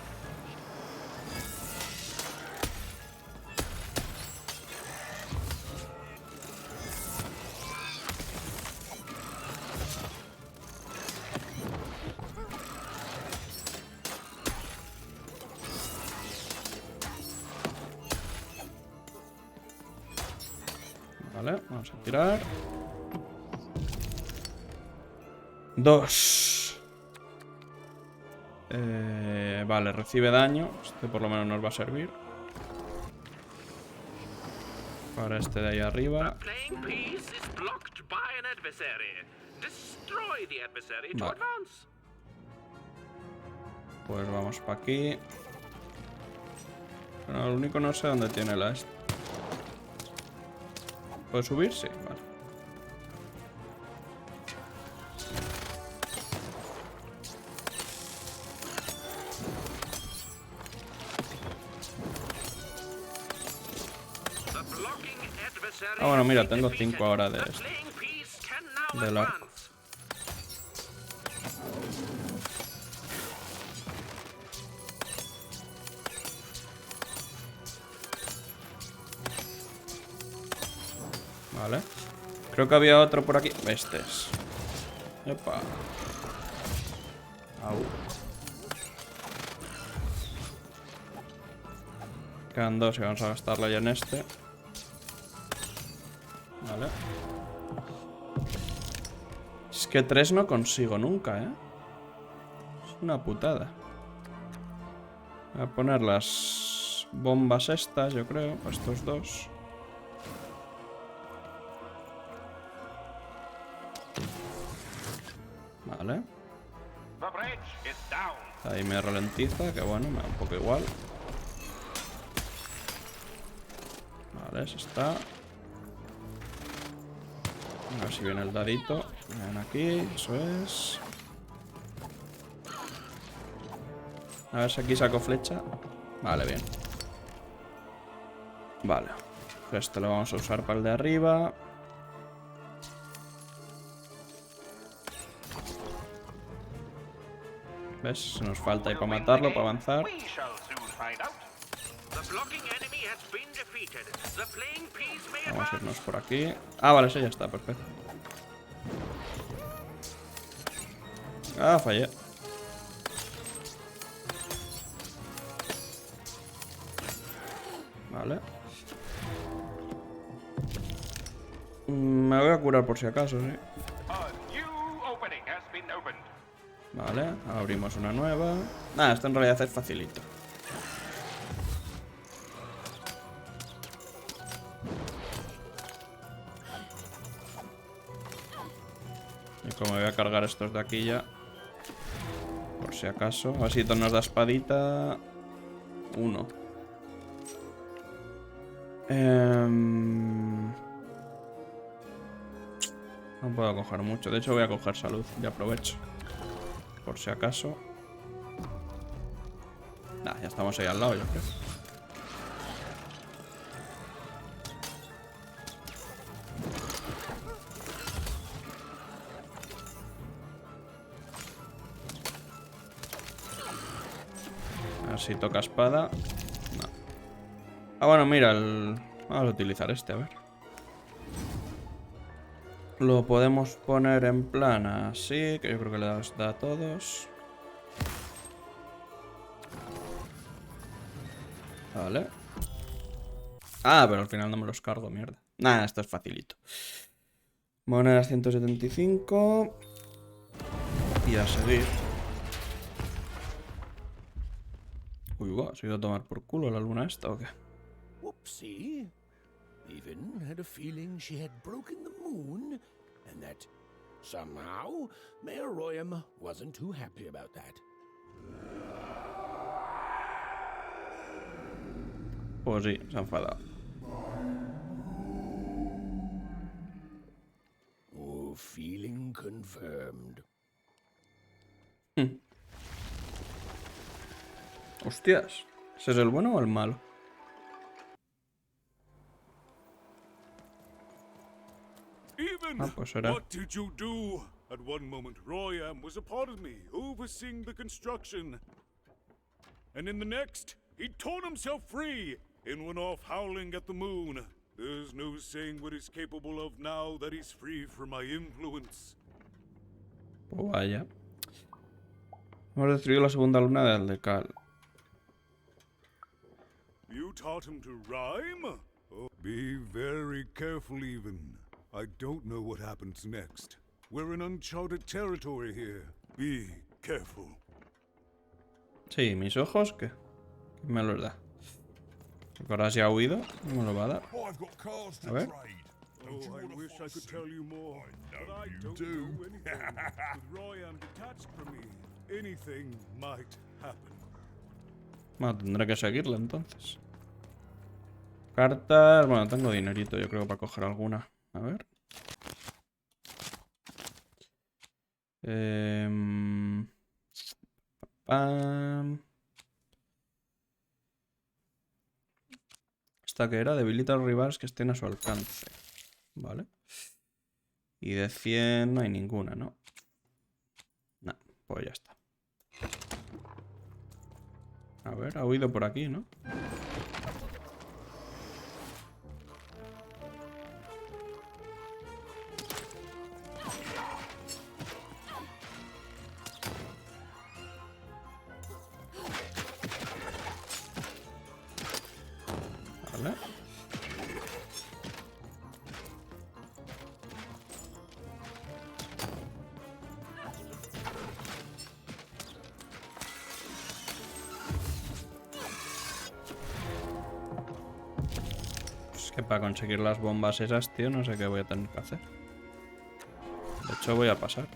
Vale, vamos a tirar. 2. Vale, recibe daño. Este por lo menos nos va a servir. Para este de ahí arriba. Vale. Pues vamos para aquí. Bueno, lo único no sé dónde tiene la esta. ¿Puede subir? Sí, vale. Ah, bueno, mira, tengo 5 ahora de esto. Del arco. Vale. Creo que había otro por aquí. Este es. Epa. Au. Quedan 2 y vamos a gastarla ya en este. Vale. Es que 3 no consigo nunca, ¿eh? Es una putada. Voy a poner las bombas estas, yo creo. Estos 2. Vale. Ahí me ralentiza, que bueno, me da un poco igual. Vale, ese está. A ver si viene el dadito. Ven aquí, eso es. A ver si aquí saco flecha. Vale, bien. Vale. Este lo vamos a usar para el de arriba. ¿Ves? Se nos falta ahí para matarlo, para avanzar. Vamos a irnos por aquí. Ah, vale, ese ya está, perfecto. Ah, fallé. Vale. Me voy a curar por si acaso, sí. Vale, abrimos una nueva. Nada, esto en realidad es facilito. Y como voy a cargar estos de aquí ya, por si acaso. A ver si nos da espadita. 1. No puedo coger mucho. De hecho voy a coger salud. Ya aprovecho. Por si acaso. Nah, ya estamos ahí al lado, yo creo. A ver si toca espada. No. Ah, bueno, mira, vamos a utilizar este, a ver. Lo podemos poner en plan así, que yo creo que le da a todos. Vale. Ah, pero al final no me los cargo, mierda. Nah, esto es facilito. Monedas 175. Y a seguir. Uy, va, ¿se ha ido a tomar por culo la luna esta o qué? Whoopsie. Even had a feeling she had broken the moon, and that somehow Mayor Royam wasn't too happy about that. Pues sí, se ha enfadado. Oh, feeling confirmed. Hostias, ¿ese es el bueno o el malo? Even, pues será. what did you do? At one moment, Royam was a part of me, overseeing the construction. And in the next, he torn himself free and went off howling at the moon. There's no saying what he's capable of now that he's free from my influence. Pues vaya. Hemos destruido la segunda luna de Aldecal. You taught him to rhyme? Oh, be very careful, even. I don't know what happens next. We're in uncharted territory here. Be careful. Sí, mis ojos, ¿qué? ¿Quién me los da? Porque ahora se ha huido, no me lo va a dar. A ver. Oh, I wish I could tell you more, but I don't know anything. With Royam detached from me, anything might happen. Bueno, tendré que seguirla entonces. Cartas... Bueno, tengo dinerito yo creo para coger alguna. A ver. Esta que era, debilita a los rivales que estén a su alcance. Vale. Y de 100 no hay ninguna, ¿no? No, pues ya está. A ver, ha huido por aquí, ¿no? Vale. Es que para conseguir las bombas esas, tío, no sé qué voy a tener que hacer. De hecho, voy a pasar.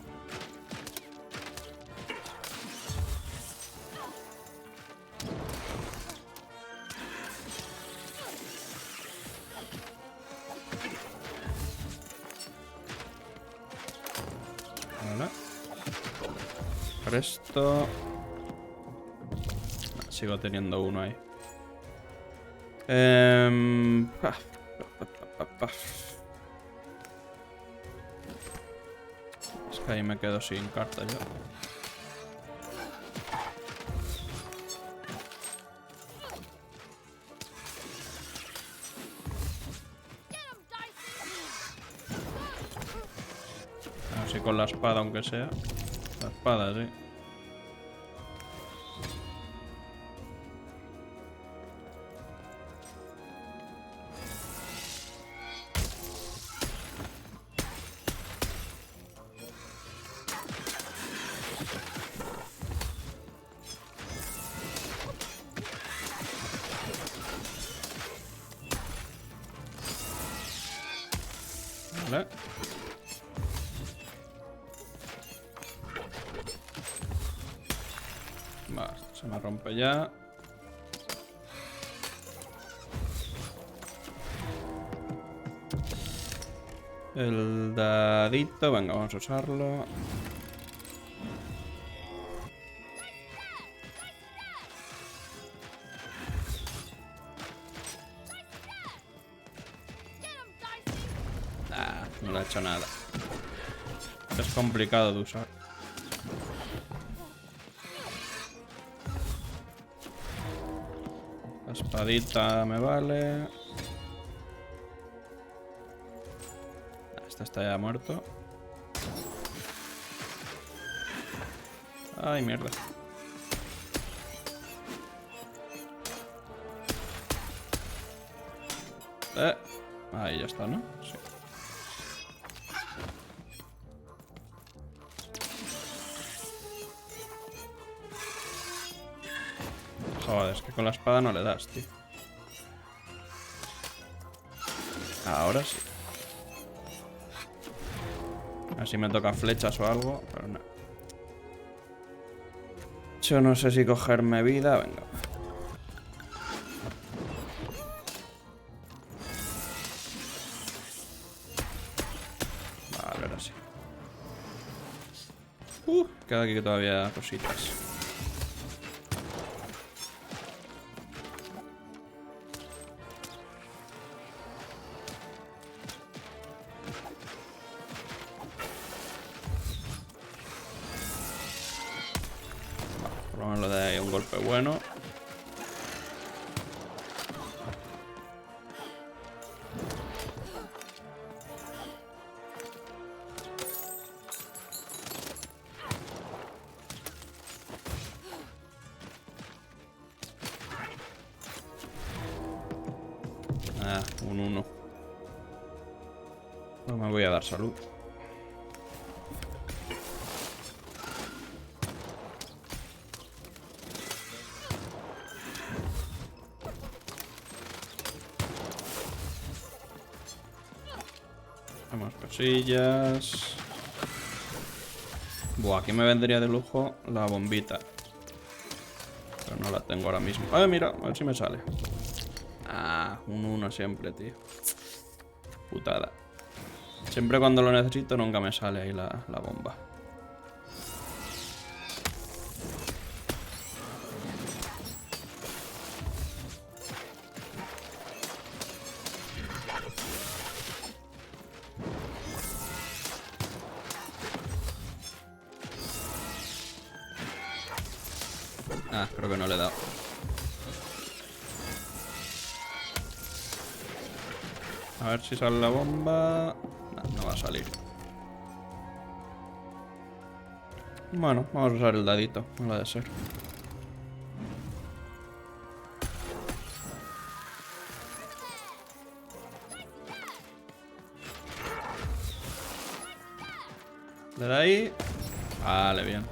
Vale. Por esto... Sigo teniendo uno ahí. Es que ahí me quedo sin carta yo. Así con la espada, aunque sea. La espada, sí. Vale. Vale, se me rompe ya. El dadito, venga, vamos a usarlo. No le ha hecho nada. Es complicado de usar. La Espadita me vale. Este está ya muerto. Ay, mierda. Ahí ya está, ¿no? Sí. Joder, es que con la espada no le das, tío. Ahora sí. Así me toca flechas o algo, pero no. Yo no sé si cogerme vida. Venga. Vale, ahora sí. Queda aquí todavía cositas. Por lo menos le da ahí un golpe bueno. Un 1. No me voy a dar salud. Más cosillas. Buah, aquí me vendría de lujo la bombita. Pero no la tengo ahora mismo. ¡Ay, mira! A ver si me sale. Ah, un 1 siempre, tío. Putada. Siempre cuando lo necesito nunca me sale ahí la bomba. Ah, creo que no le he dado. A ver si sale la bomba. No, no va a salir. Bueno, vamos a usar el dadito. No lo ha de ser. ¿Le da ahí? Vale, bien.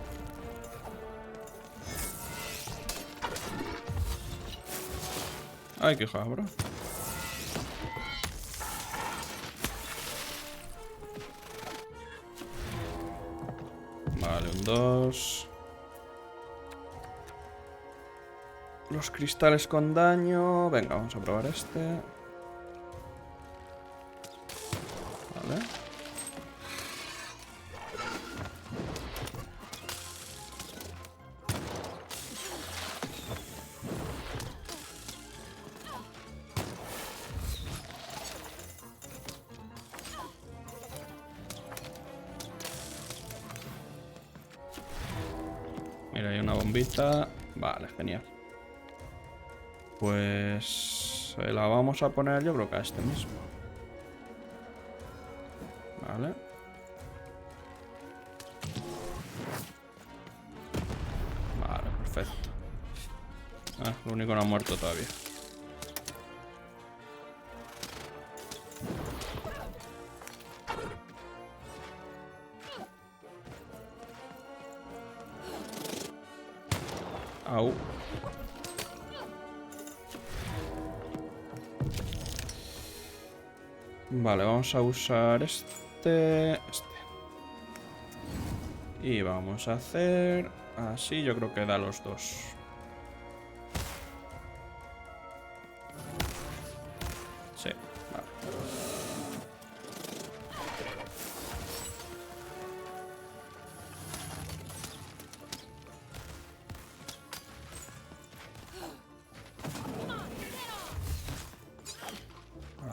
Ay, qué jabra. Vale, un 2. Los cristales con daño. Venga, vamos a probar este. Vale. Mira, hay una bombita. Vale, genial. Pues la vamos a poner yo creo que a este mismo. Vale. Vale, perfecto. Ah, lo único no ha muerto todavía. Au. Vale, vamos a usar este. Y vamos a hacer así, yo creo que da los dos. Sí, vale.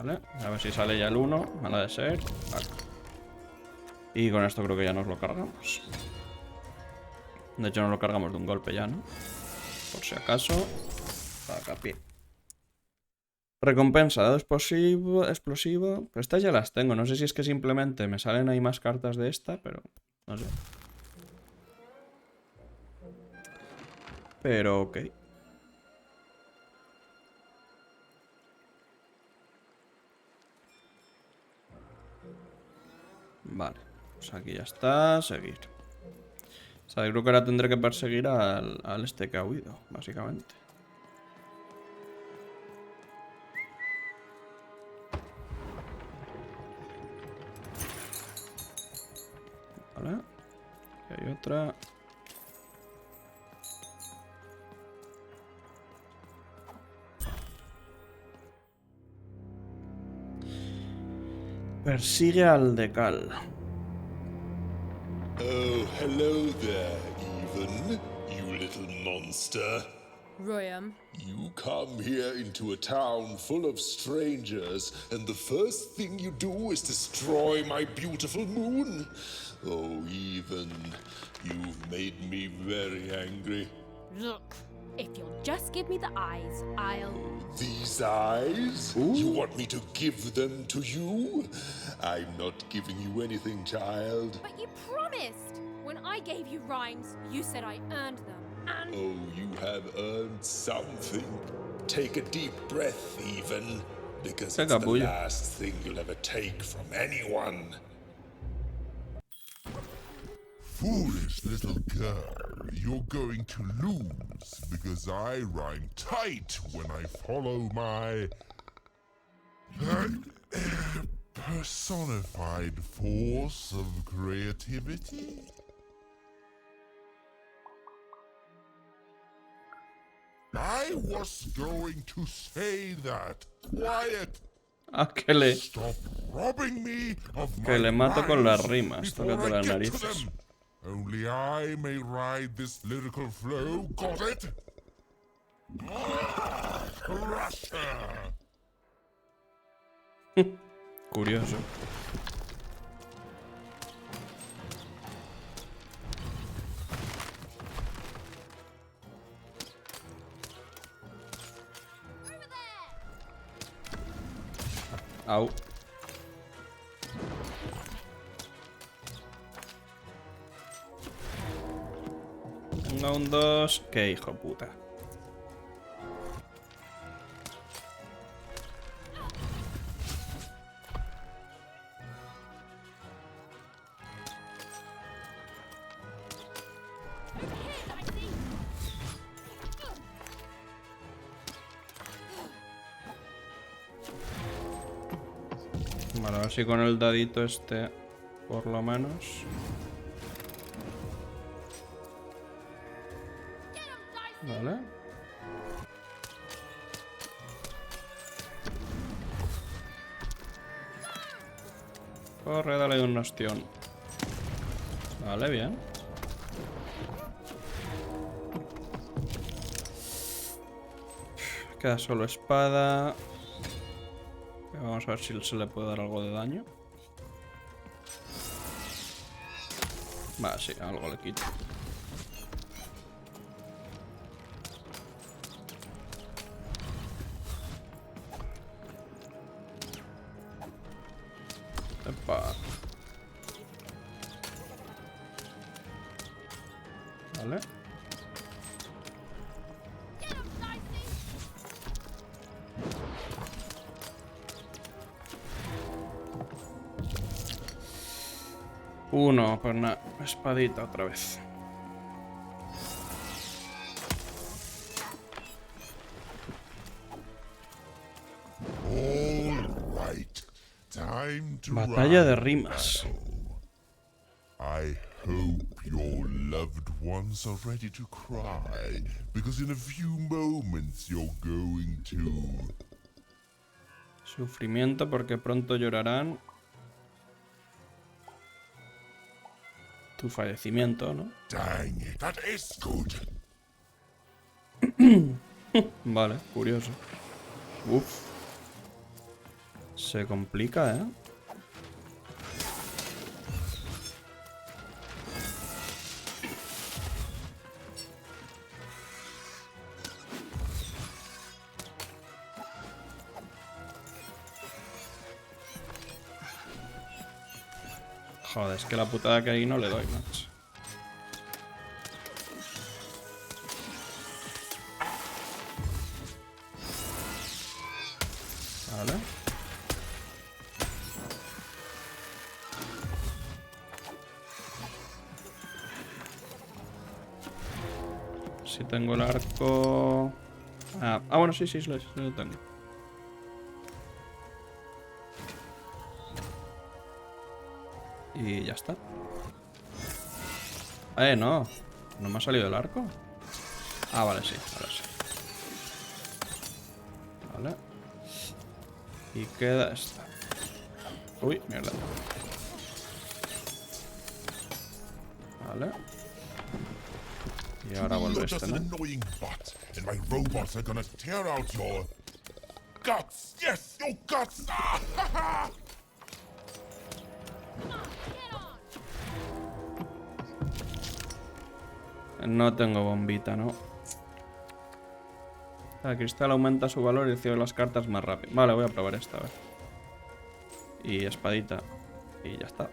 Vale, a ver si sale ya el 1. Mala de ser. Vale. Y con esto creo que ya nos lo cargamos. De hecho, nos lo cargamos de un golpe ya, ¿no? Por si acaso. Para pie. Recompensa, dado explosivo. Pero estas ya las tengo. No sé si es que simplemente me salen ahí más cartas de esta, pero no sé. Pero ok. Vale, pues aquí ya está, seguir. O sea, yo creo que ahora tendré que perseguir al este que ha huido, básicamente. Vale. Aquí hay otra. Persigue al de Cal. Oh, hello there, Even, you little monster. Royam. You come here into a town full of strangers, and the first thing you do is destroy my beautiful moon. Oh, Even, you've made me very angry. Look, if you'll just give me the eyes, I'll... These eyes? Ooh. You want me to give them to you? I'm not giving you anything, child. But you promised! When I gave you rhymes, you said I earned them, and... Oh, you have earned something. Take a deep breath, Even, because it's the last thing you'll ever take from anyone. Foolish little girl, you're going to lose, because I rhyme tight when I follow my personified force of creativity. I was going to say that. Quiet. Stop robbing me of Que le my mato con las rhymes rimas. before Tócate I las get to narices. them. Only I may ride this lyrical flow. Got it? Crusher. Curioso. Au. Tengo un 2. Qué hijo puta. Vale, a ver si con el dadito este, por lo menos. Vale. Corre, dale un ostión. Vale, bien. Queda solo espada. Vamos a ver si se le puede dar algo de daño. Vale, sí, algo le quito. Epa. Vale. Uno, pues una espadita otra vez. Batalla de rimas. I hope your loved ones are ready to cry, because in a few moments you're going to... Sufrimiento porque pronto llorarán. Tu fallecimiento, ¿no? Dang it, that is good. Vale, curioso. Uf. Se complica, ¿eh? Joder, es que la putada que ahí no le doy, macho. Vale. Si tengo el arco... bueno, sí, lo tengo. Y ya está. No. ¿No me ha salido el arco? Vale, sí, ahora sí. Vale. Y queda esta. Uy, mierda. Vale. Y ahora vuelve este, ¿no? And my robots are gonna tear out your guts. Yes, your guts. No tengo bombita, ¿no? El cristal aumenta su valor y recibe las cartas más rápido. Vale, voy a probar esta, a ver. Y espadita. Y ya está.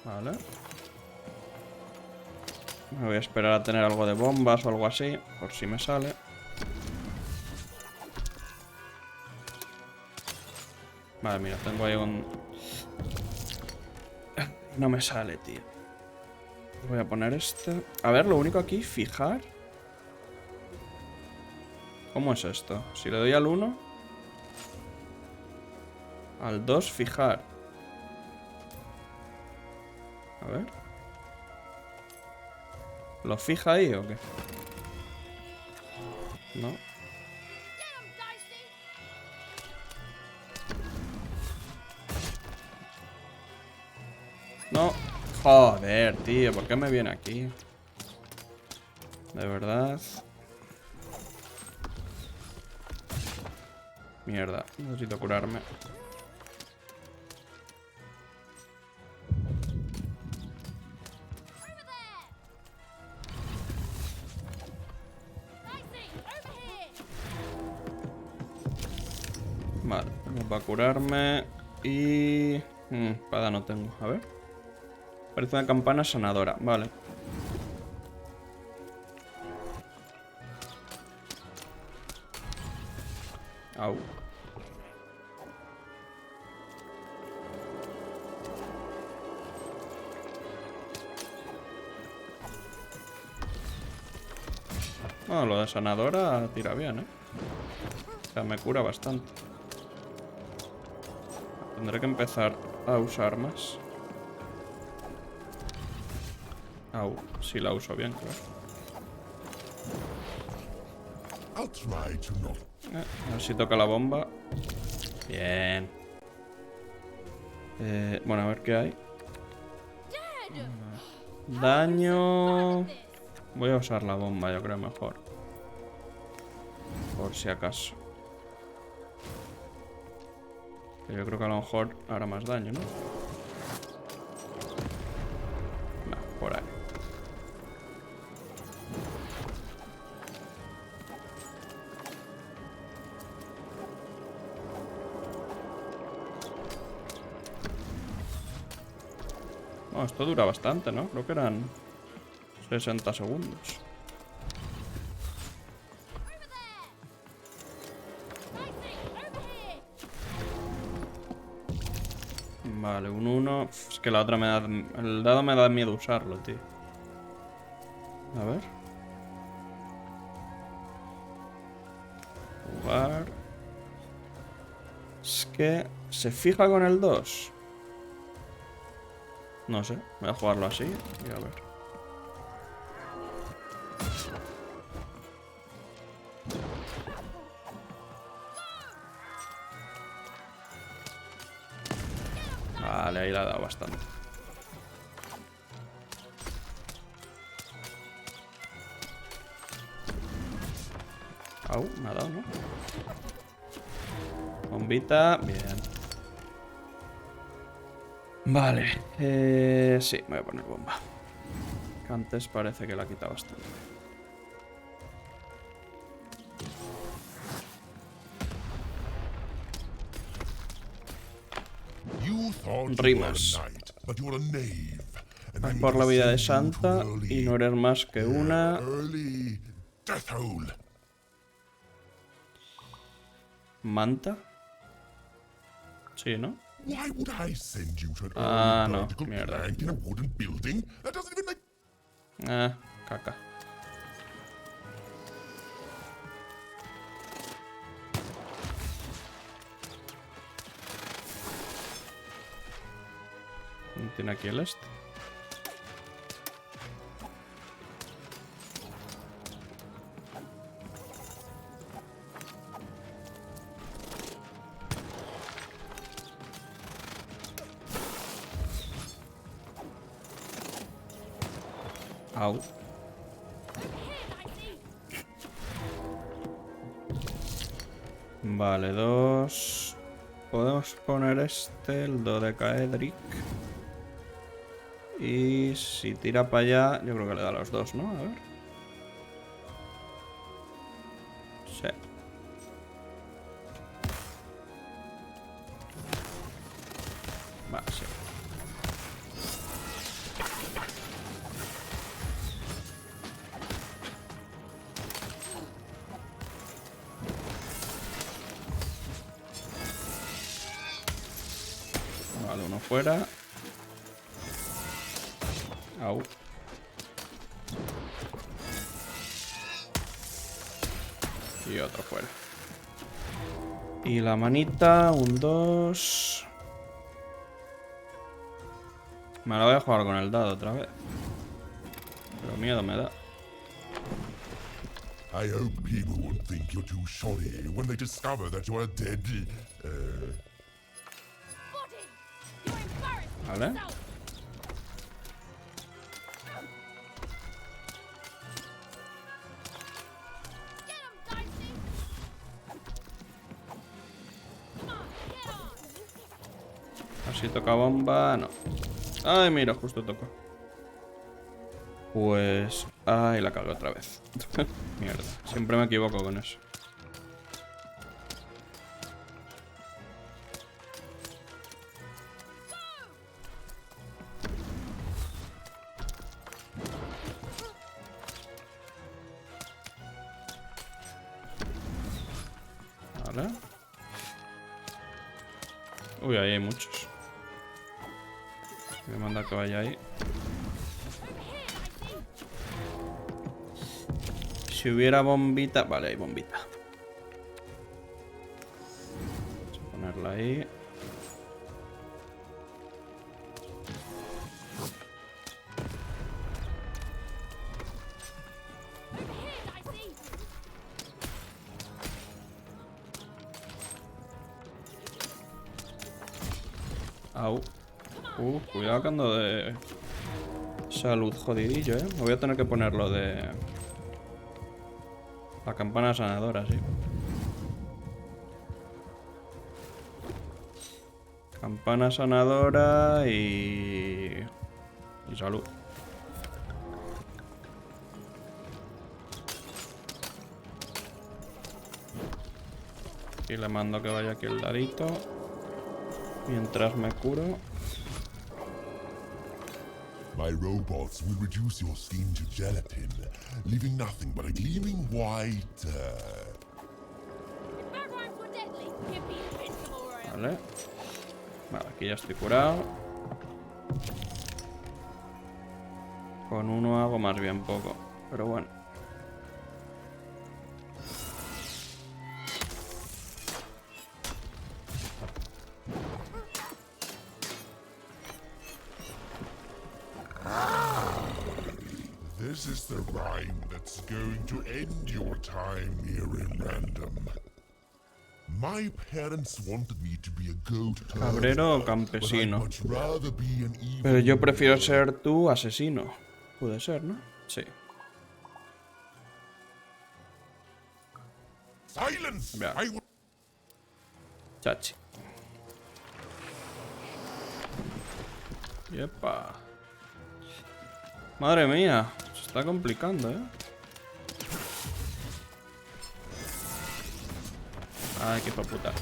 Vale. Me voy a esperar a tener algo de bombas o algo así, por si me sale. Vale, mira, tengo ahí un... No me sale, tío. Voy a poner este. A ver, lo único aquí, fijar. ¿Cómo es esto? Si le doy al 1... Al 2, fijar. A ver. ¿Lo fija ahí o qué? No. No. Joder, tío. ¿Por qué me viene aquí? De verdad. Mierda. Necesito curarme. Vale, vamos a curarme. Y... espada no tengo, a ver. Parece una campana sanadora, vale. Au. Bueno, lo de sanadora tira bien, ¿eh? O sea, me cura bastante. Tendré que empezar a usar más. Au, si la uso bien, claro. A ver si toca la bomba. Bien. Bueno, a ver qué hay. Daño... Voy a usar la bomba, yo creo mejor. Por si acaso. Que yo creo que a lo mejor hará más daño, ¿no? No, por ahí. Bueno, esto dura bastante, ¿no? Creo que eran 60 segundos. Vale, un 1. Es que la otra me da... El dado me da miedo usarlo, tío. A ver. Jugar. Es que... ¿Se fija con el 2? No sé. Voy a jugarlo así y a ver. Vale, ahí la ha dado bastante. Au, me ha dado, ¿no? Bombita, bien. Vale, sí, me voy a poner bomba. Que antes parece que la quita bastante. Rimas. Vas por la vida de Santa y no eres más que una... ¿Manta? Sí, ¿no? Ah, no, mierda. Caca. ¿Tiene aquí el este? Au. Vale, 2. Podemos poner este, el dodecaedric. Y si tira para allá, yo creo que le da a los dos, ¿no? A ver. Sí. Vale, sí. Vale, uno fuera. Au. Y otro fuera. Y la manita, un 2. Me la voy a jugar con el dado otra vez. Pero miedo me da. I hope people won't think you're too shoddy when they discover that you are dead. Vale. Así toca bomba, no. Ay, mira, justo tocó. Pues... ay, la cagué otra vez. Mierda, siempre me equivoco con eso. Vale. Uy, ahí hay muchos. Me manda que vaya ahí. Si hubiera bombita... vale, hay bombita. Vamos a ponerla ahí. Au. Cuidado que ando de salud jodidillo, Me voy a tener que poner lo de la campana sanadora, sí. Campana sanadora y salud. Y le mando que vaya aquí el dadito mientras me curo. My robots will reduce your skin to gelatin, leaving nothing but a gleaming white. Vale. Vale, aquí ya estoy curado. Con uno hago más bien poco, pero bueno. This is the rhyme that's going to end your time here in random. My parents wanted me to be a goat Cabrero o campesino. Pero yo prefiero ser tu asesino. Puede ser, ¿no? Sí. Silence. Chachi. Yepa. Madre mía, se está complicando, ¿eh? Ay, qué puta.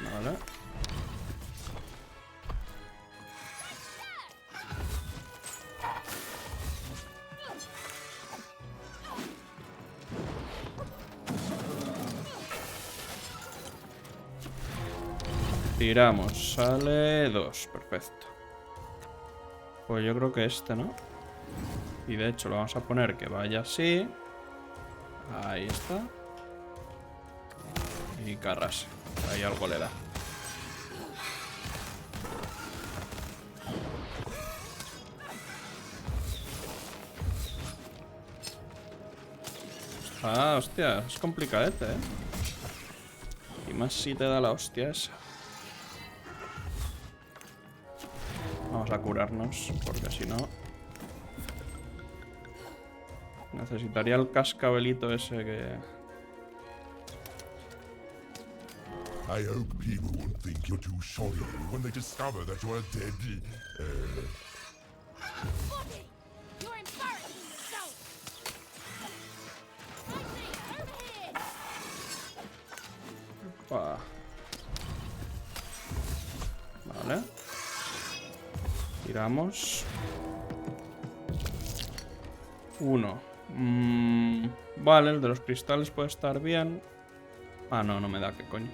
Vale. Tiramos, sale 2, perfecto. Pues yo creo que este, ¿no? Y de hecho lo vamos a poner que vaya así. Ahí está. Y carrase. Ahí algo le da. Ah, hostia, es complicadete, ¿eh? Y más si te da la hostia esa. Vamos a curarnos, porque si no... Necesitaría el cascabelito ese que... I hope people won't think you're too shoddy when they discover that you're a dead... You're embarrassing yourself! Vale. Tiramos. 1. Vale, el de los cristales puede estar bien. Ah, no, no me da, qué coño.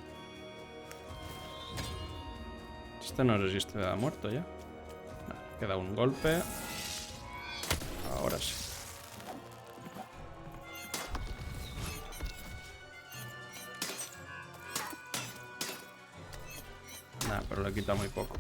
Este no resiste a muerto ya. No, queda un golpe. Ahora sí. Nah, pero le quita muy poco.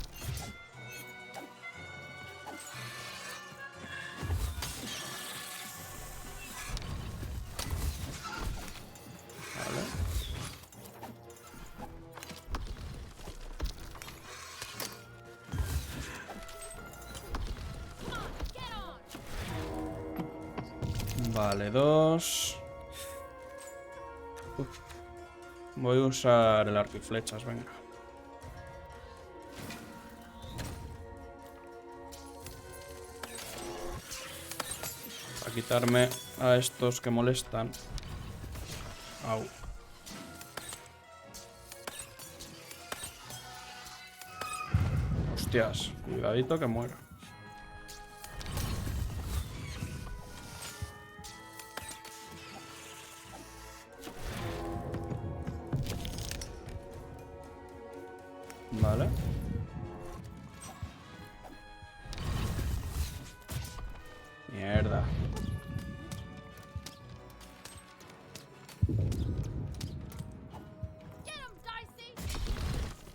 Vale, 2. Voy a usar el arco y flechas, venga. Para quitarme a estos que molestan. Au. Hostias, cuidadito que muero. Vale. Mierda.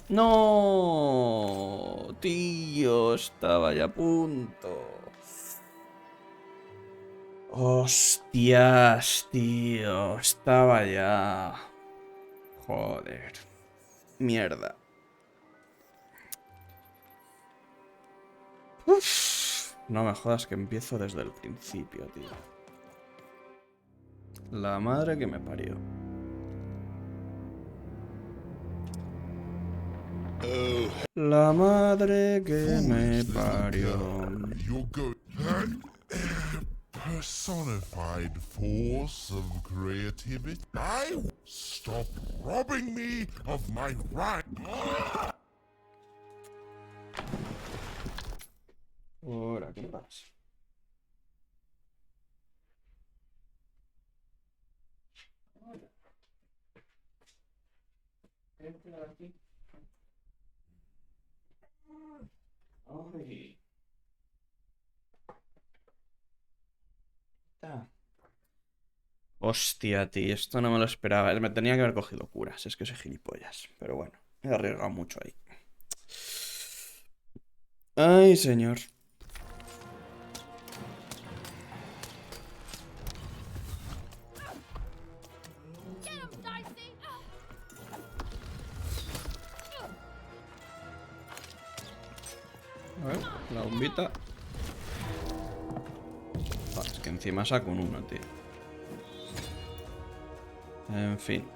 No, tío, estaba ya a punto. Hostias, tío, estaba ya. Joder. Mierda. Uf, no me jodas que empiezo desde el principio, tío. La madre que me parió. La madre que me parió. Personified force of creativity. Stop robbing me of my right. Ahora, ¿qué pasa? Aquí. Ay. Hostia, tío, esto no me lo esperaba. Me tenía que haber cogido curas, es que soy gilipollas. Pero bueno, he arriesgado mucho ahí. Ay, señor. A ver, la bombita. Ah, es que encima saco un 1, tío. En fin.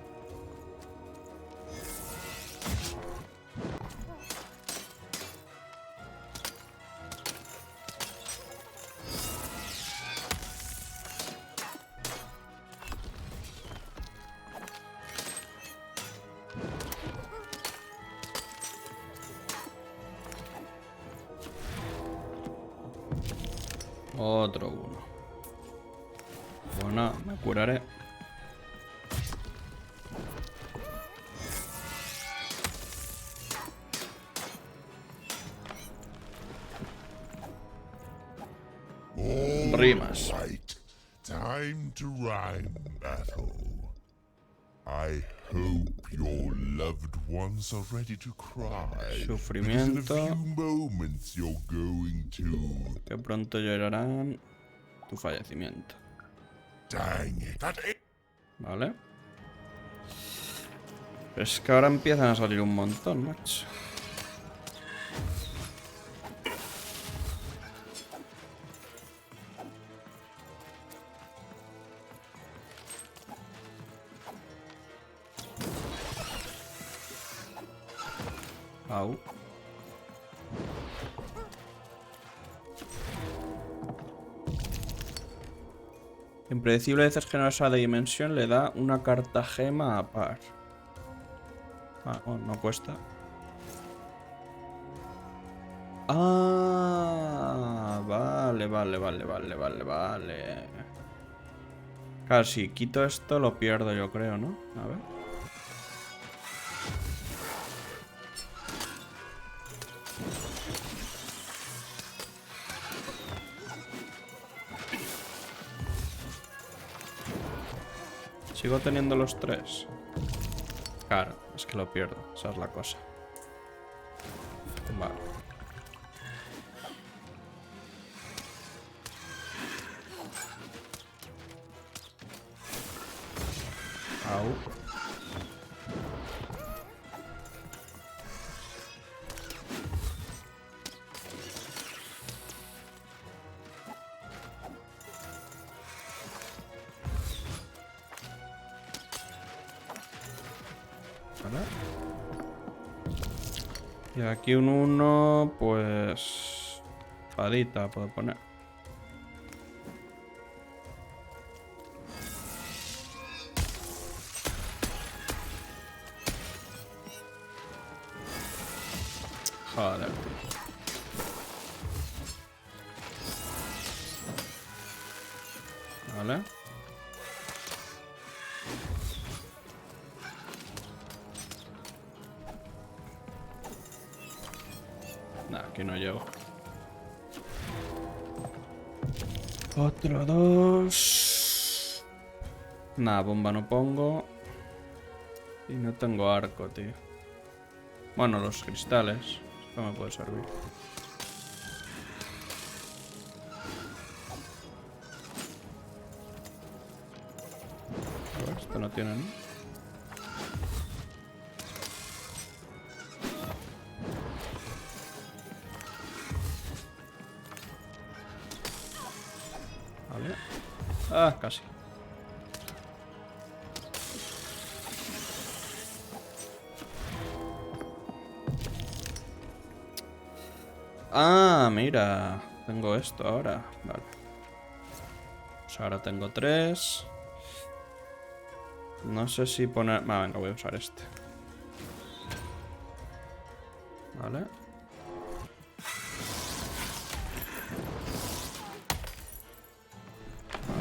Otro uno. Bueno, me curaré. Rimas. Right. Time to rhyme battle. I hope your loved ones are ready to cry. Sufrimiento. Because in a few moments you're going to... Que pronto llorarán tu fallecimiento. Dang it. Vale. Es que ahora empiezan a salir un montón, macho. Au. Impredecible veces generosa de dimensión le da una carta gema a par. Ah, oh, no cuesta. Ah, vale. Claro, si quito esto lo pierdo yo creo, ¿no? A ver. Sigo teniendo los 3. Claro, es que lo pierdo. Esa es la cosa. Vale. Au. Y aquí un 1, pues... Espadita puedo poner. Joder, tío. Vale. Aquí no llego. Otro 2. Nah, bomba no pongo. Y no tengo arco, tío. Bueno, los cristales. Esto me puede servir. A ver, esto no tiene, ¿no? Ah, casi. Ah, mira. Tengo esto ahora. Vale. Pues ahora tengo 3. No sé si poner... Ah, venga, voy a usar este. Vale.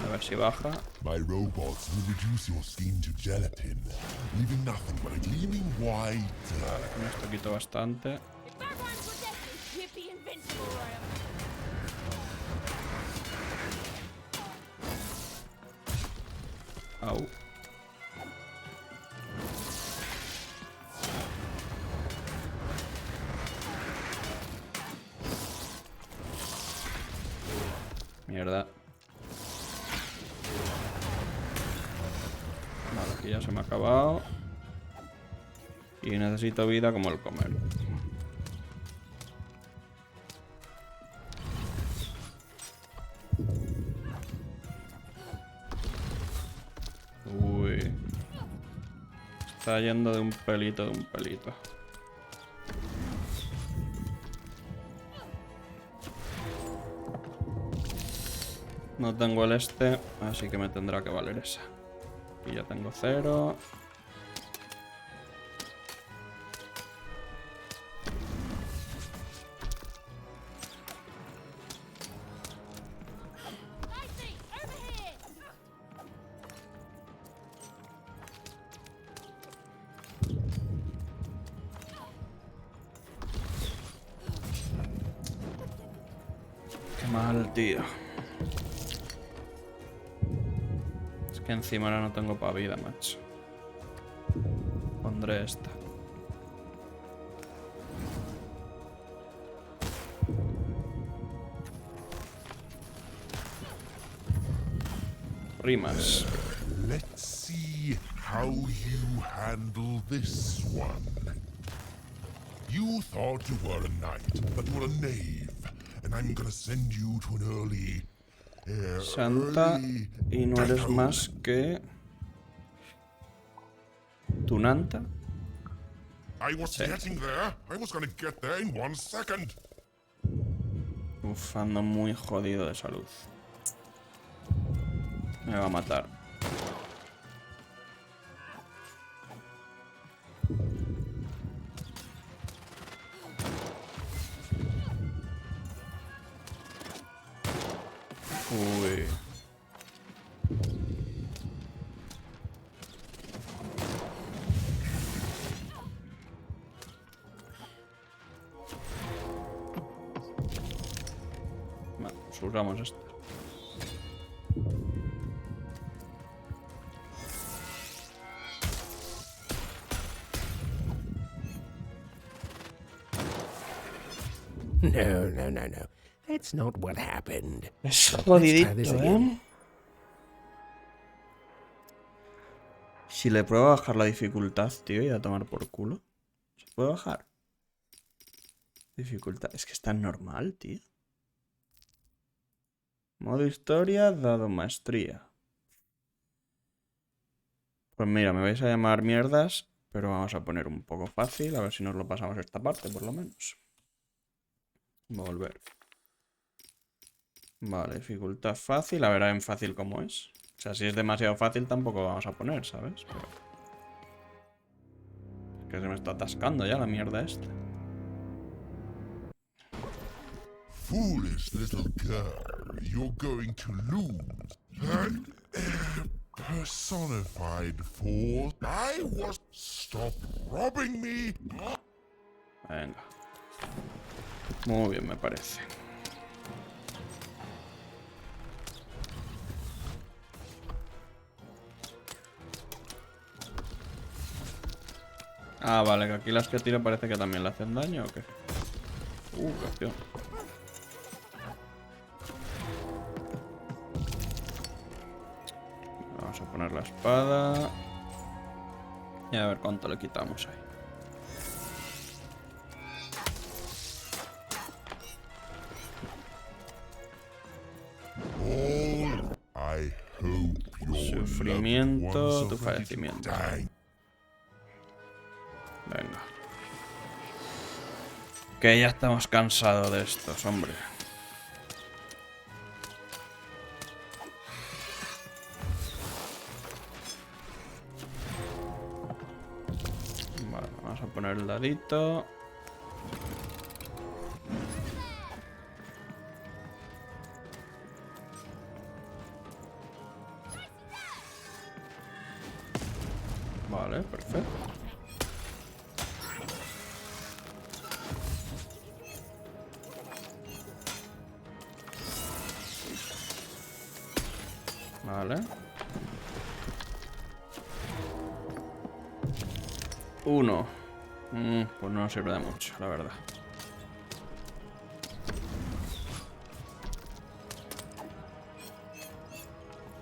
A ver si baja. My robots will reduce your skin to gelatin, leaving nothing but a gleaming white. Vale, con esto quito bastante. Au. Mierda. Vale, aquí ya se me ha acabado. Y necesito vida como el comer. Uy. está yendo de un pelito, de un pelito. No tengo el este, así que me tendrá que valer esa. Y ya tengo 0. Qué mal, tío. Es que encima ahora no tengo pa' vida, macho. Pondré esta. Rimas. Let's see how you handle this one. You thought you were a knight, but you're a knave, and I'm gonna send you to an early... Santa, y no eres más que... ¿Tunanta? I was getting there. I was gonna get there in 1 second. Uf, ando muy jodido de salud. Me va a matar. Uy. Vale, usamos esto. No. That's not what happened. Es Let's try this jodidito, again. Si le pruebo a bajar la dificultad, tío, y a tomar por culo. ¿Se puede bajar? Dificultad. Es que está normal, tío. Modo historia, dado maestría. Pues mira, me vais a llamar mierdas, pero vamos a poner un poco fácil, a ver si nos lo pasamos esta parte, por lo menos. Volver. Vale, dificultad fácil, a ver en fácil cómo es. O sea, si es demasiado fácil tampoco vamos a poner, ¿sabes? Pero... es que se me está atascando ya la mierda esta. Foolish little girl, you're going to lose. Personified fool. I was... Stop robbing me. Venga. Muy bien, me parece. Ah, vale, que aquí las que tiro parece que también le hacen daño, ¿o qué? Qué opción. Vamos a poner la espada. Y a ver cuánto le quitamos ahí. Sufrimiento, tu fallecimiento. Venga. Que ya estamos cansados de estos, hombre. Vale, vamos a poner el dadito. Vale, perfecto. Vale. 1. Pues no sirve de mucho, la verdad.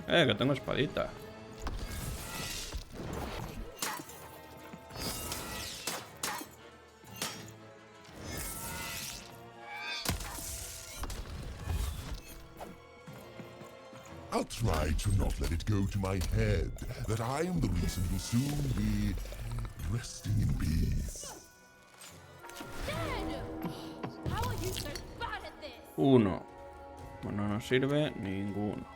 Que tengo espadita. I'll try to not let it go to my head that I am the reason you'll soon be resting in peace. How are you so bad at this? 1. Bueno, no sirve ninguno.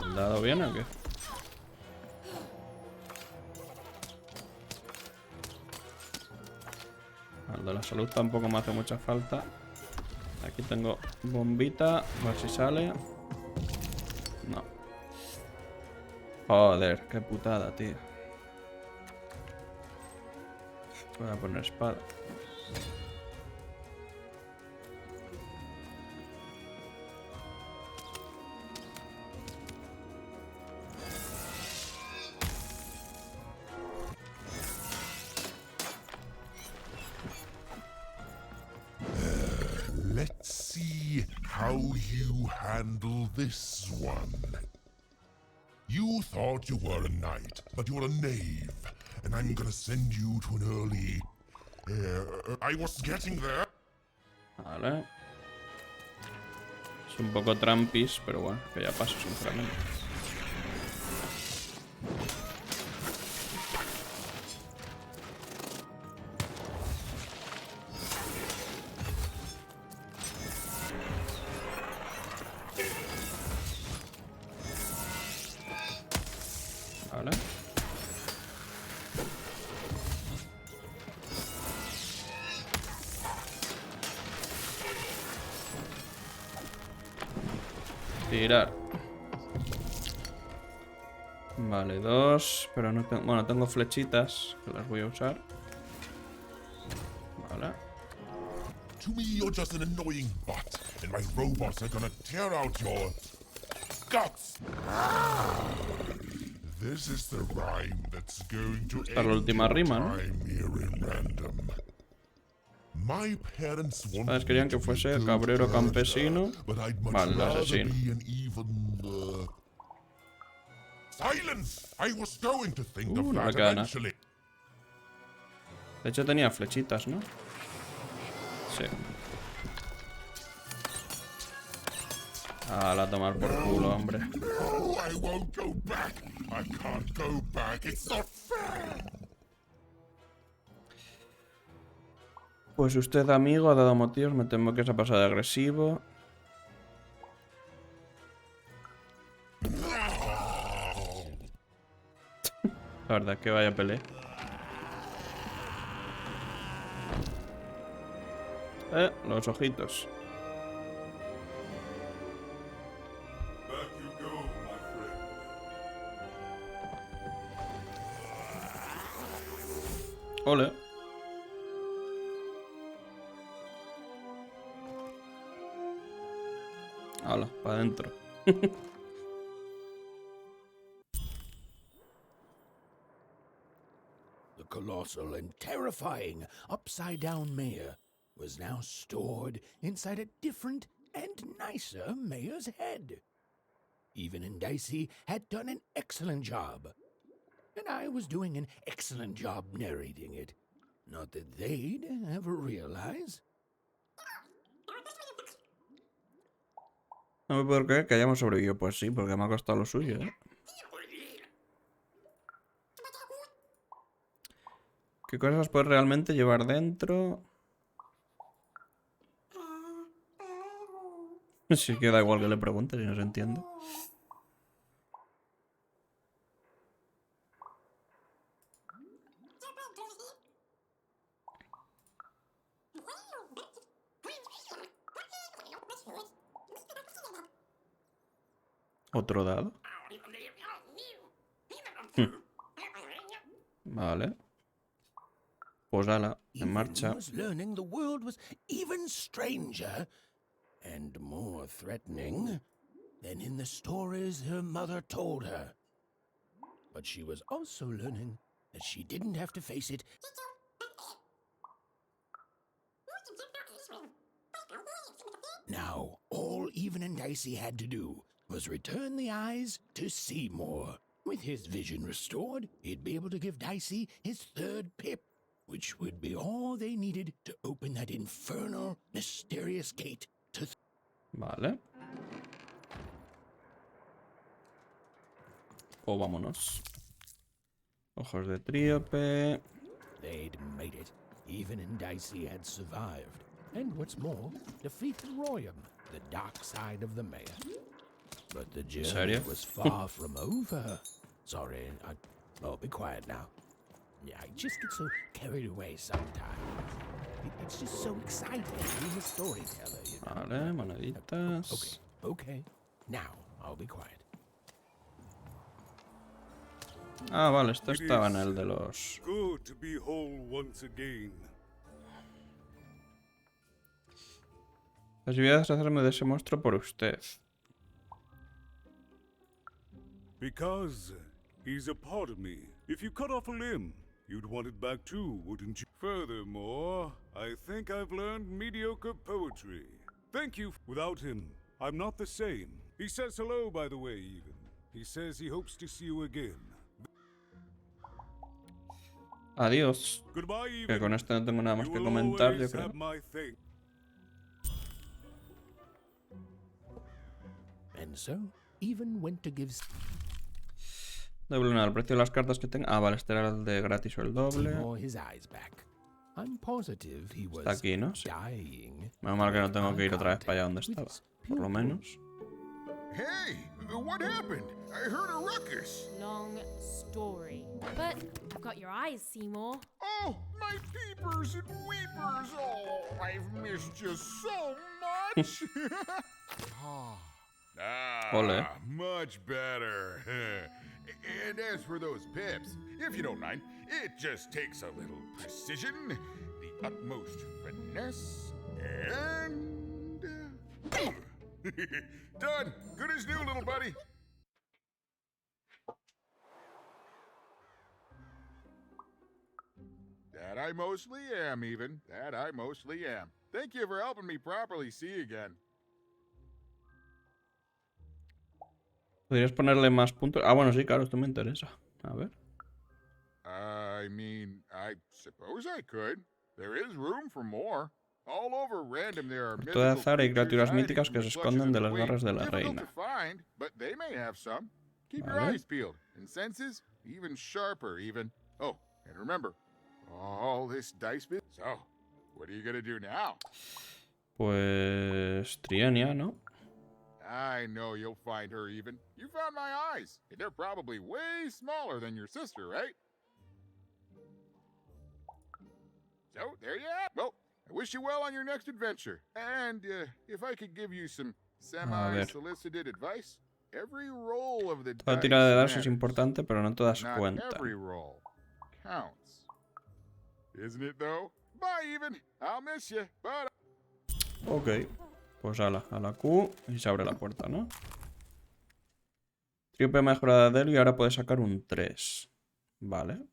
¿El dado bien o qué? El de la salud tampoco me hace mucha falta. Aquí tengo bombita, a ver si sale. No. Joder, qué putada, tío. Voy a poner espada. Let's see how you handle this one. You thought you were a knight, but you're a knave, and I'm gonna send you to an early... I was getting there. Vale. Es un poco trampis, pero bueno, que ya paso sinceramente. Vale. Tirar. Vale, 2. Pero no tengo... Bueno, tengo flechitas que las voy a usar. Vale. To me, you're just an annoying butt, and my robots are gonna tear out your... guts! This is the rhyme that's going to Esta es la última rima, ¿no? My parents ¿Sabes? Querían que fuese cabrero campesino. Vale, asesino. Silence! I was going to think of No that me queda nada. eventually. De hecho tenía flechitas, ¿no? Sí. A la tomar por culo, hombre. No, I won't go back. I can't go back. It's not fair. Pues usted, amigo, ha dado motivos. Me temo que se ha pasado de agresivo. La verdad que vaya pelea. Los ojitos. Ole. Hala, para adentro. The colossal and terrifying upside-down mayor was now stored inside a different and nicer mayor's head. Even and Dicey had done an excellent job. And I was doing an excellent job narrating it. Not that they'd ever realize. No me puedo creer que hayamos sobrevivido. Pues sí, porque me ha costado lo suyo, ¿eh? ¿Qué cosas puedes realmente llevar dentro? Sí que da igual que le pregunte si no se entiende. ¿Otro dado? Vale. Pues ala, en marcha. Was learning the world was even stranger and more threatening than in the stories her mother told her. But she was also learning that she didn't have to face it. Now, all Even and Dicey had to do was return the eyes to Seymour. With his vision restored, he'd be able to give Dicey his third pip, which would be all they needed to open that infernal, mysterious gate to... Vale. O vámonos. Ojos de tríope. They'd made it. Even Indice had survived. And what's more, defeated Royam, the dark side of the mayor. But the journey was far from over. Sorry, I'll be quiet now. Yeah, I just get so carried away sometimes. It's just so exciting being a storyteller, you know. Vale, moneditas. Okay. Now, I'll be quiet. Ah, vale, esto estaba en el de los... Good to be whole once again. Las voy a deshacerme de ese monstruo por usted. Because he's a part of me. If you cut off a limb, you'd want it back too, wouldn't you? Furthermore, I think I've learned mediocre poetry. Thank you. Without him, I'm not the same. He says hello, by the way, even. He says he hopes to see you again. Adiós. Que con esto no tengo nada más que comentar, yo creo. And so, even went to give... Doble nada, el precio de las cartas que tenga. Ah, vale, este era el de gratis o el doble. Está aquí, ¿no? Sí. Menos mal que no tengo que ir otra vez para allá donde estaba. Por lo menos. Hey, what happened? I heard a ruckus. Long story. But I've got your eyes, Seymour. Oh, my peepers and weepers. Oh, I've missed you so much. Ole. Much better. And as for those pips, if you don't mind, it just takes a little precision, the utmost finesse, and... Done. Good as new, little buddy. That I mostly am, even. That I mostly am. Thank you for helping me properly see again. ¿Podrías ponerle más puntos? Ah, bueno, sí, claro, esto me interesa. A ver. I mean, I suppose I could. There is room for more. All over Random there are Por toda azar hay criaturas míticas que se esconden de las garras de la reina. But they may have some. Keep your eyes peeled and senses even sharper even. Oh, and remember, all this dice bit. So, what are you gonna do now? Pues Trienia, ¿no? I know you'll find her even. You found my eyes, and they're probably way smaller than your sister, right? So, there you have it. Well, I wish you well on your next adventure. And if I could give you some semi-solicited advice, every roll of the toda tirada de dados es importante, pero no todas cuentan. Every roll counts. Isn't it though? Bye even. I'll miss you, but... Ok. Pues a la Q y se abre la puerta, ¿no? Tríope mejorada de él y ahora puede sacar un 3. Vale.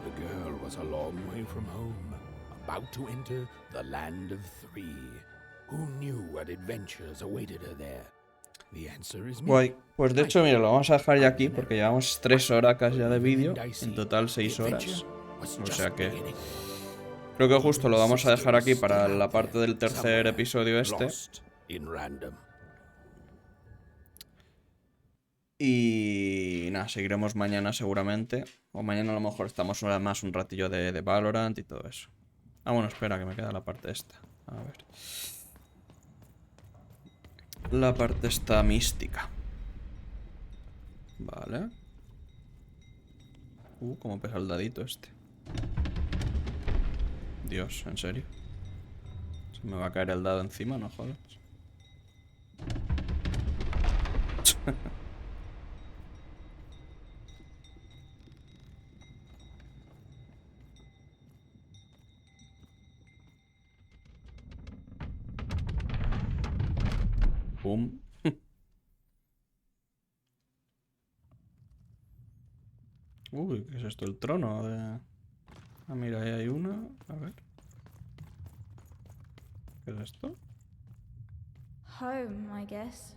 The girl was a long way from home, about to enter the land of three. Who knew what adventures awaited her there? The answer is me. Guay. Pues de hecho, mira, lo vamos a dejar ya aquí porque llevamos 3 horas ya de vídeo. En total 6 horas. O sea que... creo que justo lo vamos a dejar aquí para la parte del tercer episodio este. Y nada, seguiremos mañana seguramente. O mañana a lo mejor estamos más un ratillo de Valorant y todo eso. Ah, bueno, espera, que me queda la parte esta. A ver. La parte esta mística. Vale. Cómo pesa el dadito este. Dios, ¿en serio? Se me va a caer el dado encima, no jodas. Pum. Uy, ¿qué es esto? El trono de... Ah, mira, ahí hay una. A ver. ¿Qué es esto? Home, I guess.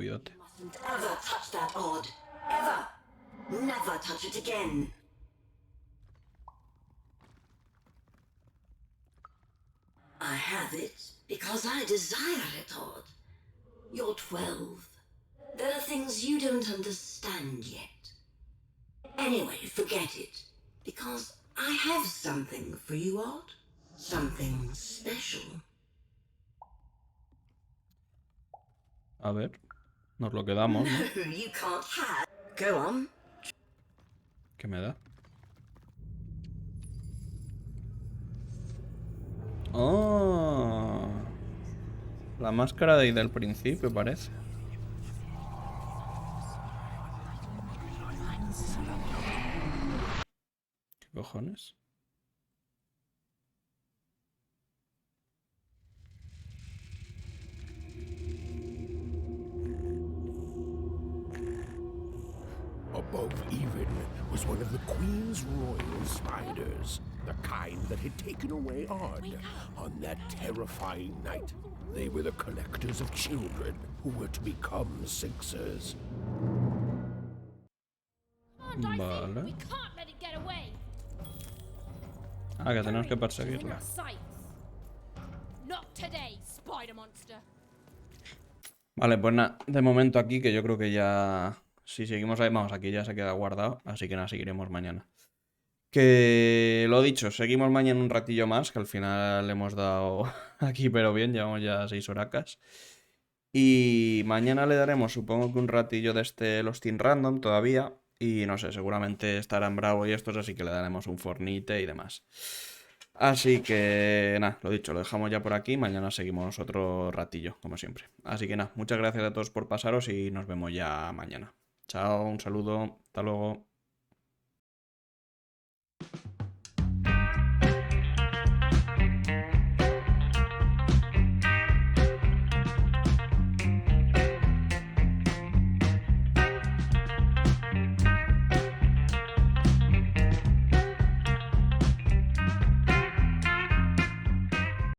movidote. Mustn't ever touch that odd. Ever. Never touch it again. I have it because I desire it, Odd. You're 12. There are things you don't understand yet. Anyway, forget it. Because I have something for you, Odd. Something special. A ver, nos lo quedamos, ¿no? No, you can't have. Go on. ¿Qué me da? Oh, la máscara de ahí del principio parece. ¿Qué cojones? Above even was one of the Queen's royal spiders, the kind that had taken away Odd on that terrifying night. They were the collectors of children who were to become Sixers. Vale. We can't let it get away. Ah, que tenemos que perseguirla. Not today, Spider Monster. Vale, pues nada, de momento aquí que yo creo que ya... Si seguimos ahí, vamos, aquí ya se queda guardado, así que nada, seguiremos mañana. Que lo dicho, seguimos mañana un ratillo más, que al final hemos dado aquí pero bien, llevamos ya 6 horacas. Y mañana le daremos, supongo que un ratillo de los Team Random todavía. Y no sé, seguramente estarán Bravo y estos, así que le daremos un Fornite y demás. Así que nada, lo dicho, lo dejamos ya por aquí. Mañana seguimos otro ratillo, como siempre. Así que nada, muchas gracias a todos por pasaros y nos vemos ya mañana. Chao, un saludo, hasta luego.